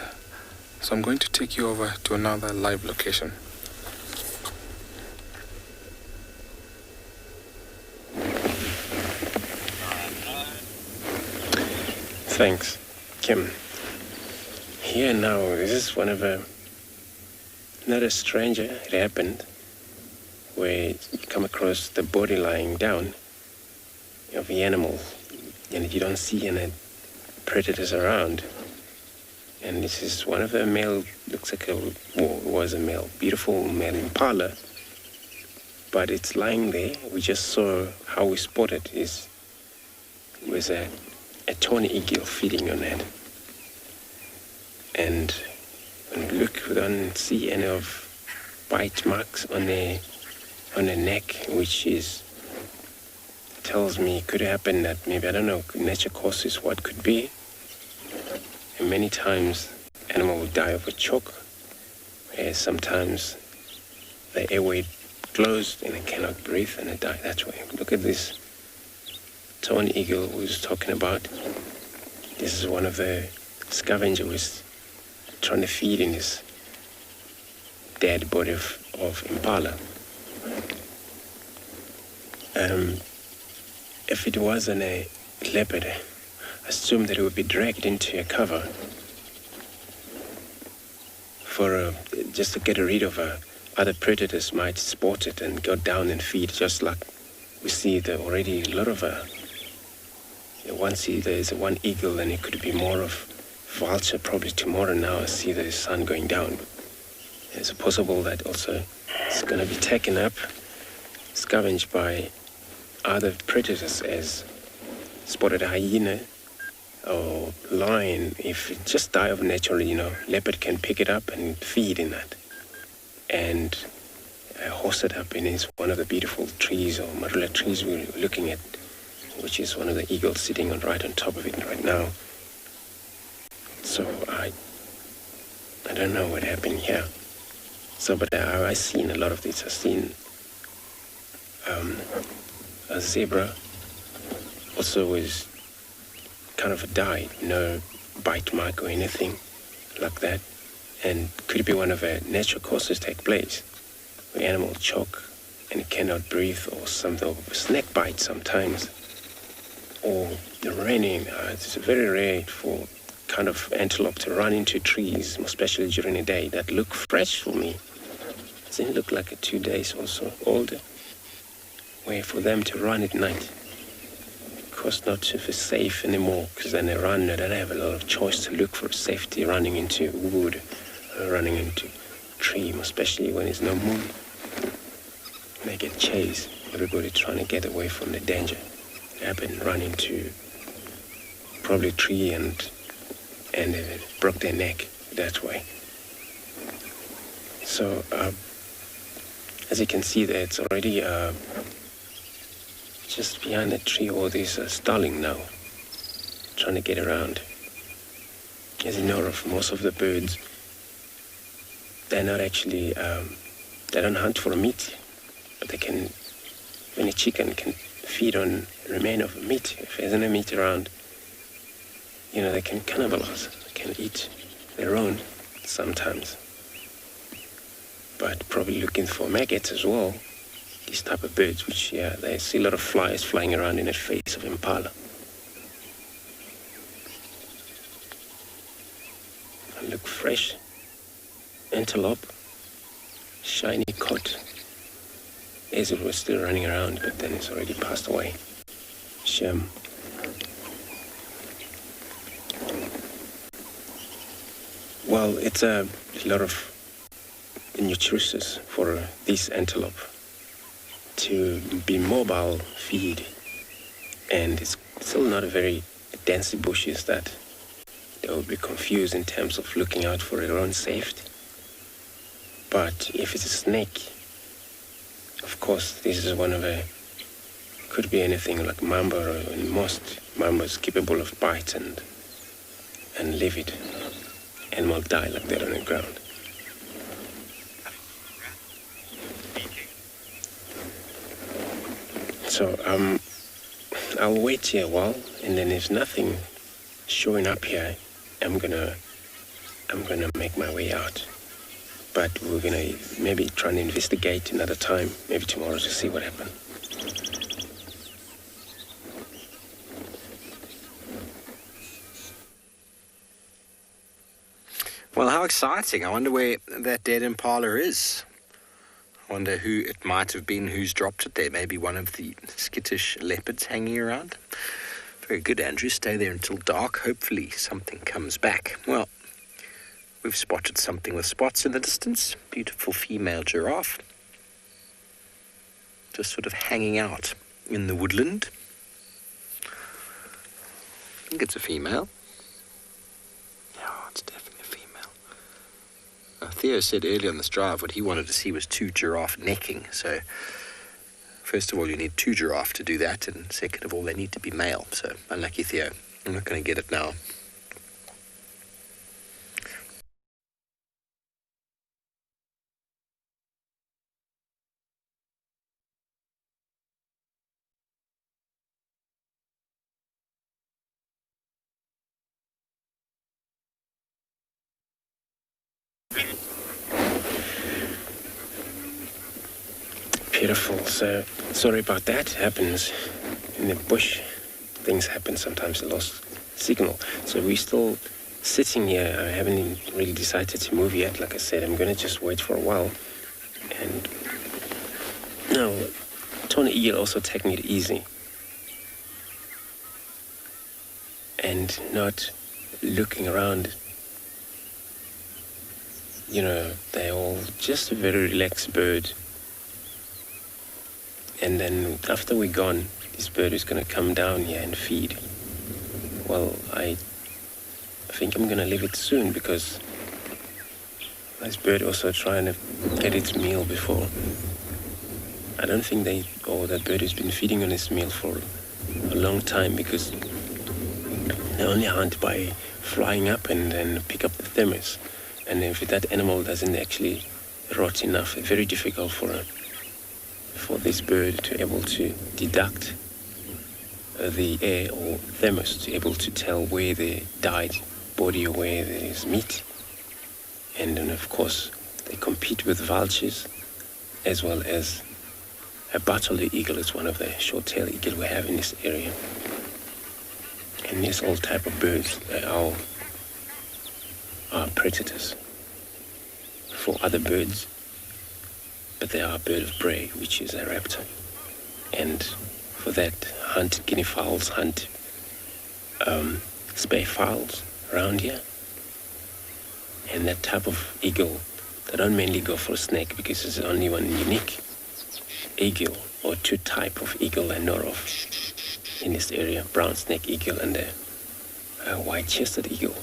So I'm going to take you over to another live location. Thanks, Kim. Here now, this is one of not a stranger. It happened where you come across the body lying down of the animal, and you don't see any predators around. And this is one of the male, looks like was a male, beautiful male impala, but it's lying there. We just saw how we spotted was a tawny eagle feeding on it. And when we look, we don't see any of bite marks on the neck, which tells me it could happen that maybe, I don't know, nature causes what could be. And many times animal will die of a choke, where sometimes the airway closed and it cannot breathe and it die that way. Look at this tawny eagle we was talking about. This is one of the scavengers who was trying to feed in his dead body of impala. If it wasn't a leopard, I assume that it would be dragged into a cover for just to get rid of other predators might spot it and go down and feed, just like we see there already a lot of there's one eagle and it could be more of vulture probably tomorrow. Now I see the sun going down. It's possible that also it's going to be taken up, scavenged by other predators as spotted hyena or lion. If it just die of naturally, leopard can pick it up and feed in that. And horse it up in one of the beautiful trees or marula trees we're looking at, which is one of the eagles sitting right on top of it right now. So I don't know what happened here. So, but I've seen a lot of this. I've seen a zebra also was kind of died, no bite mark or anything like that. And could be one of the natural causes take place, where animal choke and it cannot breathe, or something, or snake bite sometimes, or the raining. It's very rare for kind of antelope to run into trees, especially during the day, that look fresh for me. It didn't look like 2 days or so older. Where for them to run at night, because not safe anymore, because then they run, they don't have a lot of choice to look for safety running into wood, running into tree, especially when there's no moon. They get chased, everybody trying to get away from the danger. Happen, run into probably tree and they broke their neck that way. So as you can see there, it's already just behind the tree, all these starling now, trying to get around. As you know, most of the birds, they're not actually, they don't hunt for meat, but they can, when a chicken can feed on remain of meat, if there's no meat around, they can cannibalize, they can eat their own sometimes. But probably looking for maggots as well, these type of birds, which, they see a lot of flies flying around in the face of impala. And look fresh, antelope, shiny coat. As it was still running around, but then it's already passed away. Shem. Well, it's a lot of nutritious for this antelope to be mobile, feed, and it's still not a very dense bushes that they will be confused in terms of looking out for their own safety. But if it's a snake, of course, this is one of could be anything like mamba, or most mambas capable of bite and leave it. Animal die like that on the ground. So I'll wait here a while, and then if nothing showing up here, I'm gonna make my way out. But we're gonna maybe try and investigate another time, maybe tomorrow, to see what happened. Well, how exciting. I wonder where that dead impala is. I wonder who it might have been, who's dropped it there. Maybe one of the skittish leopards hanging around. Very good, Andrew. Stay there until dark. Hopefully something comes back. Well, we've spotted something with spots in the distance. Beautiful female giraffe. just sort of hanging out in the woodland. I think it's a female. Yeah, it's definitely a female. Theo said earlier on this drive what he wanted to see was 2 giraffe necking. So, first of all, you need 2 giraffe to do that, and second of all, they need to be male. So, unlucky Theo. I'm not going to get it now. Beautiful. So, sorry about that. Happens in the bush. Things happen sometimes. Lost signal. So we're still sitting here. I haven't really decided to move yet. Like I said, I'm going to just wait for a while. And now, Tony Eagle also taking it easy. And not looking around. You know, they're all just a very relaxed bird. And then after we're gone, this bird is going to come down here and feed. Well, I think I'm going to leave it soon because this bird also trying to get its meal before. I don't think that bird has been feeding on its meal for a long time because they only hunt by flying up and then pick up the thermos. And if that animal doesn't actually rot enough, it's very difficult for this bird to be able to deduct the air or thermos, to be able to tell where they died body or where there is meat. And then, of course, they compete with vultures as well as a battle eagle is one of the short-tailed eagle we have in this area. And these all type of birds are predators for other birds. But they are a bird of prey, which is a raptor. And for that, hunt guinea fowls, hunt spare fowls around here. And that type of eagle, they don't mainly go for a snake because there's only one unique eagle or 2 type of eagle I know of in this area, brown snake eagle and a white-chested eagle.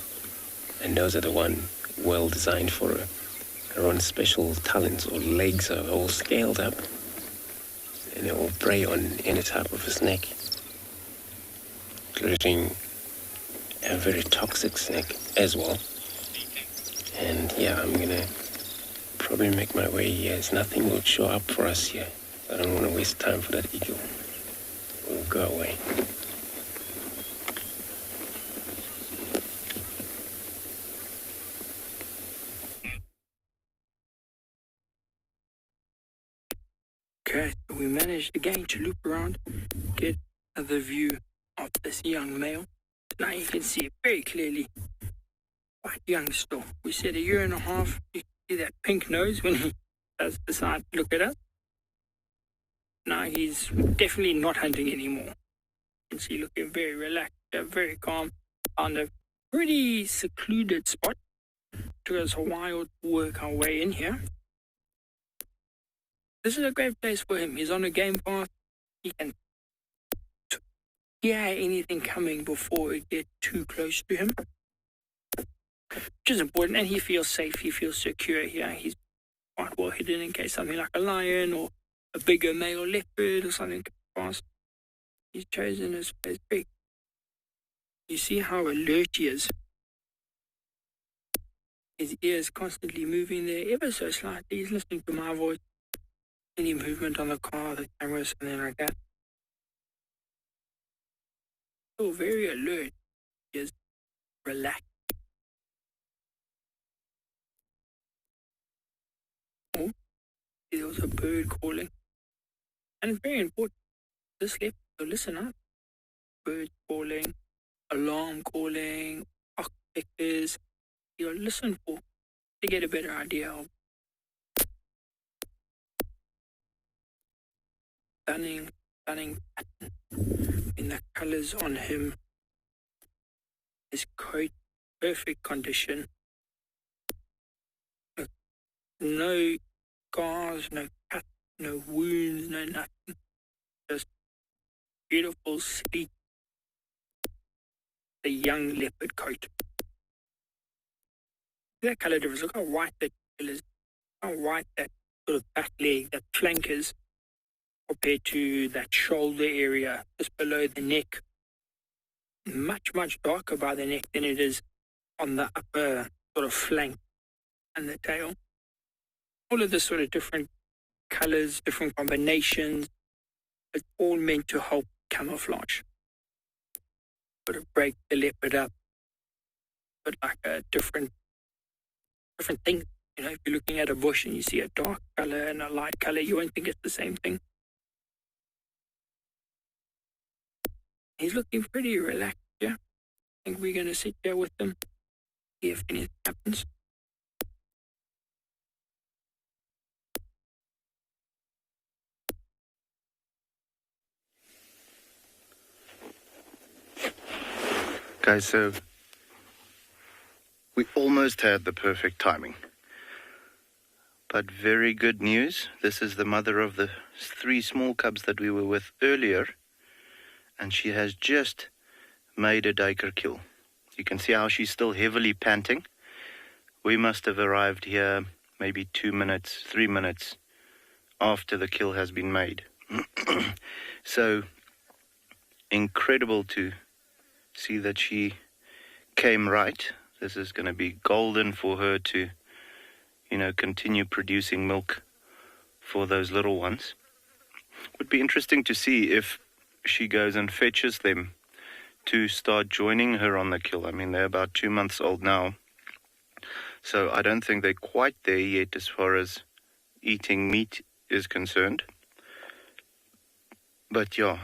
And those are the one well designed for their own special talents or legs are all scaled up and they will prey on any type of a snake, including a very toxic snake as well. And yeah, I'm gonna probably make my way here as nothing will show up for us here. I don't want to waste time for that eagle. We'll go away. Okay, so we managed again to loop around, get the view of this young male. Now you can see it very clearly. Quite young still. We said 1.5 years. You can see that pink nose when he does decide to look at us. Now he's definitely not hunting anymore. You can see looking very relaxed, very calm, on a pretty secluded spot. Took us a while to work our way in here. This is a great place for him. He's on a game path. He can hear anything coming before it gets too close to him, which is important. And he feels safe. He feels secure here. He's quite well hidden in case something like a lion or a bigger male leopard or something comes past. He's chosen his place big. You see how alert he is. His ears constantly moving there ever so slightly. He's listening to my voice. Any movement on the car, the camera, something like that. So very alert. He is relaxed. Oh, there was a bird calling. And very important. This left, so listen up. Birds calling, alarm calling, cockpeckers. You'll listen for to get a better idea of stunning pattern in the colors on him. His coat, perfect condition. No scars, no cuts, No wounds, no nothing. Just beautiful, sleek, a young leopard coat. That colour difference. Look how white that tail is. How white that sort of back leg, that flank is, compared to that shoulder area just below the neck. Much, much darker by the neck than it is on the upper sort of flank and the tail. All of this sort of different colours, different combinations, it's all meant to help camouflage. Sort of break the leopard up, but like a different thing. You know, if you're looking at a bush and you see a dark colour and a light colour, you won't think it's the same thing. He's looking pretty relaxed, yeah. I think we're going to sit here with him, see if anything happens. Guys, so we almost had the perfect timing. But very good news. This is the mother of the 3 small cubs that we were with earlier. And she has just made a duiker kill. You can see how she's still heavily panting. We must have arrived here maybe 2 minutes, 3 minutes after the kill has been made. So incredible to see that she came right. This is going to be golden for her to, you know, continue producing milk for those little ones. Would be interesting to see if she goes and fetches them to start joining her on the kill. I mean, they're about 2 months old now. So I don't think they're quite there yet as far as eating meat is concerned. But yeah,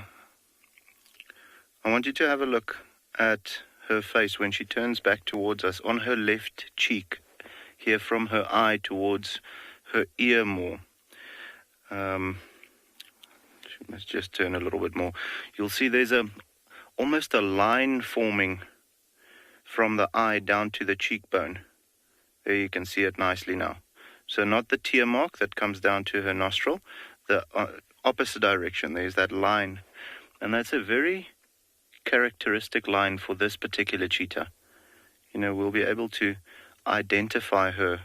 I want you to have a look at her face when she turns back towards us. On her left cheek, here from her eye towards her ear more. Let's just turn a little bit more. You'll see there's almost a line forming from the eye down to the cheekbone. There you can see it nicely now. So not the tear mark that comes down to her nostril, the opposite direction. There's that line. And that's a very characteristic line for this particular cheetah. You know, we'll be able to identify her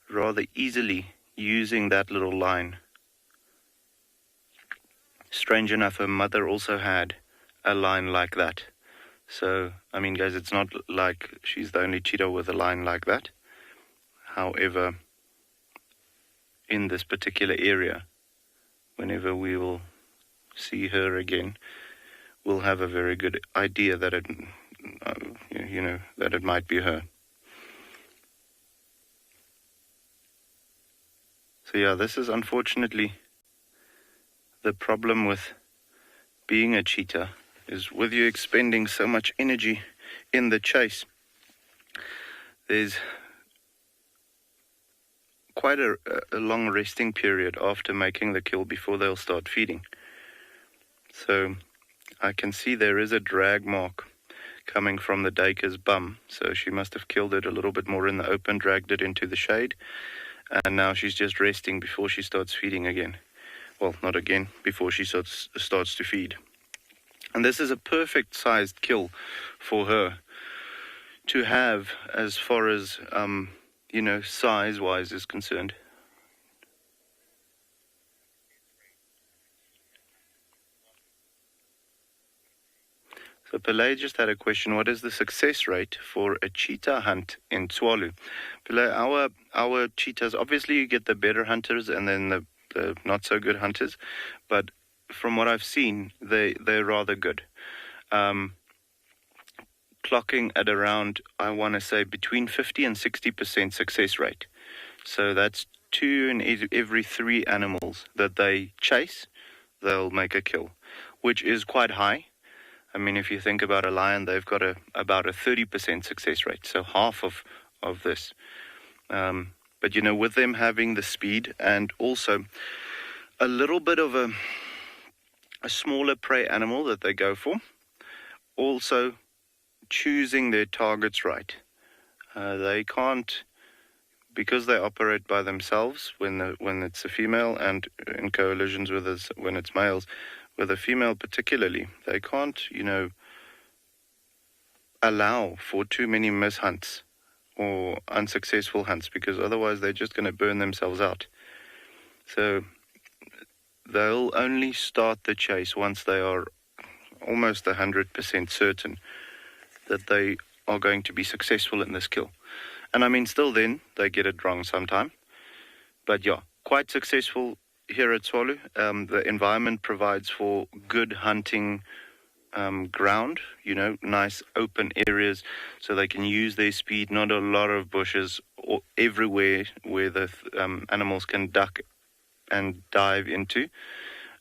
rather easily using that little line. Strange enough, her mother also had a line like that. So, I mean, guys, it's not like she's the only cheetah with a line like that. However, in this particular area, whenever we will see her again, we'll have a very good idea that it, that it might be her. So yeah, this is unfortunately the problem with being a cheetah, is with you expending so much energy in the chase, there's quite a long resting period after making the kill before they'll start feeding. So I can see there is a drag mark coming from the duiker's bum, so she must have killed it a little bit more in the open, dragged it into the shade, and now she's just resting before she starts feeding again. Well, not again, before she starts to feed. And this is a perfect sized kill for her to have as far as, size-wise is concerned. So Pele just had a question: what is the success rate for a cheetah hunt in Tswalu? Pele, our cheetahs, obviously you get the better hunters and then the not so good hunters, but from what I've seen, they're rather good. Clocking at around, I want to say, between 50 and 60% success rate. So that's 2 in every 3 animals that they chase, they'll make a kill, which is quite high. I mean, if you think about a lion, they've got about a 30% success rate, so half of this. But, with them having the speed and also a little bit of a smaller prey animal that they go for, also choosing their targets right. They can't because they operate by themselves when it's a female, and in coalitions with us when it's males, with a female particularly, they can't, allow for too many mishunts or unsuccessful hunts, because otherwise they're just going to burn themselves out. So they'll only start the chase once they are almost 100% certain that they are going to be successful in this kill. And I mean, still then, they get it wrong sometime. But yeah, quite successful here at Tswalu. The environment provides for good hunting ground, nice open areas, so they can use their speed, not a lot of bushes or everywhere where the animals can duck and dive into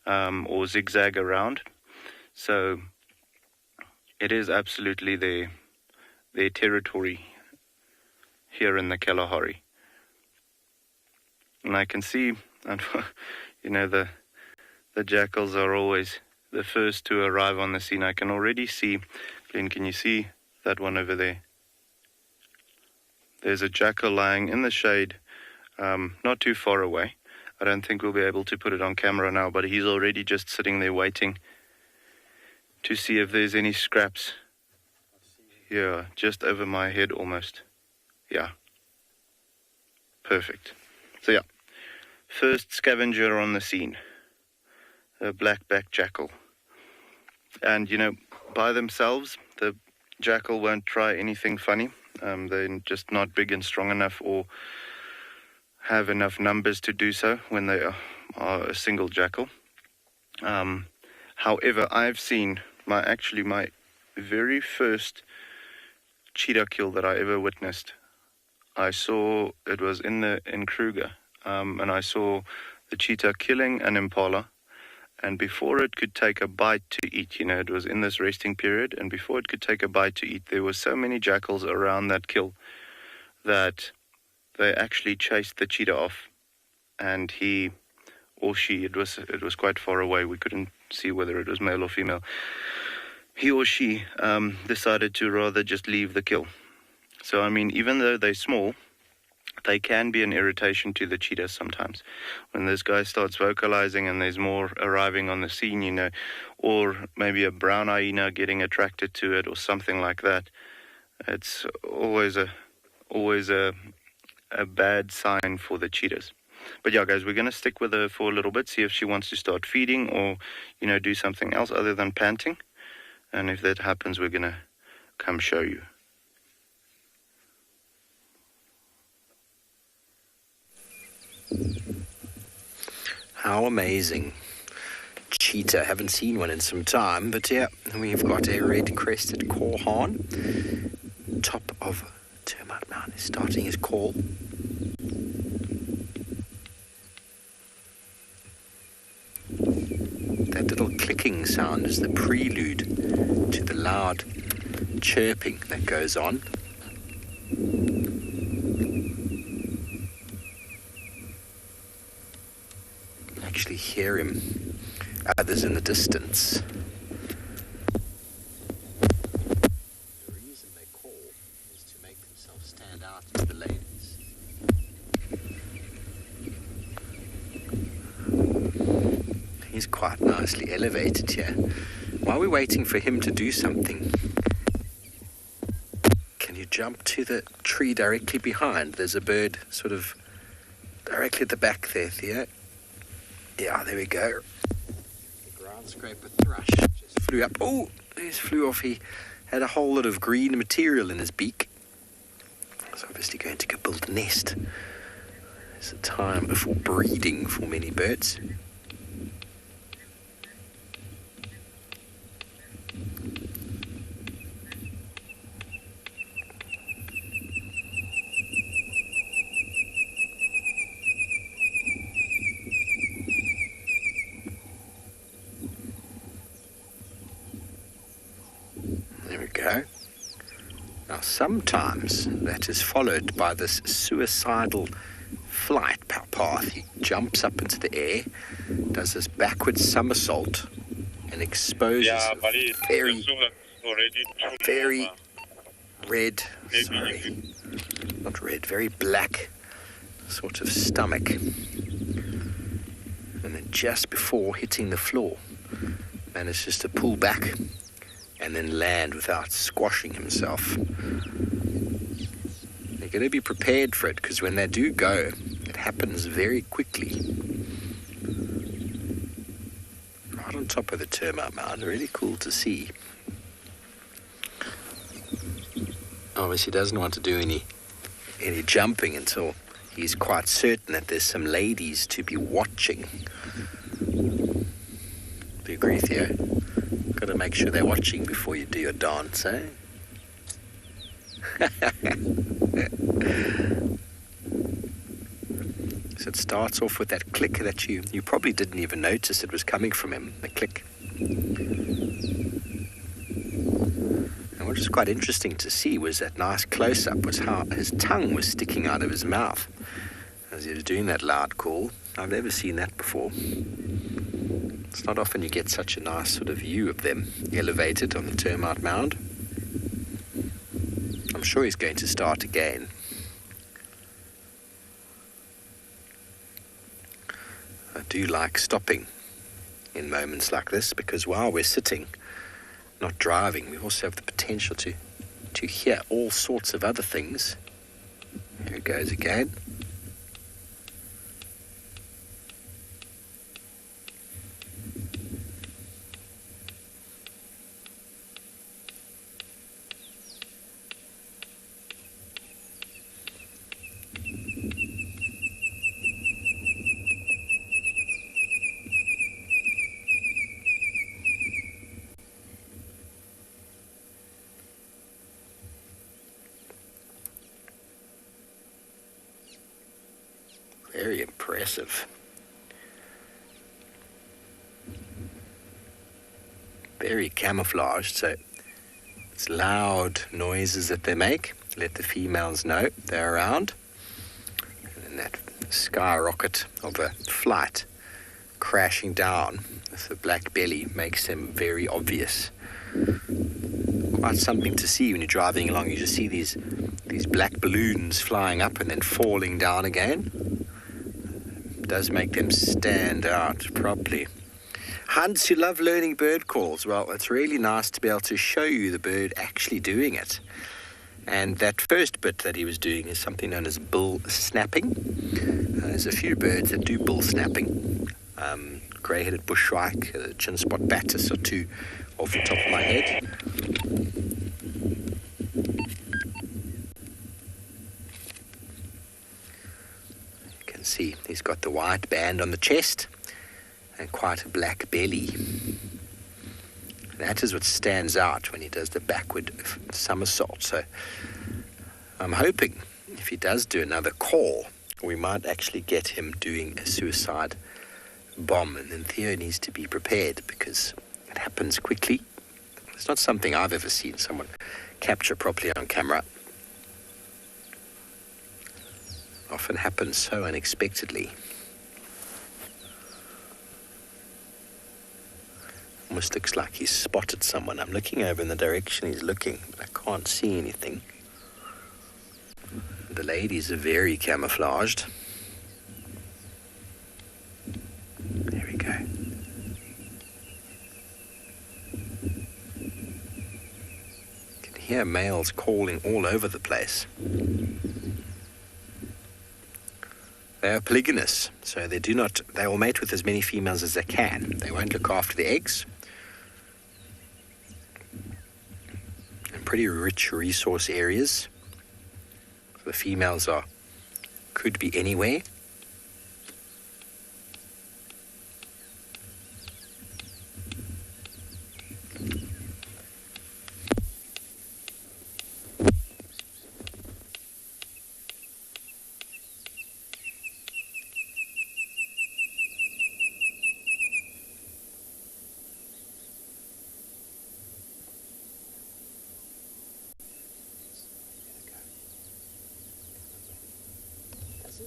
or zigzag around. So it is absolutely their territory here in the Kalahari. And I can see, the jackals are always the first to arrive on the scene. I can already see, Glenn, can you see that one over there? There's a jackal lying in the shade, not too far away. I don't think we'll be able to put it on camera now, but he's already just sitting there waiting to see if there's any scraps. Yeah, just over my head almost. Yeah. Perfect. So yeah, first scavenger on the scene, a black-backed jackal. And, by themselves, the jackal won't try anything funny. They're just not big and strong enough or have enough numbers to do so when they are a single jackal. However, I've seen my very first cheetah kill that I ever witnessed. I saw, it was in Kruger, and I saw the cheetah killing an impala. And before it could take a bite to eat, it was in this resting period, and before it could take a bite to eat, there were so many jackals around that kill that they actually chased the cheetah off. And he or she, it was quite far away, we couldn't see whether it was male or female, he or she decided to rather just leave the kill. So, I mean, even though they're small, they can be an irritation to the cheetahs sometimes. When this guy starts vocalizing and there's more arriving on the scene, or maybe a brown hyena getting attracted to it or something like that, it's always a bad sign for the cheetahs. But yeah, guys, we're going to stick with her for a little bit, see if she wants to start feeding or, do something else other than panting. And if that happens, we're going to come show you. How amazing. Cheetah. Haven't seen one in some time, but yeah, we've got a red-crested korhaan. Top of Termite Mountain is starting his call. That little clicking sound is the prelude to the loud chirping that goes on. Actually hear him, others in the distance. The reason they call is to make themselves stand out to the ladies. He's quite nicely elevated here. While we're waiting for him to do something, can you jump to the tree directly behind? There's a bird sort of directly at the back there, Theo. Yeah, there we go. The ground scraper thrush just flew up. Oh, there's flew off. He had a whole lot of green material in his beak. He's obviously going to go build a nest. It's a time before breeding for many birds. Now, sometimes that is followed by this suicidal flight path. He jumps up into the air, does this backward somersault, and exposes very red, very black sort of stomach. And then just before hitting the floor, manages to pull back and then land without squashing himself. They're going to be prepared for it, because when they do go, it happens very quickly. Right on top of the termite mound, really cool to see. Obviously doesn't want to do any jumping until he's quite certain that there's some ladies to be watching. Do you agree, Theo? Got to make sure they're watching before you do your dance, eh? So it starts off with that click that you probably didn't even notice it was coming from him, the click. And what was quite interesting to see was that nice close-up was how his tongue was sticking out of his mouth as he was doing that loud call. I've never seen that before. It's not often you get such a nice sort of view of them elevated on the termite mound. I'm sure he's going to start again. I do like stopping in moments like this, because while we're sitting, not driving, we also have the potential to hear all sorts of other things. Here it goes again. Very impressive. Very camouflaged, so it's loud noises that they make. Let the females know they're around. And then that skyrocket of a flight crashing down with the black belly makes them very obvious. Quite something to see when you're driving along. You just see these black balloons flying up and then falling down again. Does make them stand out properly. Hunts who love learning bird calls, well, it's really nice to be able to show you the bird actually doing it. And that first bit that he was doing is something known as bull snapping. There's a few birds that do bull snapping. Grey-headed bushshrike, chin spot batis are two off the top of my head. See, he's got the white band on the chest and quite a black belly. That is what stands out when he does the backward somersault. So I'm hoping if he does do another call, we might actually get him doing a suicide bomb. And then Theo needs to be prepared, because it happens quickly. It's not something I've ever seen someone capture properly on camera. Often happens so unexpectedly. Almost looks like he's spotted someone. I'm looking over in the direction he's looking, but I can't see anything. The ladies are very camouflaged. There we go. You can hear males calling all over the place. They are polygynous, so they will mate with as many females as they can. They won't look after the eggs. And pretty rich resource areas. So the females could be anywhere.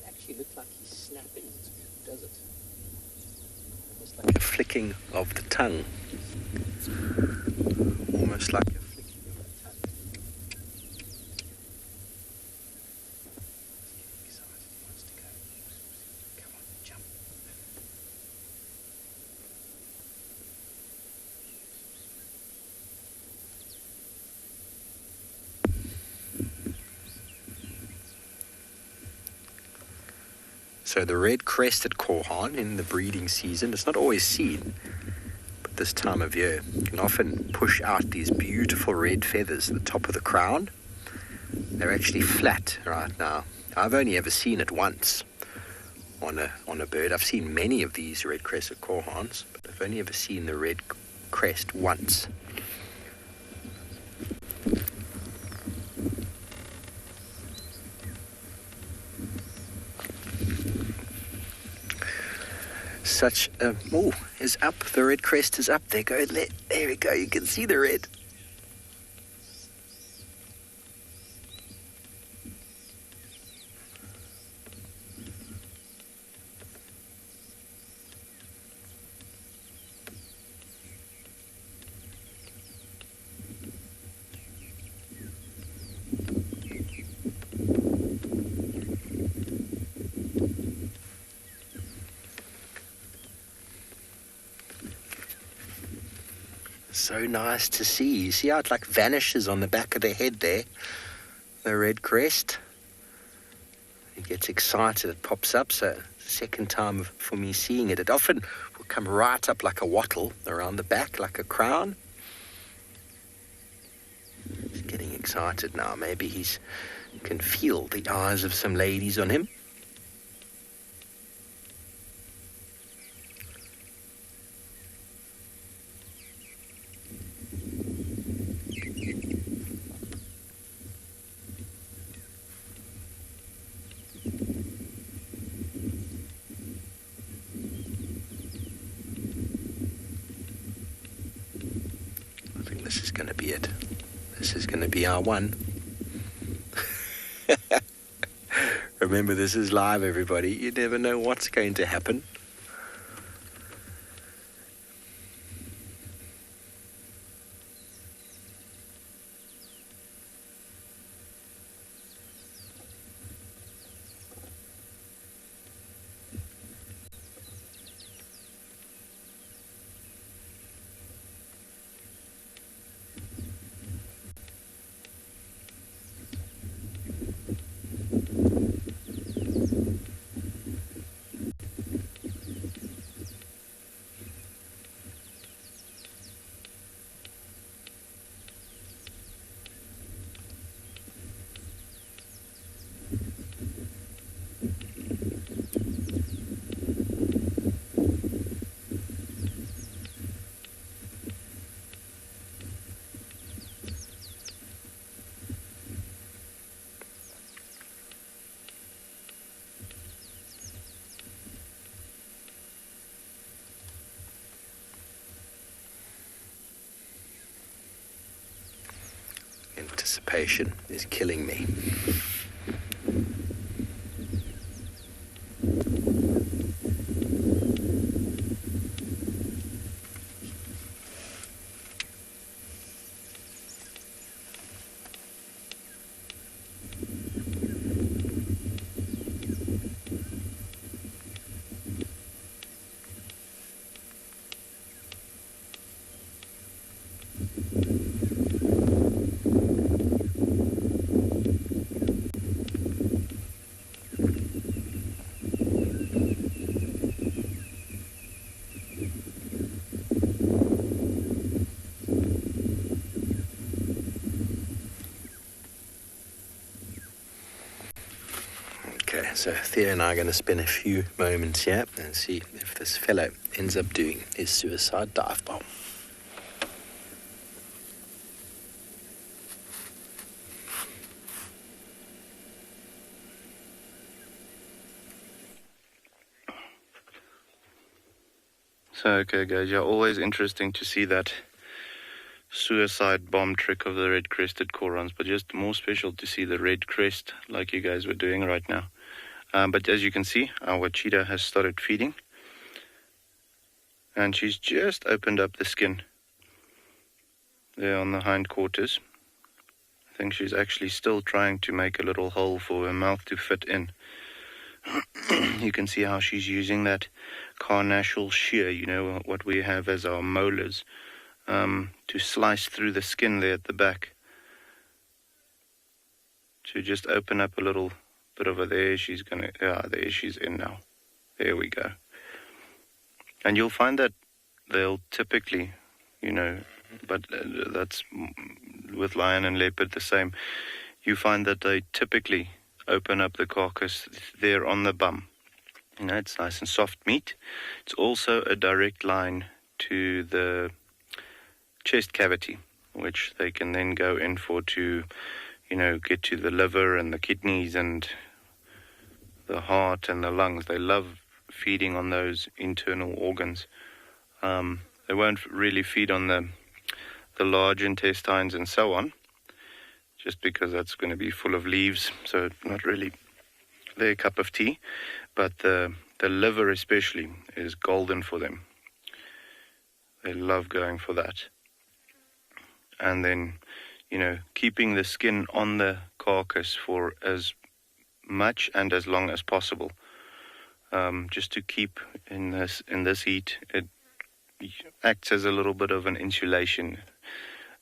Actually look like he's snapping, does it? Almost like a flicking of the tongue. Almost like a flicking of the tongue. Besides, he wants to go. So the red-crested korhaan in the breeding season, it's not always seen, but this time of year, you can often push out these beautiful red feathers at the top of the crown. They're actually flat right now. I've only ever seen it once on a bird. I've seen many of these red-crested korhaans, but I've only ever seen the red crest once. Such a... Oh, is up. The red crest is up. There we go. You can see the red. So nice to see. You see how it like vanishes on the back of the head there? The red crest. It gets excited, it pops up. So second time for me seeing it. It often will come right up like a wattle around the back, like a crown. He's getting excited now. Maybe he can feel the eyes of some ladies on him. This is going to be it. This is going to be our one. Remember, this is live, everybody. You never know what's going to happen. Anticipation is killing me. So Thea and I are going to spend a few moments here and see if this fellow ends up doing his suicide dive bomb. So, okay guys, yeah, always interesting to see that suicide bomb trick of the red-crested korhaans, but just more special to see the red crest like you guys were doing right now. But as you can see, our cheetah has started feeding. And she's just opened up the skin there on the hindquarters. I think she's actually still trying to make a little hole for her mouth to fit in. You can see how she's using that carnassial shear, you know, what we have as our molars, to slice through the skin there at the back, to just open up a little bit over there. There she's in now. There we go. And you'll find that they'll typically, but that's with lion and leopard the same. You find that they typically open up the carcass there on the bum. It's nice and soft meat. It's also a direct line to the chest cavity, which they can then go in for to, get to the liver and the kidneys and the heart and the lungs. They love feeding on those internal organs. They won't really feed on the large intestines and so on, just because that's going to be full of leaves, so not really their cup of tea. But the liver especially is golden for them. They love going for that. And then, keeping the skin on the carcass for as much and as long as possible. Just to keep in this heat, it acts as a little bit of an insulation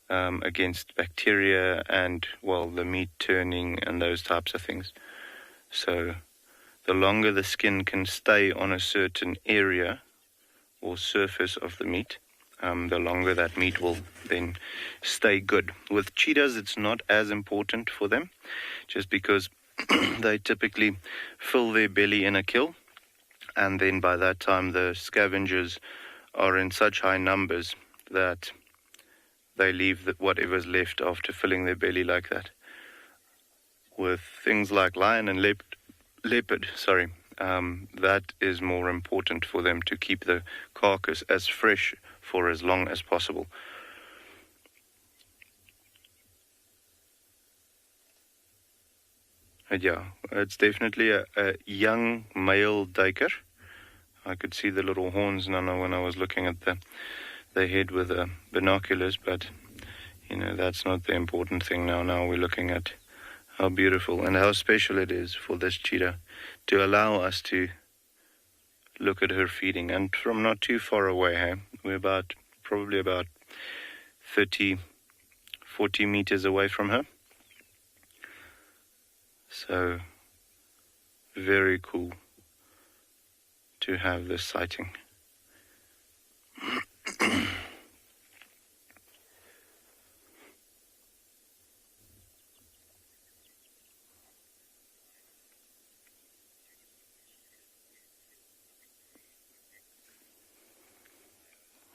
against bacteria and, the meat turning and those types of things. So the longer the skin can stay on a certain area or surface of the meat, the longer that meat will then stay good. With cheetahs, it's not as important for them, just because they typically fill their belly in a kill, and then by that time the scavengers are in such high numbers that they leave whatever's left after filling their belly like that. With things like lion and leopard, that is more important for them to keep the carcass as fresh for as long as possible. But yeah, it's definitely a young male duiker. I could see the little horns now when I was looking at the head with the binoculars, but that's not the important thing now. Now we're looking at how beautiful and how special it is for this cheetah to allow us to look at her feeding, and from not too far away. We're probably about 30, 40 meters away from her. So very cool to have this sighting.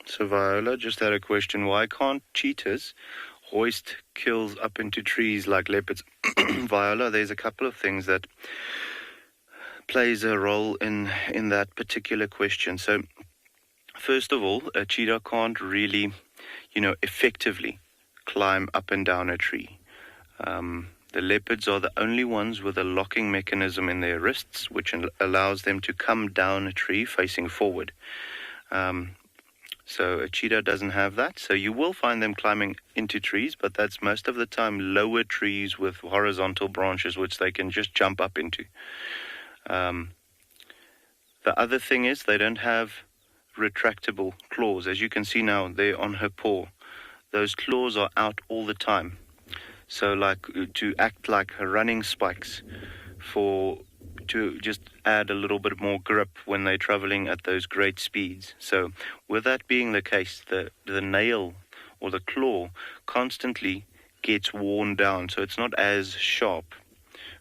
So Viola just had a question. Why can't cheetahs hoist kills up into trees like leopards? Viola, there's a couple of things that plays a role in that particular question. So first of all, a cheetah can't really, effectively climb up and down a tree. The leopards are the only ones with a locking mechanism in their wrists, which allows them to come down a tree facing forward. So a cheetah doesn't have that. So you will find them climbing into trees, but that's most of the time lower trees with horizontal branches, which they can just jump up into. The other thing is they don't have retractable claws. As you can see now, they're on her paw. Those claws are out all the time. So to act like running spikes to just add a little bit more grip when they're traveling at those great speeds. So with that being the case, the nail or the claw constantly gets worn down, so it's not as sharp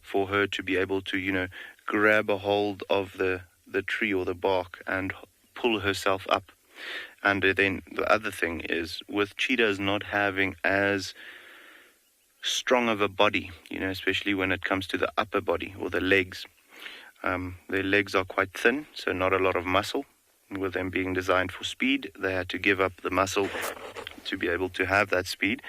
for her to be able to, grab a hold of the tree or the bark and pull herself up. And then the other thing is, with cheetahs not having as strong of a body, especially when it comes to the upper body or the legs, their legs are quite thin, so not a lot of muscle. With them being designed for speed, they had to give up the muscle to be able to have that speed.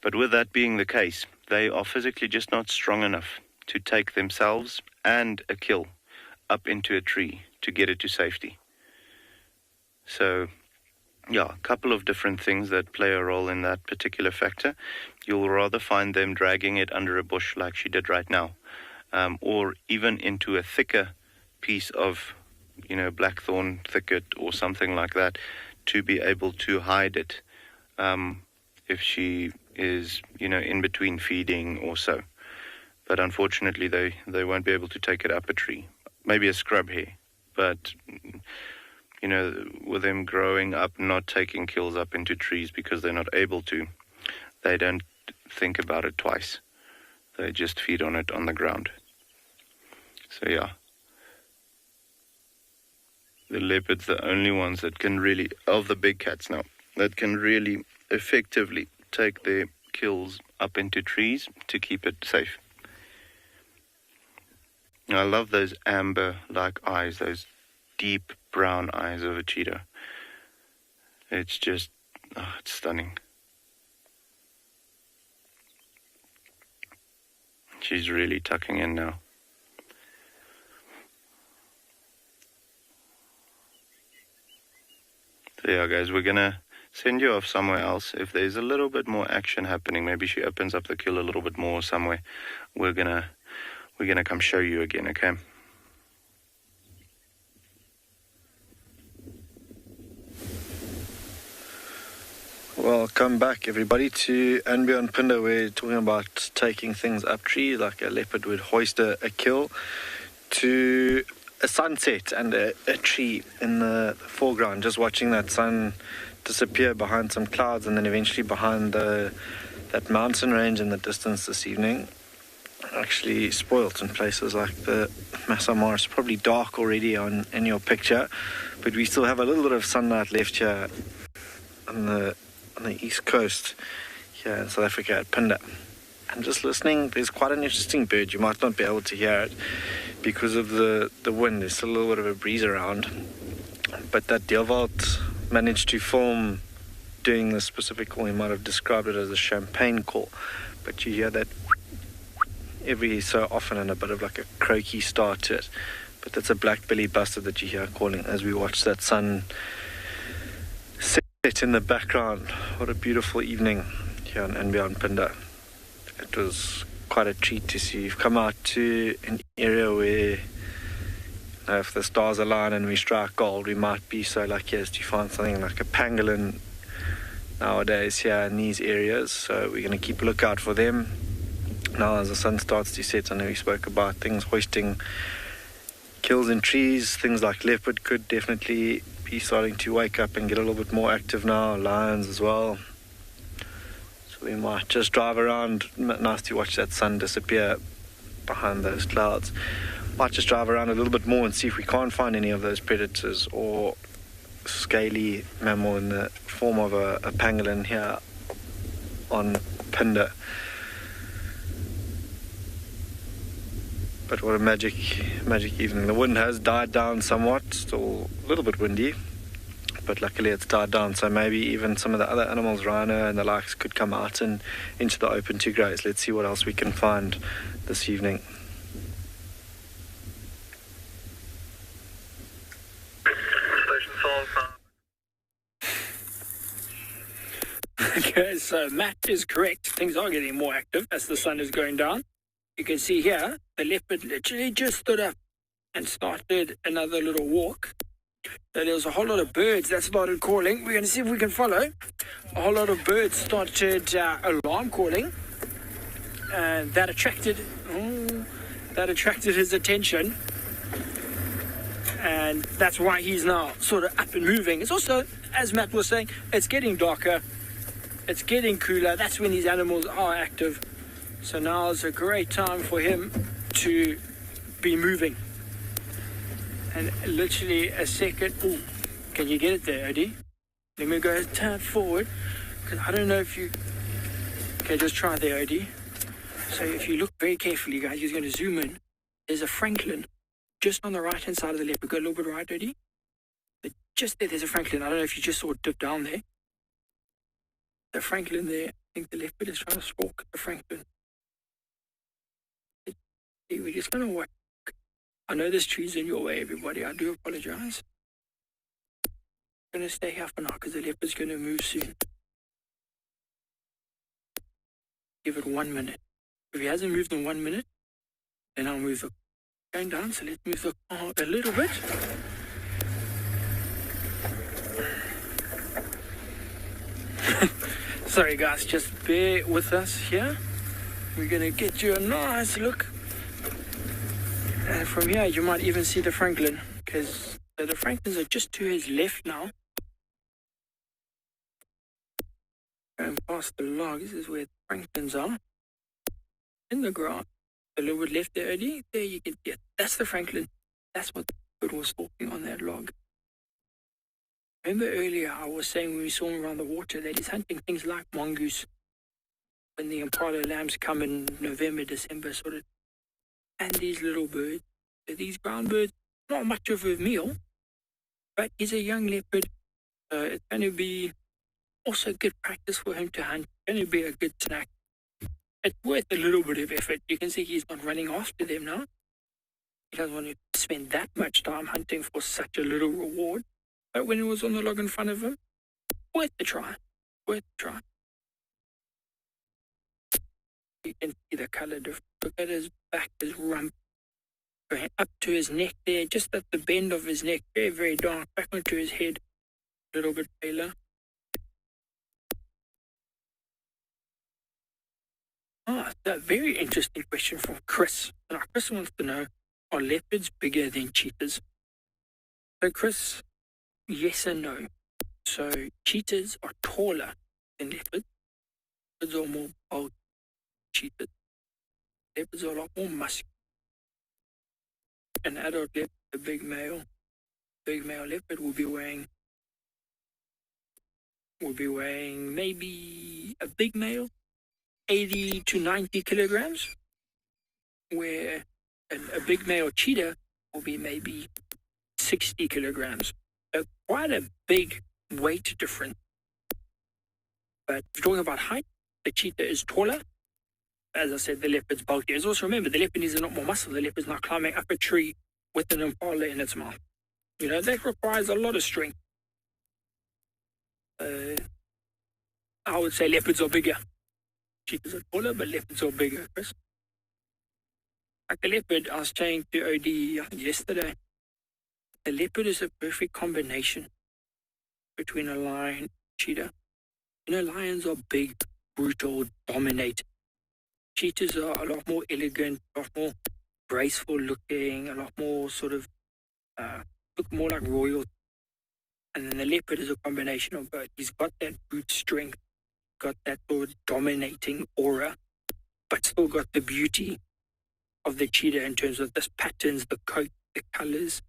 But with that being the case, they are physically just not strong enough to take themselves and a kill up into a tree to get it to safety. So, a couple of different things that play a role in that particular factor. You'll rather find them dragging it under a bush like she did right now. Or even into a thicker piece of, blackthorn thicket or something like that, to be able to hide it if she is, in between feeding or so. but unfortunately they won't be able to take it up a tree. Maybe a scrub hare, but you know, with them growing up, not taking kills up into trees because they're not able to, they don't think about it twice. They just feed on it on the ground. So yeah, the leopard's the only ones that can really, of the big cats now, that can really effectively take their kills up into trees to keep it safe. I love those amber-like eyes, those deep brown eyes of a cheetah. It's just, it's stunning. She's really tucking in now. So yeah, guys, we're gonna send you off somewhere else. If there's a little bit more action happening, maybe she opens up the kill a little bit more somewhere, we're gonna come show you again, okay? Welcome back, everybody, to And Beyond Phinda. We're talking about taking things up trees, like a leopard would hoist a kill, to a sunset and a tree in the foreground, just watching that sun disappear behind some clouds and then eventually behind that mountain range in the distance this evening. Actually spoilt in places like the Masai Mara. It's probably dark already in your picture, but we still have a little bit of sunlight left here on the east coast here in South Africa at Phinda. And just listening, there's quite an interesting bird. You might not be able to hear it because of the wind. There's still a little bit of a breeze around, but that Deelwald managed to film doing the specific call. He might have described it as a champagne call, but you hear that every so often and a bit of like a croaky start to it. But that's a black-bellied bustard that you hear calling as we watch that sun set in the background. What a beautiful evening here on And Beyond Phinda. It was quite a treat to see. You've come out to an area where, you know, if the stars align and we strike gold, we might be so lucky as to find something like a pangolin nowadays here in these areas. So we're going to keep a lookout for them. Now as the sun starts to set, I know we spoke about things hoisting kills in trees. Things like leopard could definitely be starting to wake up and get a little bit more active now. Lions as well. So we might just drive around. Nice to watch that sun disappear behind those clouds. Might just drive around a little bit more and see if we can't find any of those predators or scaly mammal in the form of a pangolin here on Phinda. But what a magic evening. The wind has died down somewhat, still a little bit windy, but luckily it's died down, so maybe even some of the other animals, rhino and the likes, could come out and into the open to graze. Let's see what else we can find this evening. Okay, so Matt is correct. Things are getting more active as the sun is going down. You can see here, the leopard literally just stood up and started another little walk. So there was a whole lot of birds that started calling. We're going to see if we can follow. A whole lot of birds started alarm calling. And that attracted his attention. And that's why he's now sort of up and moving. It's also, as Matt was saying, it's getting darker. It's getting cooler. That's when these animals are active. So now is a great time for him to be moving. And literally a second. Ooh, can you get it there, Odie? Let me go a tad forward, because I don't know if you... Okay, just try there, Odie. So if you look very carefully, guys, you're going to zoom in. There's a francolin just on the right-hand side of the leopard. Go a little bit right, Odie. But just there's a francolin. I don't know if you just saw it dip down there. The francolin there. I think the leopard is trying to stalk the francolin. We're just going to wait. I know this tree's in your way, everybody. I do apologize. I'm going to stay here for now because the leopard's going to move soon. Give it 1 minute. If he hasn't moved in 1 minute, then I'll move the going down. So let's move the car a little bit. Sorry guys, just bear with us here. We're gonna get you a nice look. And from here, you might even see the Franklin, because the Franklins are just to his left now. Going past the log, this is where the Franklins are. In the ground. A little bit left there, Eddie. There you can get. That's the Franklin. That's what the bird was stalking on that log. Remember earlier I was saying when we saw him around the water that he's hunting things like mongoose. When the impala lambs come in November, December, sort of. And these little birds. So these ground birds, not much of a meal, but he's a young leopard. It's going to be also good practice for him to hunt. It's going to be a good snack. It's worth a little bit of effort. You can see he's not running after them now. He doesn't want to spend that much time hunting for such a little reward. But when it was on the log in front of him, worth the try. Worth the try. You can see the color difference. Look at his back, his rump. Going up to his neck there, just at the bend of his neck. Very, very dark. Back onto his head. A little bit paler. A very interesting question from Chris. Now, Chris wants to know, are leopards bigger than cheetahs? So, Chris, yes and no. So, cheetahs are taller than leopards. Leopards are more bulky than cheetahs. Leopards are a lot more muscular. An adult leopard, a big male leopard will be weighing maybe a big male 80 to 90 kilograms, where a big male cheetah will be maybe 60 kilograms. So quite a big weight difference. But if you're talking about height, the cheetah is taller. As I said, the leopard's bulkier. Also remember, the leopard needs a lot more muscle. The leopard's not climbing up a tree with an impala in its mouth. You know, that requires a lot of strength. I would say leopards are bigger. Cheetahs are taller, but leopards are bigger, Chris. Like the leopard, I was saying to OD yesterday, the leopard is a perfect combination between a lion and cheetah. You know, lions are big, brutal, dominate. Cheetahs are a lot more elegant, a lot more graceful looking, a lot more sort of, look more like royal. And then the leopard is a combination of both. He's got that brute strength, got that sort of dominating aura, but still got the beauty of the cheetah in terms of the patterns, the coat, the colors,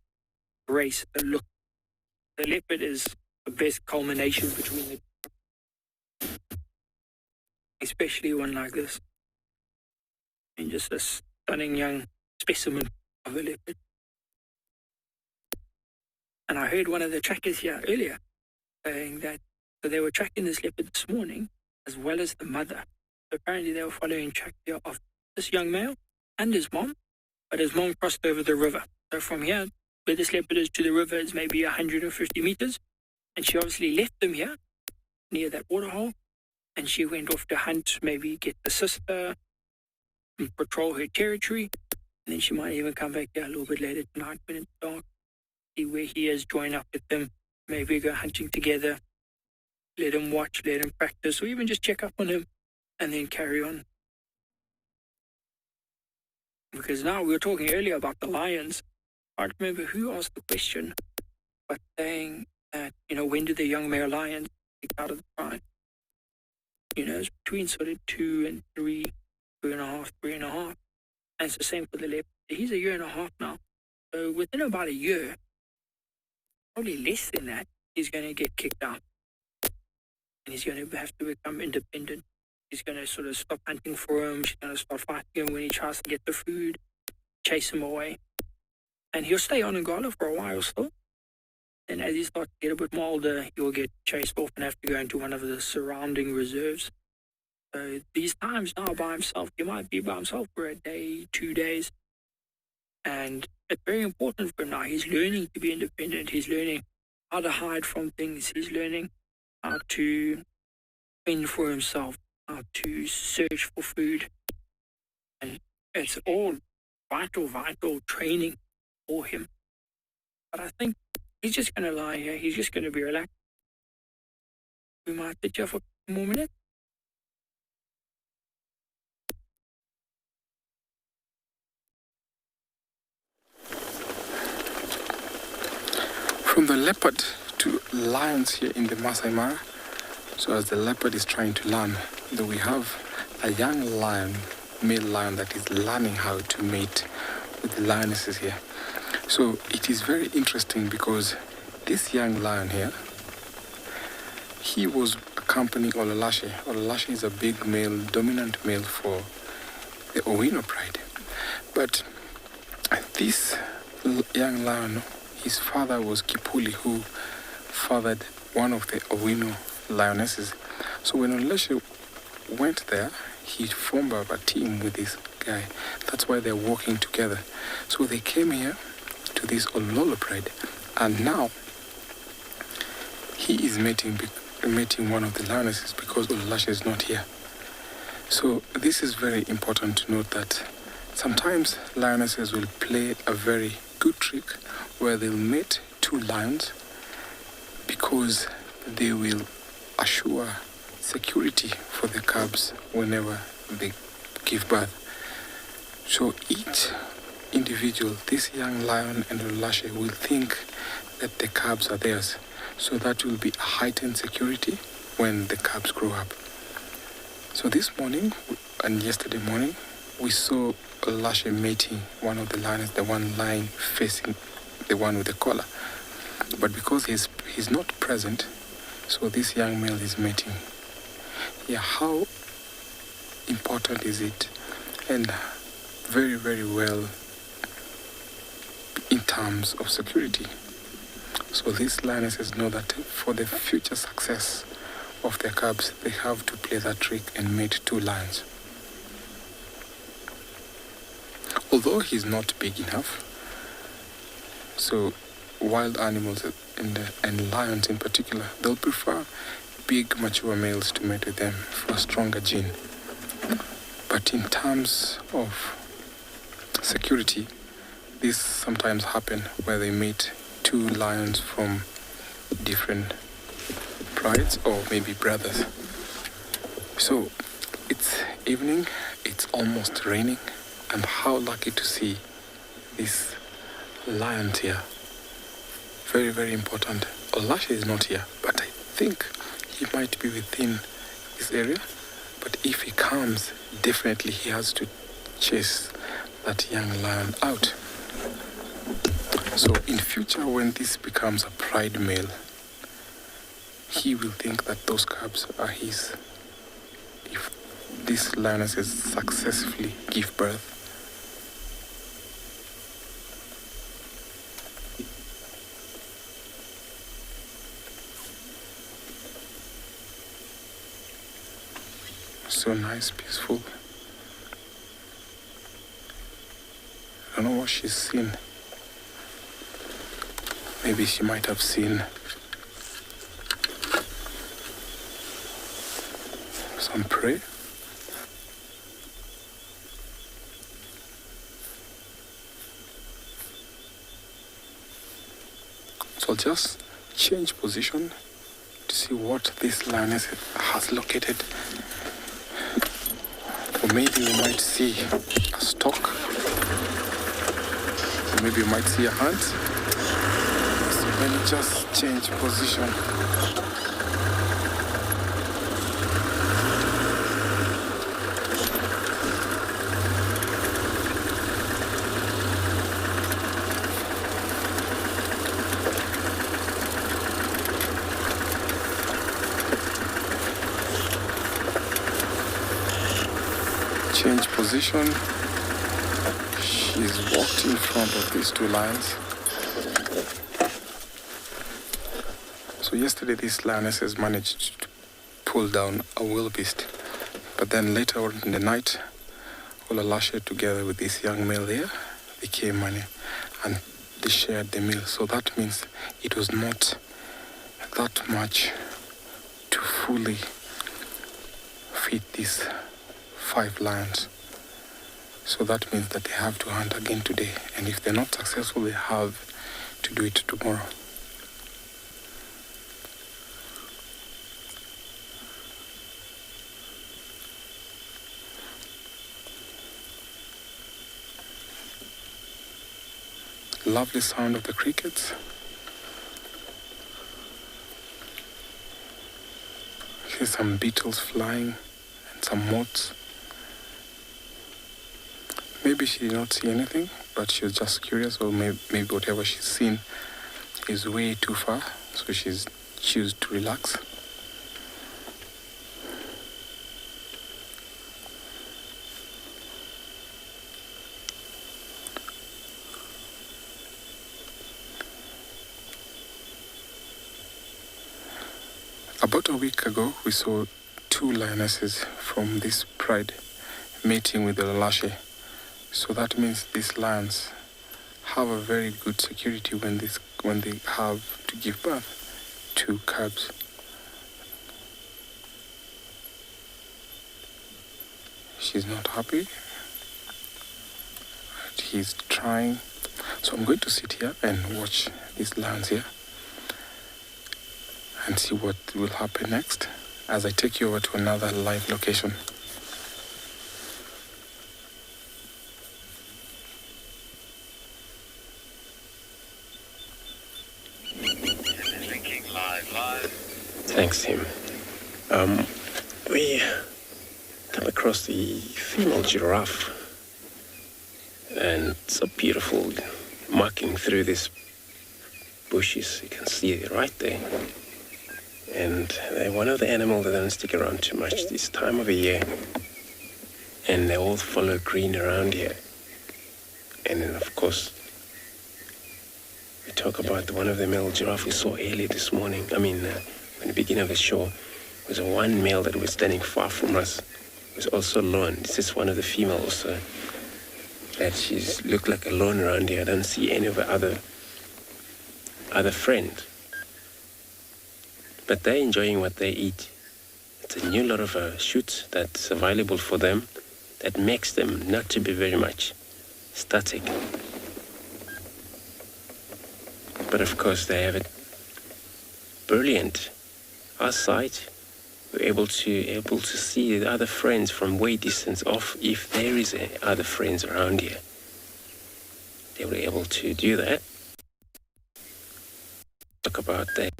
grace, the look. The leopard is the best culmination between the two. Especially one like this. And just a stunning young specimen of a leopard. And I heard one of the trackers here earlier saying that so they were tracking this leopard this morning as well as the mother. So apparently they were following track here of this young male and his mom, but his mom crossed over the river. So from here, where this leopard is to the river is maybe 150 meters. And she obviously left them here near that waterhole. And she went off to hunt, maybe get the sister, and patrol her territory. And then she might even come back here a little bit later tonight when it's dark. See where he is, join up with them, maybe go hunting together, let him watch, let him practice, or even just check up on him and then carry on. Because now we were talking earlier about the lions. I don't remember who asked the question, but saying that, you know, when do the young male lions get out of the pride? You know, it's between sort of 2 and 3, 2.5, 3.5. And it's the same for the leopard. He's 1.5 years now. So within about a year, probably less than that, he's going to get kicked out. And he's going to have to become independent. He's going to sort of stop hunting for him. She's going to start fighting him when he tries to get the food, chase him away. And he'll stay on Ngala for a while still. And as he starts to get a bit more older, he'll get chased off and have to go into one of the surrounding reserves. So these times now by himself, he might be by himself for a day, 2 days. And it's very important for him now. He's learning to be independent. He's learning how to hide from things. He's learning how to fend for himself, how to search for food. And it's all vital training for him. But I think he's just going to lie here. He's just going to be relaxed. We might sit here for more minutes. From the leopard to lions here in the Masai Mara. So as the leopard is trying to learn, though we have a young lion, male lion, that is learning how to mate with the lionesses here. So it is very interesting because this young lion here, he was accompanying Ololache. Ololache is a big male, dominant male for the Owino pride. But this young lion, his father was Kipuli, who fathered one of the Owino lionesses. So when Ololache went there, he formed a team with this guy. That's why they're working together. So they came here to this Ololo pride, and now he is mating one of the lionesses because Ololache is not here. So this is very important to note that sometimes lionesses will play a very good trick where they'll mate two lions because they will assure security for the cubs whenever they give birth. So each individual, this young lion and Ololache, will think that the cubs are theirs. So that will be a heightened security when the cubs grow up. So this morning and yesterday morning, we saw Ololache mating one of the lions, the one lying facing the one with the collar. But because he's not present, so this young male is mating. Yeah, how important is it? And very, very well in terms of security. So these lionesses know that for the future success of their cubs, they have to play that trick and mate two lions. Although he's not big enough, so wild animals and lions in particular, they'll prefer big mature males to mate with them for a stronger gene. But in terms of security, this sometimes happen where they mate two lions from different prides or maybe brothers. So it's evening, it's almost raining, and how lucky to see these lions here. Very, very important. Ololache is not here, but I think he might be within this area. But if he comes, definitely he has to chase that young lion out. So in future, when this becomes a pride male, he will think that those cubs are his. If these lionesses successfully give birth, so nice, peaceful. I don't know what she's seen. Maybe she might have seen some prey. So I'll just change position to see what this lioness has located. Or maybe we might see a stock. Or maybe you might see a hunt. So let me just change position. Change position. She's walked in front of these two lions. So yesterday these lionesses managed to pull down a wildebeest. But then later on in the night, Ololache together with this young male there, they came and they shared the meal. So that means it was not that much to fully feed these 5 lions. So that means that they have to hunt again today. And if they're not successful, they have to do it tomorrow. Lovely sound of the crickets. see some beetles flying and some moths. Maybe she did not see anything, but she was just curious, or maybe whatever she's seen is way too far, so she's choose to relax. About a week ago, we saw 2 lionesses from this pride mating with the Lalashe. So that means these lions have a very good security when they have to give birth to cubs. She's not happy. But he's trying. So I'm going to sit here and watch these lions here and see what will happen next as I take you over to another live location. Thanks, Tim. We come across the female giraffe, and it's so beautiful, marking through these bushes. You can see it right there. And they're one of the animals that don't stick around too much this time of the year. And they all follow green around here. And then, of course, we talk about one of the male giraffe we saw earlier this morning. In the beginning of the show, was one male that was standing far from us. It was also alone. This is one of the females that she's looked like alone around here. I don't see any of her other friends. But they're enjoying what they eat. It's a new lot of shoots that's available for them that makes them not to be very much static. But of course they have it brilliant. Our sight, we're able to see the other friends from way distance off if there is other friends around here. They were able to do that. Talk about their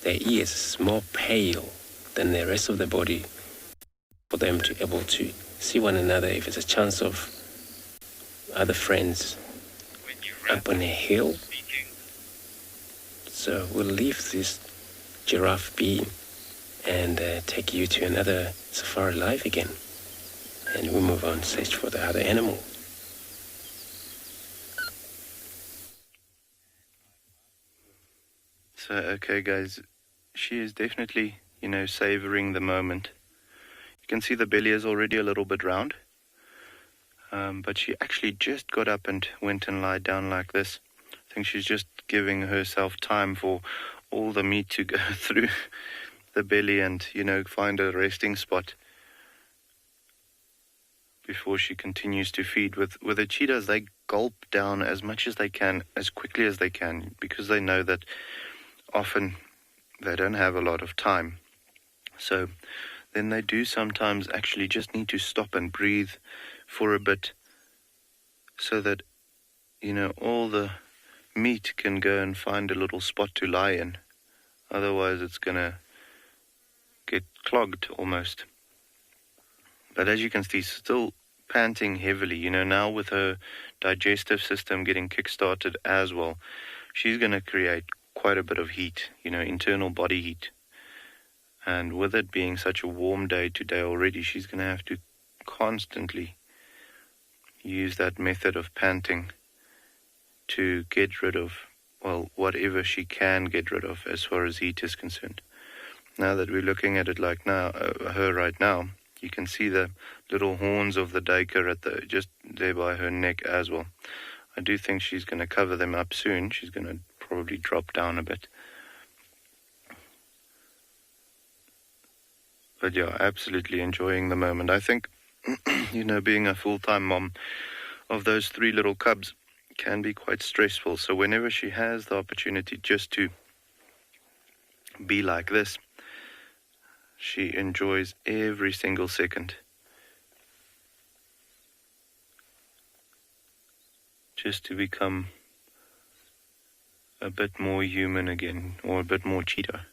ears more pale than the rest of the body for them to be able to see one another if it's a chance of other friends up on a hill. So we'll leave this giraffe be and take you to another safari live again, and we'll move on, search for the other animal. So, okay guys, she is definitely, savoring the moment. You can see the belly is already a little bit round, but she actually just got up and went and lied down like this. I think she's just giving herself time for all the meat to go through the belly and, find a resting spot before she continues to feed. With the cheetahs, they gulp down as much as they can, as quickly as they can, because they know that often they don't have a lot of time. So then they do sometimes actually just need to stop and breathe for a bit so that, all the meat can go and find a little spot to lie in. Otherwise it's going to get clogged almost. But as you can see, still panting heavily. Now with her digestive system getting kick-started as well, she's going to create quite a bit of heat, internal body heat. And with it being such a warm day today already, she's going to have to constantly use that method of panting to get rid of, whatever she can get rid of as far as heat is concerned. Now that we're looking at it like now, her right now, you can see the little horns of the duiker just there by her neck as well. I do think she's going to cover them up soon. She's going to probably drop down a bit. But yeah, absolutely enjoying the moment. I think, being a full-time mom of those 3 little cubs can be quite stressful. So whenever she has the opportunity just to be like this, she enjoys every single second. Just to become a bit more human again, or a bit more cheetah.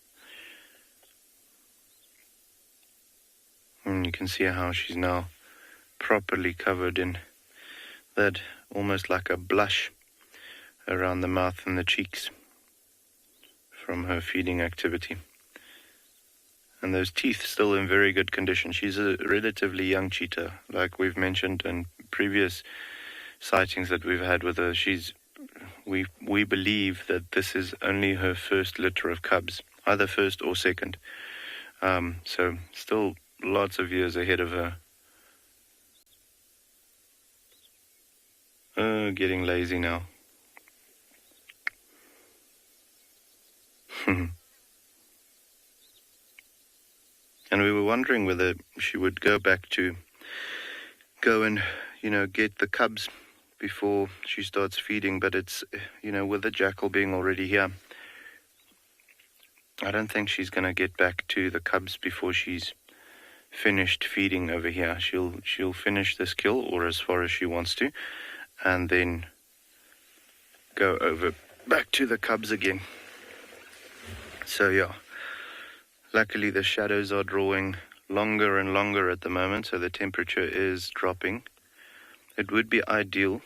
And you can see how she's now properly covered in that, almost like a blush around the mouth and the cheeks from her feeding activity. And those teeth still in very good condition. She's a relatively young cheetah, like we've mentioned in previous sightings that we've had with her. We believe that this is only her first litter of cubs, either first or second. So still lots of years ahead of her. Getting lazy now. And we were wondering whether she would go and, get the cubs before she starts feeding, but it's, with the jackal being already here, I don't think she's going to get back to the cubs before she's finished feeding over here. She'll finish this kill, or as far as she wants to, and then go over back to the cubs again. So yeah, luckily the shadows are drawing longer and longer at the moment, so the temperature is dropping. It would be ideal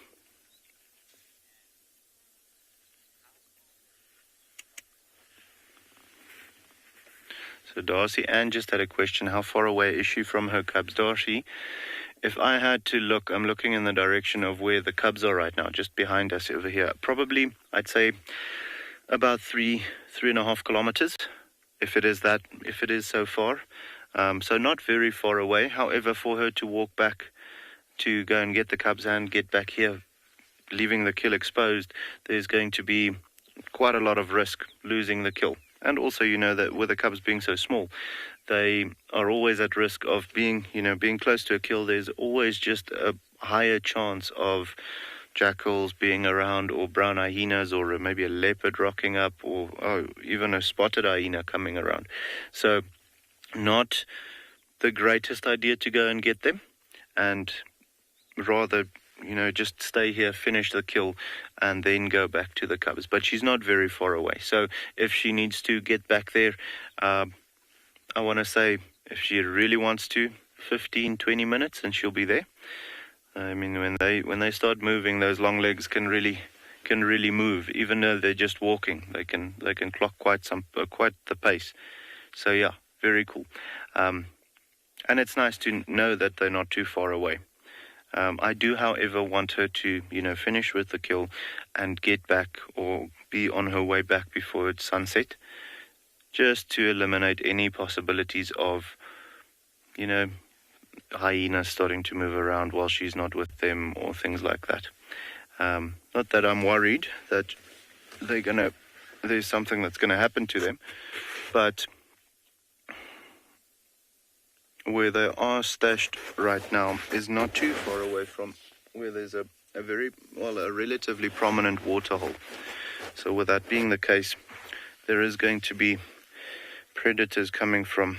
So Darcy Ann just had a question. How far away is she from her cubs? Darcy, if I had to look, I'm looking in the direction of where the cubs are right now, just behind us over here. Probably, I'd say, about 3.5 kilometers, if it is so far. So not very far away. However, for her to walk back to go and get the cubs and get back here, leaving the kill exposed, there's going to be quite a lot of risk losing the kill. And also, that with the cubs being so small, they are always at risk of being close to a kill. There's always just a higher chance of jackals being around, or brown hyenas, or maybe a leopard rocking up, or even a spotted hyena coming around. So not the greatest idea to go and get them, and rather just stay here, finish the kill, and then go back to the cubs. But she's not very far away. So if she needs to get back there, I want to say, if she really wants to, 15-20 minutes, and she'll be there. I mean, when they start moving, those long legs can really move, even though they're just walking. They can clock quite the pace. So yeah, very cool. And it's nice to know that they're not too far away. I do, however, want her to, finish with the kill and get back, or be on her way back before it's sunset, just to eliminate any possibilities of, hyenas starting to move around while she's not with them, or things like that. Not that I'm worried that there's something that's going to happen to them, but where they are stashed right now is not too far away from where there's a relatively prominent waterhole. So with that being the case, there is going to be predators coming from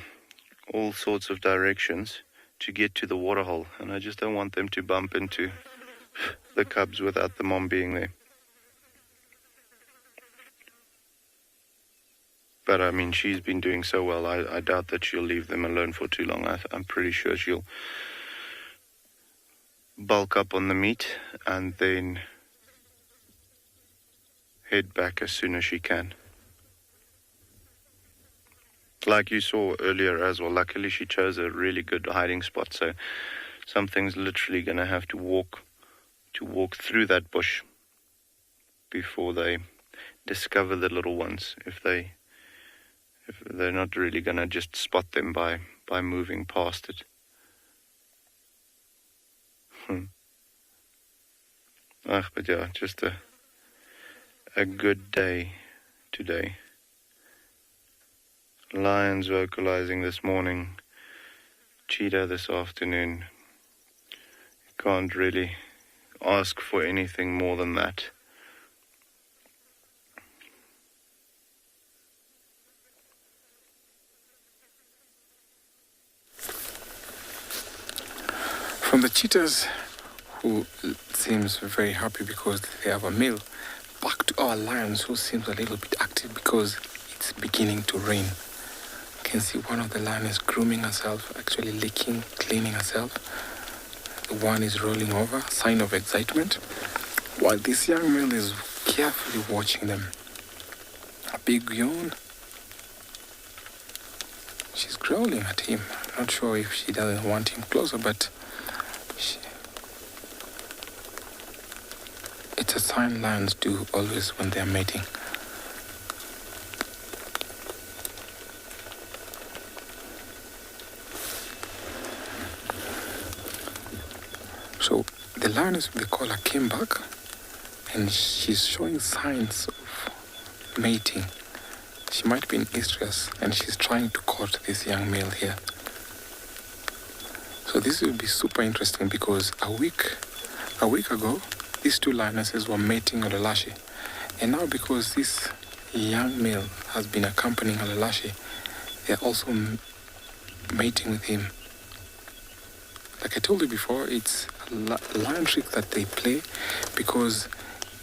all sorts of directions to get to the waterhole, and I just don't want them to bump into the cubs without the mom being there. But I mean, she's been doing so well. I doubt that she'll leave them alone for too long. I'm pretty sure she'll bulk up on the meat and then head back as soon as she can. Like you saw earlier as well, luckily she chose a really good hiding spot. So something's literally going to have to walk through that bush before they discover the little ones. If they're not really going to just spot them by moving past it. But yeah, just a good day today. Lions vocalizing this morning, cheetah this afternoon. You can't really ask for anything more than that. From the cheetahs, who seems very happy because they have a meal, back to our lions, who seems a little bit active because it's beginning to rain. can see one of the lioness grooming herself, actually licking, cleaning herself. The one is rolling over, sign of excitement, while this young male is carefully watching them. A big yawn. She's growling at him. I'm not sure if she doesn't want him closer, but it's a sign lions do always when they're mating. So the lioness, they call her, came back, and she's showing signs of mating. She might be in estrus, and she's trying to court this young male here. So this will be super interesting because a week ago, these two lionesses were mating Olalashi, and now because this young male has been accompanying Olalashi, they're also mating with him. Like I told you before, it's a lion trick that they play because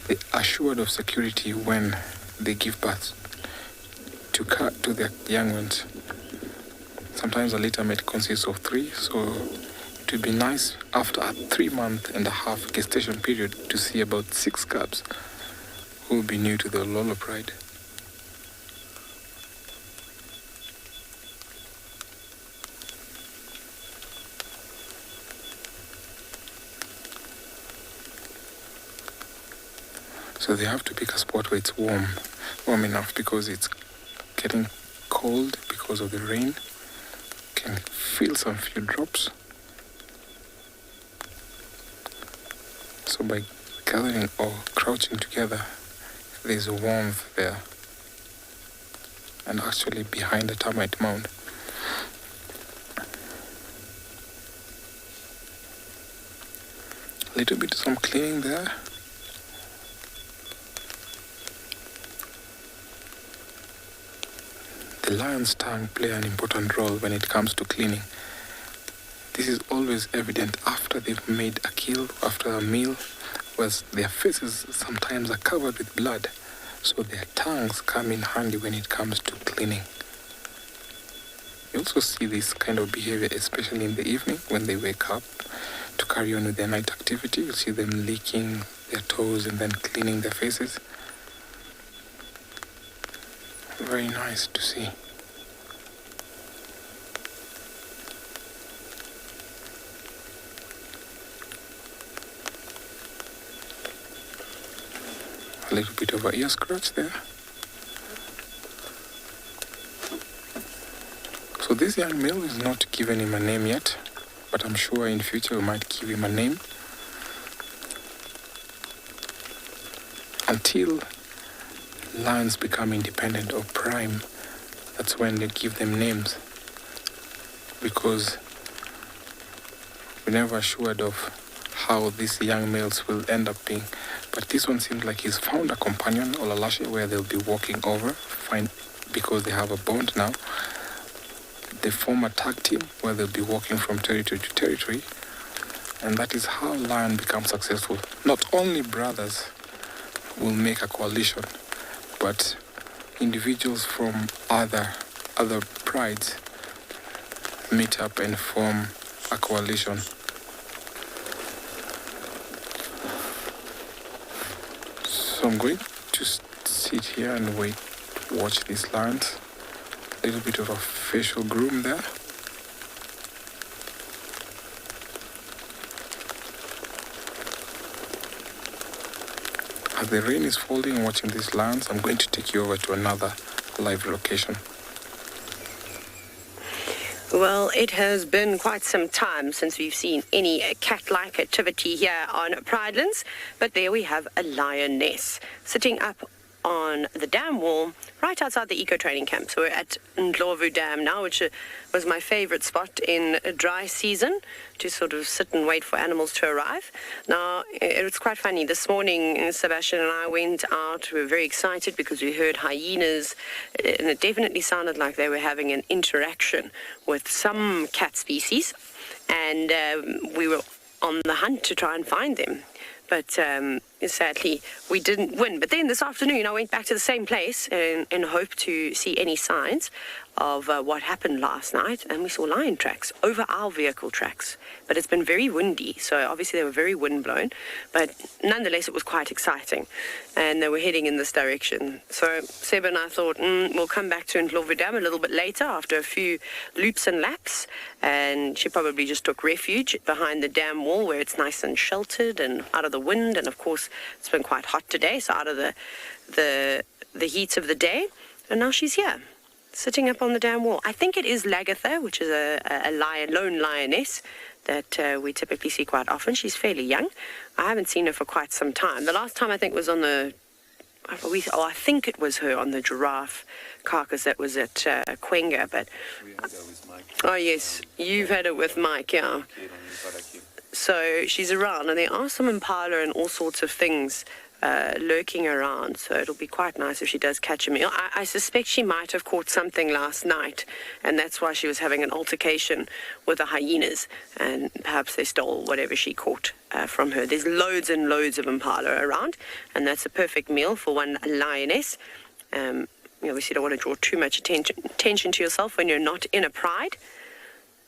they're assured of security when they give birth to their young ones. Sometimes a litter mate consists of 3, so it would be nice after a 3-month-and-a-half gestation period to see about 6 cubs who will be new to the Lolo Pride. So they have to pick a spot where it's warm enough because it's getting cold because of the rain. Can feel some few drops. So by gathering or crouching together, there's warmth there. And actually behind the termite mound. A little bit of some cleaning there. The lion's tongue play an important role when it comes to cleaning. This is always evident after they've made a kill, after a meal, whereas their faces sometimes are covered with blood, so their tongues come in handy when it comes to cleaning. You also see this kind of behavior, especially in the evening when they wake up to carry on with their night activity. You see them licking their toes and then cleaning their faces. Very nice to see. A little bit of an ear scratch there. So this young male is not given him a name yet, but I'm sure in future we might give him a name. Until lions become independent or prime, that's when they give them names, because we're never assured of how these young males will end up being. But this one seems like he's found a companion, Olalashi, where they'll be walking over, because they have a bond now. They form a tag team where they'll be walking from territory to territory, and that is how lion becomes successful. Not only brothers will make a coalition, but individuals from other prides meet up and form a coalition. So I'm going to sit here and watch these lions. A little bit of a facial groom there. As the rain is falling, watching these lions, I'm going to take you over to another live location. Well, it has been quite some time since we've seen any cat-like activity here on Pridelands, but there we have a lioness sitting up on the dam wall right outside the eco-training camp. So we're at Ndlovu Dam now, which was my favorite spot in a dry season to sort of sit and wait for animals to arrive. Now, it was quite funny. This morning, Sebastian and I went out. We were very excited because we heard hyenas, and it definitely sounded like they were having an interaction with some cat species, and we were on the hunt to try and find them. But sadly, we didn't win. But then this afternoon, I went back to the same place in hope to see any signs of what happened last night, and we saw lion tracks over our vehicle tracks. But it's been very windy, so obviously they were very windblown, but nonetheless it was quite exciting, and they were heading in this direction. So Seb and I thought, we'll come back to Ndlovu Dam a little bit later after a few loops and laps, and she probably just took refuge behind the dam wall where it's nice and sheltered and out of the wind, and of course it's been quite hot today, so out of the heat of the day, and now she's here, sitting up on the dam wall. I think it is Lagatha, which is a lone lioness that we typically see quite often. She's fairly young. I haven't seen her for quite some time. The last time I think was on I think it was her on the giraffe carcass that was at Quenga, but... Oh yes, you've had it with Mike, yeah. So she's around, and there are some impala and all sorts of things lurking around, so it'll be quite nice if she does catch a meal. I suspect she might have caught something last night, and that's why she was having an altercation with the hyenas, and perhaps they stole whatever she caught from her. There's loads and loads of impala around, and that's a perfect meal for one lioness. You obviously don't want to draw too much attention to yourself when you're not in a pride.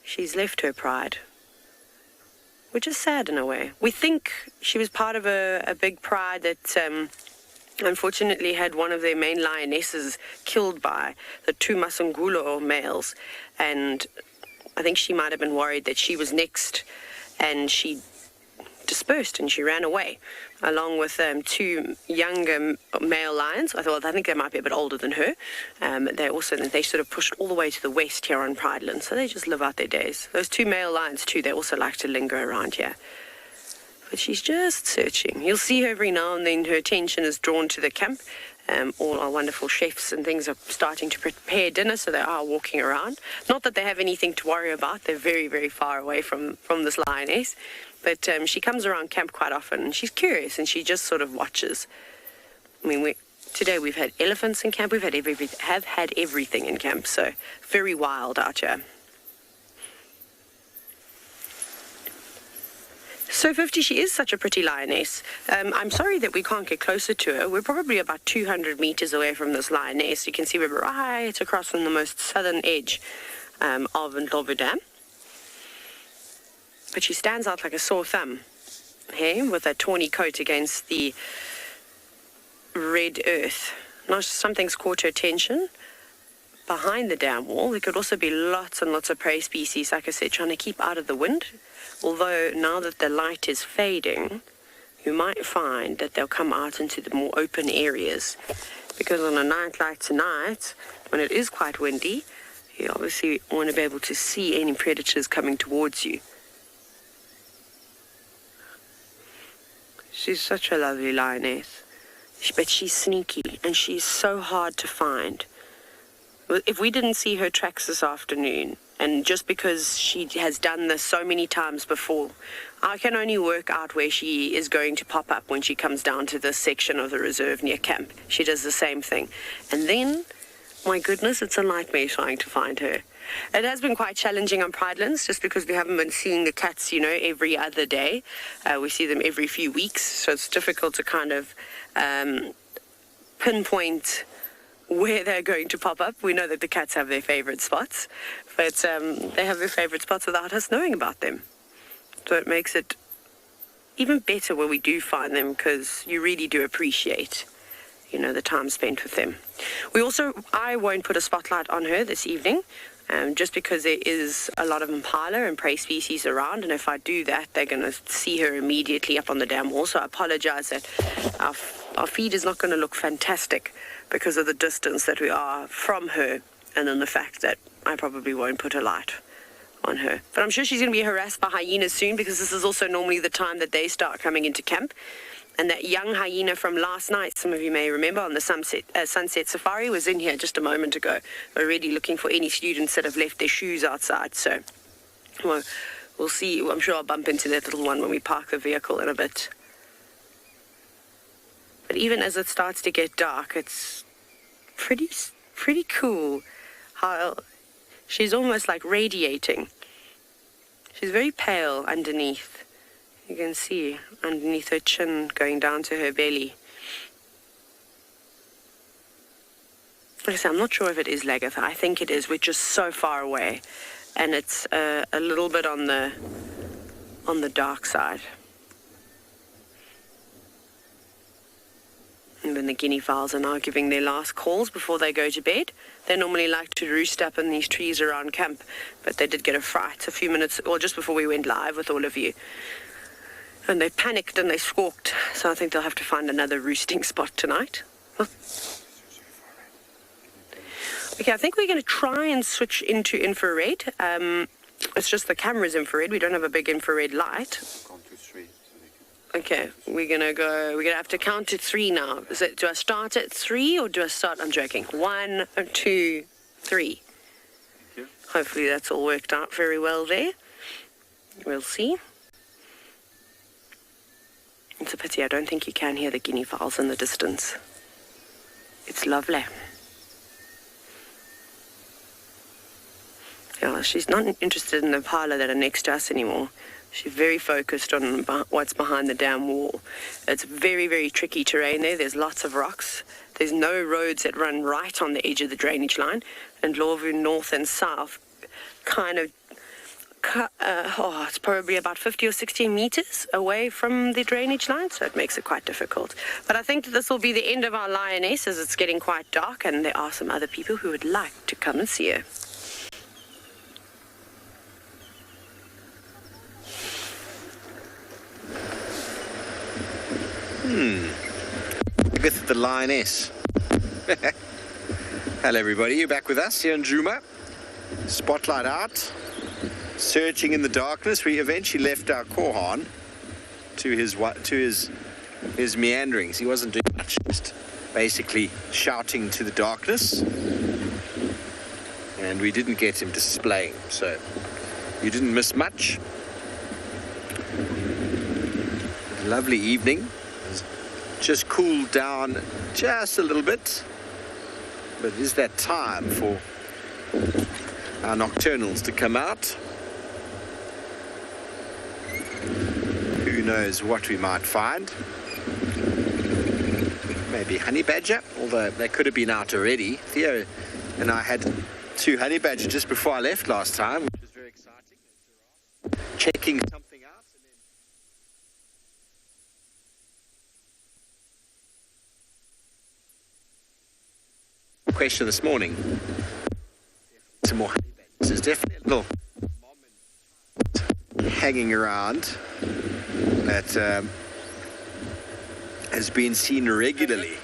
She's left her pride, which is sad in a way. We think she was part of a big pride that unfortunately had one of their main lionesses killed by the two Masungulo males, and I think she might have been worried that she was next, and she dispersed and she ran away along with two younger male lions. I think they might be a bit older than her. They sort of pushed all the way to the west here on Prideland, so they just live out their days. Those two male lions too, they also like to linger around here. But she's just searching. You'll see her every now and then. Her attention is drawn to the camp. All our wonderful chefs and things are starting to prepare dinner, so they are walking around. Not that they have anything to worry about. They're very, very far away from this lioness. But she comes around camp quite often, and she's curious, and she just sort of watches. I mean, today we've had elephants in camp. We've had everything in camp, so very wild out here. So 50, she is such a pretty lioness. I'm sorry that we can't get closer to her. We're probably about 200 meters away from this lioness. You can see we're right across from the most southern edge of Ndlovu Dam. But she stands out like a sore thumb, hey, with a tawny coat against the red earth. Now something's caught her attention behind the dam wall. There could also be lots and lots of prey species, like I said, trying to keep out of the wind. Although now that the light is fading, you might find that they'll come out into the more open areas. Because on a night like tonight, when it is quite windy, you obviously want to be able to see any predators coming towards you. She's such a lovely lioness, but she's sneaky, and she's so hard to find. If we didn't see her tracks this afternoon, and just because she has done this so many times before, I can only work out where she is going to pop up when she comes down to this section of the reserve near camp. She does the same thing. And then, my goodness, it's a nightmare trying to find her. It has been quite challenging on Pridelands, just because we haven't been seeing the cats, every other day. We see them every few weeks, so it's difficult to kind of pinpoint where they're going to pop up. We know that the cats have their favorite spots, but they have their favorite spots without us knowing about them. So it makes it even better when we do find them, because you really do appreciate, the time spent with them. I won't put a spotlight on her this evening, just because there is a lot of impala and prey species around, and if I do that, they're going to see her immediately up on the dam wall. So I apologize that our feed is not going to look fantastic because of the distance that we are from her, and then the fact that I probably won't put a light on her. But I'm sure she's going to be harassed by hyenas soon, because this is also normally the time that they start coming into camp. And that young hyena from last night, some of you may remember, on the Sunset Safari, was in here just a moment ago, already looking for any students that have left their shoes outside. So we'll see. I'm sure I'll bump into that little one when we park the vehicle in a bit. But even as it starts to get dark, it's pretty cool how she's almost like radiating. She's very pale underneath. You can see underneath her chin going down to her belly. Like I say, I'm not sure if it is Lagatha. I think it is. We're just so far away, and it's a little bit on the dark side. And then the guinea fowls are now giving their last calls before they go to bed. They normally like to roost up in these trees around camp, but they did get a fright a few minutes, or just before we went live with all of you. And they panicked and they squawked, so I think they'll have to find another roosting spot tonight. Okay, I think we're going to try and switch into infrared. It's just the camera's infrared. We don't have a big infrared light. Okay, we're gonna have to count to 3 now. Do I start at 3 or do I start? I'm joking. 1, 2, 3. Hopefully that's all worked out very well there. We'll see. It's a pity I don't think you can hear the guinea fowls in the distance. It's lovely. Yeah, she's not interested in the pala that are next to us anymore. She's very focused on what's behind the dam wall. It's very, very tricky terrain there. There's lots of rocks. There's no roads that run right on the edge of the drainage line. And Lorvu north and south kind of, it's probably about 50 or 60 meters away from the drainage line, so it makes it quite difficult. But I think this will be the end of our lioness as it's getting quite dark, and there are some other people who would like to come and see her. With the lioness. Hello everybody, you're back with us here in Djuma. Spotlight out. Searching in the darkness. We eventually left our Korhan to his meanderings. He wasn't doing much, just basically shouting to the darkness. And we didn't get him displaying, so you didn't miss much. A lovely evening. Just cooled down just a little bit, but is that time for our nocturnals to come out? Who knows what we might find? Maybe honey badger, although they could have been out already. Theo and I had 2 honey badger just before I left last time, which was very exciting. Checking something out. Question this morning. Some more honey badgers. There's definitely a little hanging around that has been seen regularly.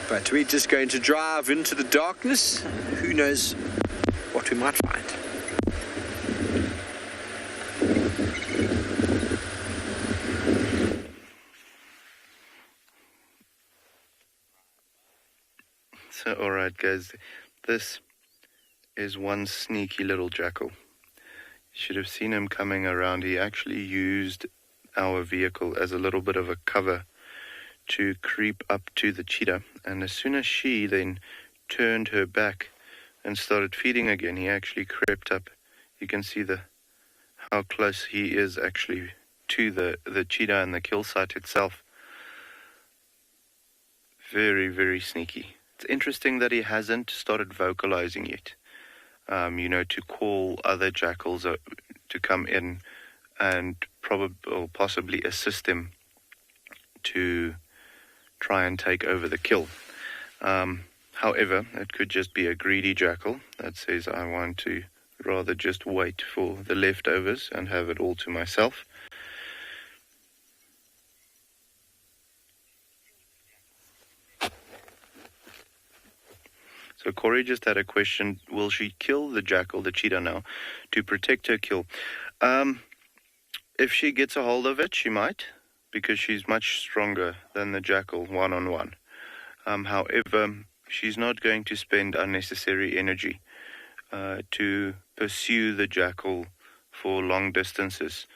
But we're just going to drive into the darkness. Who knows what we might find. So, alright guys, this is one sneaky little jackal. You should have seen him coming around. He actually used our vehicle as a little bit of a cover to creep up to the cheetah, and as soon as she then turned her back and started feeding again, he actually crept up. You can see how close he is actually to the cheetah and the kill site itself. Very, very sneaky. It's interesting that he hasn't started vocalizing yet, to call other jackals to come in and possibly assist him to try and take over the kill. However, it could just be a greedy jackal that says, I want to rather just wait for the leftovers and have it all to myself. So Corey just had a question, will she kill the jackal, the cheetah now, to protect her kill? If she gets a hold of it, she might, because she's much stronger than the jackal one-on-one. However, she's not going to spend unnecessary energy to pursue the jackal for long distances.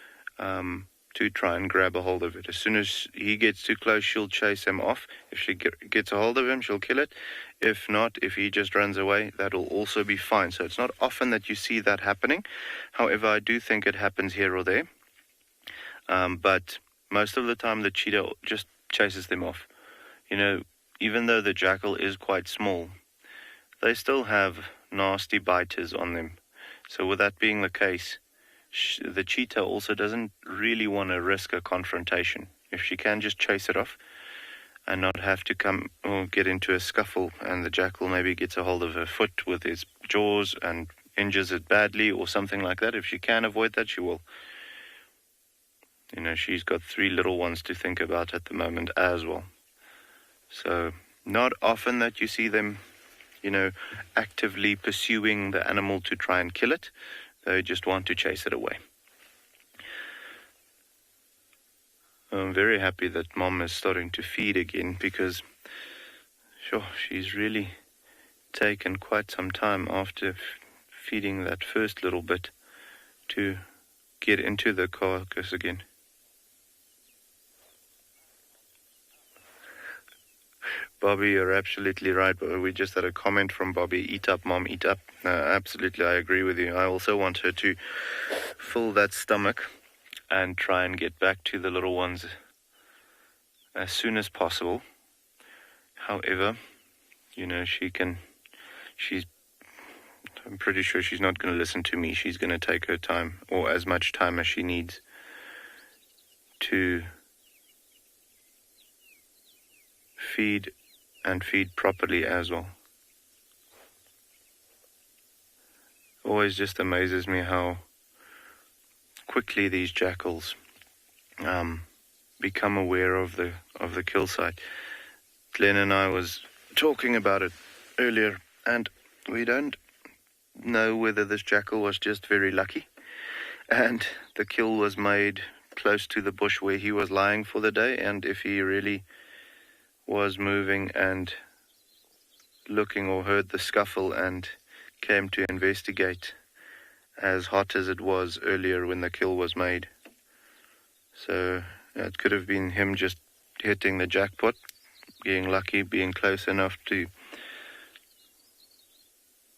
to try and grab a hold of it. As soon as he gets too close, she'll chase him off. If she gets a hold of him, she'll kill it. If not, if he just runs away, that'll also be fine. So it's not often that you see that happening. However, I do think it happens here or there. But most of the time, the cheetah just chases them off. You know, even though the jackal is quite small, they still have nasty biters on them. So with that being the case, the cheetah also doesn't really want to risk a confrontation. If she can just chase it off and not have to come or get into a scuffle, and the jackal maybe gets a hold of her foot with his jaws and injures it badly or something like that, if she can avoid that, she will. You know, she's got 3 little ones to think about at the moment as well. So not often that you see them, you know, actively pursuing the animal to try and kill it. They just want to chase it away. I'm very happy that Mom is starting to feed again, because sure, she's really taken quite some time after feeding that first little bit to get into the carcass again. Bobby, you're absolutely right. We just had a comment from Bobby. Eat up, Mom, eat up. Absolutely, I agree with you. I also want her to fill that stomach and try and get back to the little ones as soon as possible. However, you know, I'm pretty sure she's not going to listen to me. She's going to take her time, or as much time as she needs, to feed and feed properly as well. Always just amazes me how quickly these jackals become aware of the kill site. Glenn and I was talking about it earlier, and we don't know whether this jackal was just very lucky and the kill was made close to the bush where he was lying for the day, and if he really was moving and looking or heard the scuffle and came to investigate, as hot as it was earlier when the kill was made. So it could have been him just hitting the jackpot, being lucky, being close enough to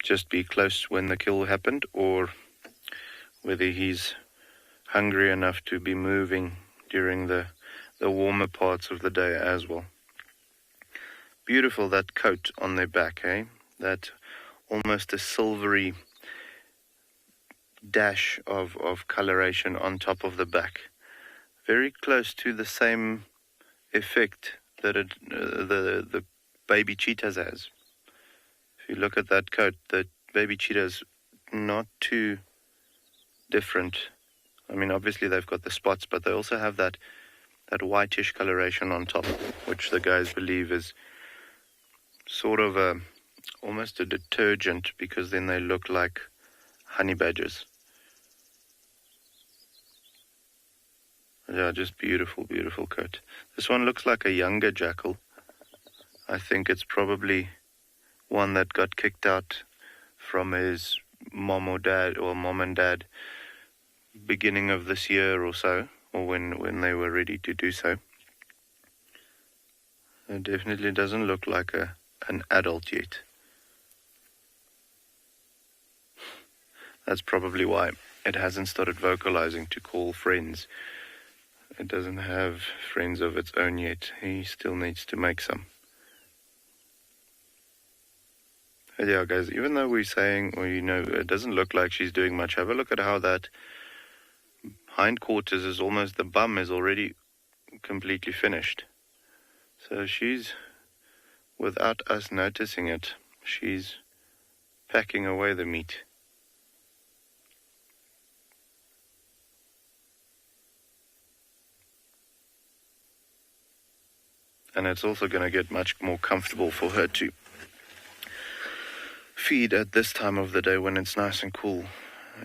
just be close when the kill happened, or whether he's hungry enough to be moving during the warmer parts of the day as well. Beautiful, that coat on their back, eh? That almost a silvery dash of coloration on top of the back. Very close to the same effect that the baby cheetahs has. If you look at that coat, the baby cheetah's not too different. I mean, obviously they've got the spots, but they also have that whitish coloration on top, which the guys believe is sort of almost a detergent, because then they look like honey badgers. Yeah, just beautiful, beautiful coat. This one looks like a younger jackal. I think it's probably one that got kicked out from his mom and dad beginning of this year or so, or when they were ready to do so. It definitely doesn't look like an adult yet. That's probably why it hasn't started vocalizing to call friends. It doesn't have friends of its own yet. He still needs to make some. But yeah, guys, even though we're saying, well, you know, it doesn't look like she's doing much, have a look at how that hindquarters is almost, the bum is already completely finished. So she's, without us noticing it, she's packing away the meat. And it's also going to get much more comfortable for her to feed at this time of the day when it's nice and cool.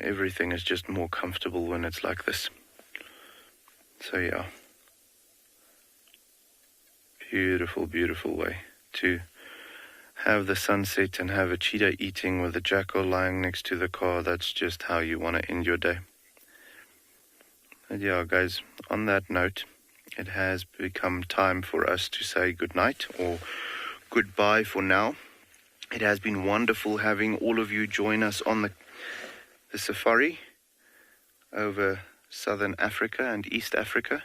Everything is just more comfortable when it's like this. So yeah. Beautiful, beautiful way to have the sunset and have a cheetah eating with a jackal lying next to the car. That's just how you want to end your day. And yeah, guys, on that note, it has become time for us to say goodnight or goodbye for now. It has been wonderful having all of you join us on the safari over Southern Africa and East Africa.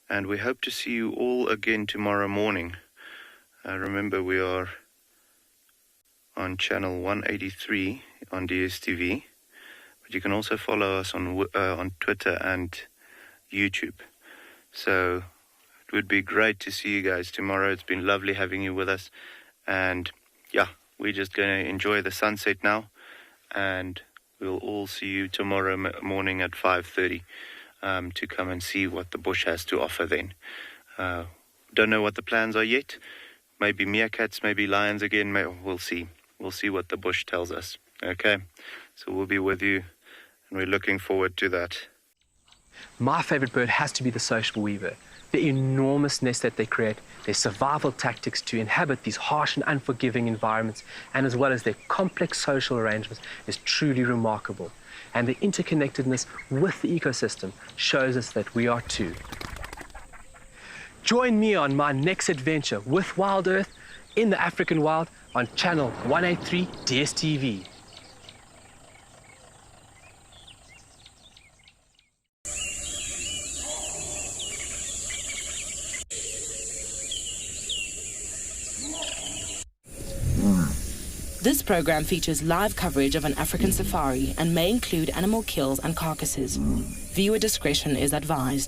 And we hope to see you all again tomorrow morning. Remember, we are on channel 183 on DSTV. But you can also follow us on Twitter and YouTube. So it would be great to see you guys tomorrow. It's been lovely having you with us. And yeah, we're just going to enjoy the sunset now. And we'll all see you tomorrow morning at 5:30 to come and see what the bush has to offer then. Don't know what the plans are yet. Maybe meerkats, maybe lions again. We'll see. We'll see what the bush tells us. Okay? So we'll be with you, and we're looking forward to that. My favorite bird has to be the social weaver. The enormous nest that they create, their survival tactics to inhabit these harsh and unforgiving environments, and as well as their complex social arrangements, is truly remarkable. And the interconnectedness with the ecosystem shows us that we are too. Join me on my next adventure with Wild Earth in the African wild on channel 183 DSTV. This program features live coverage of an African safari and may include animal kills and carcasses. Viewer discretion is advised.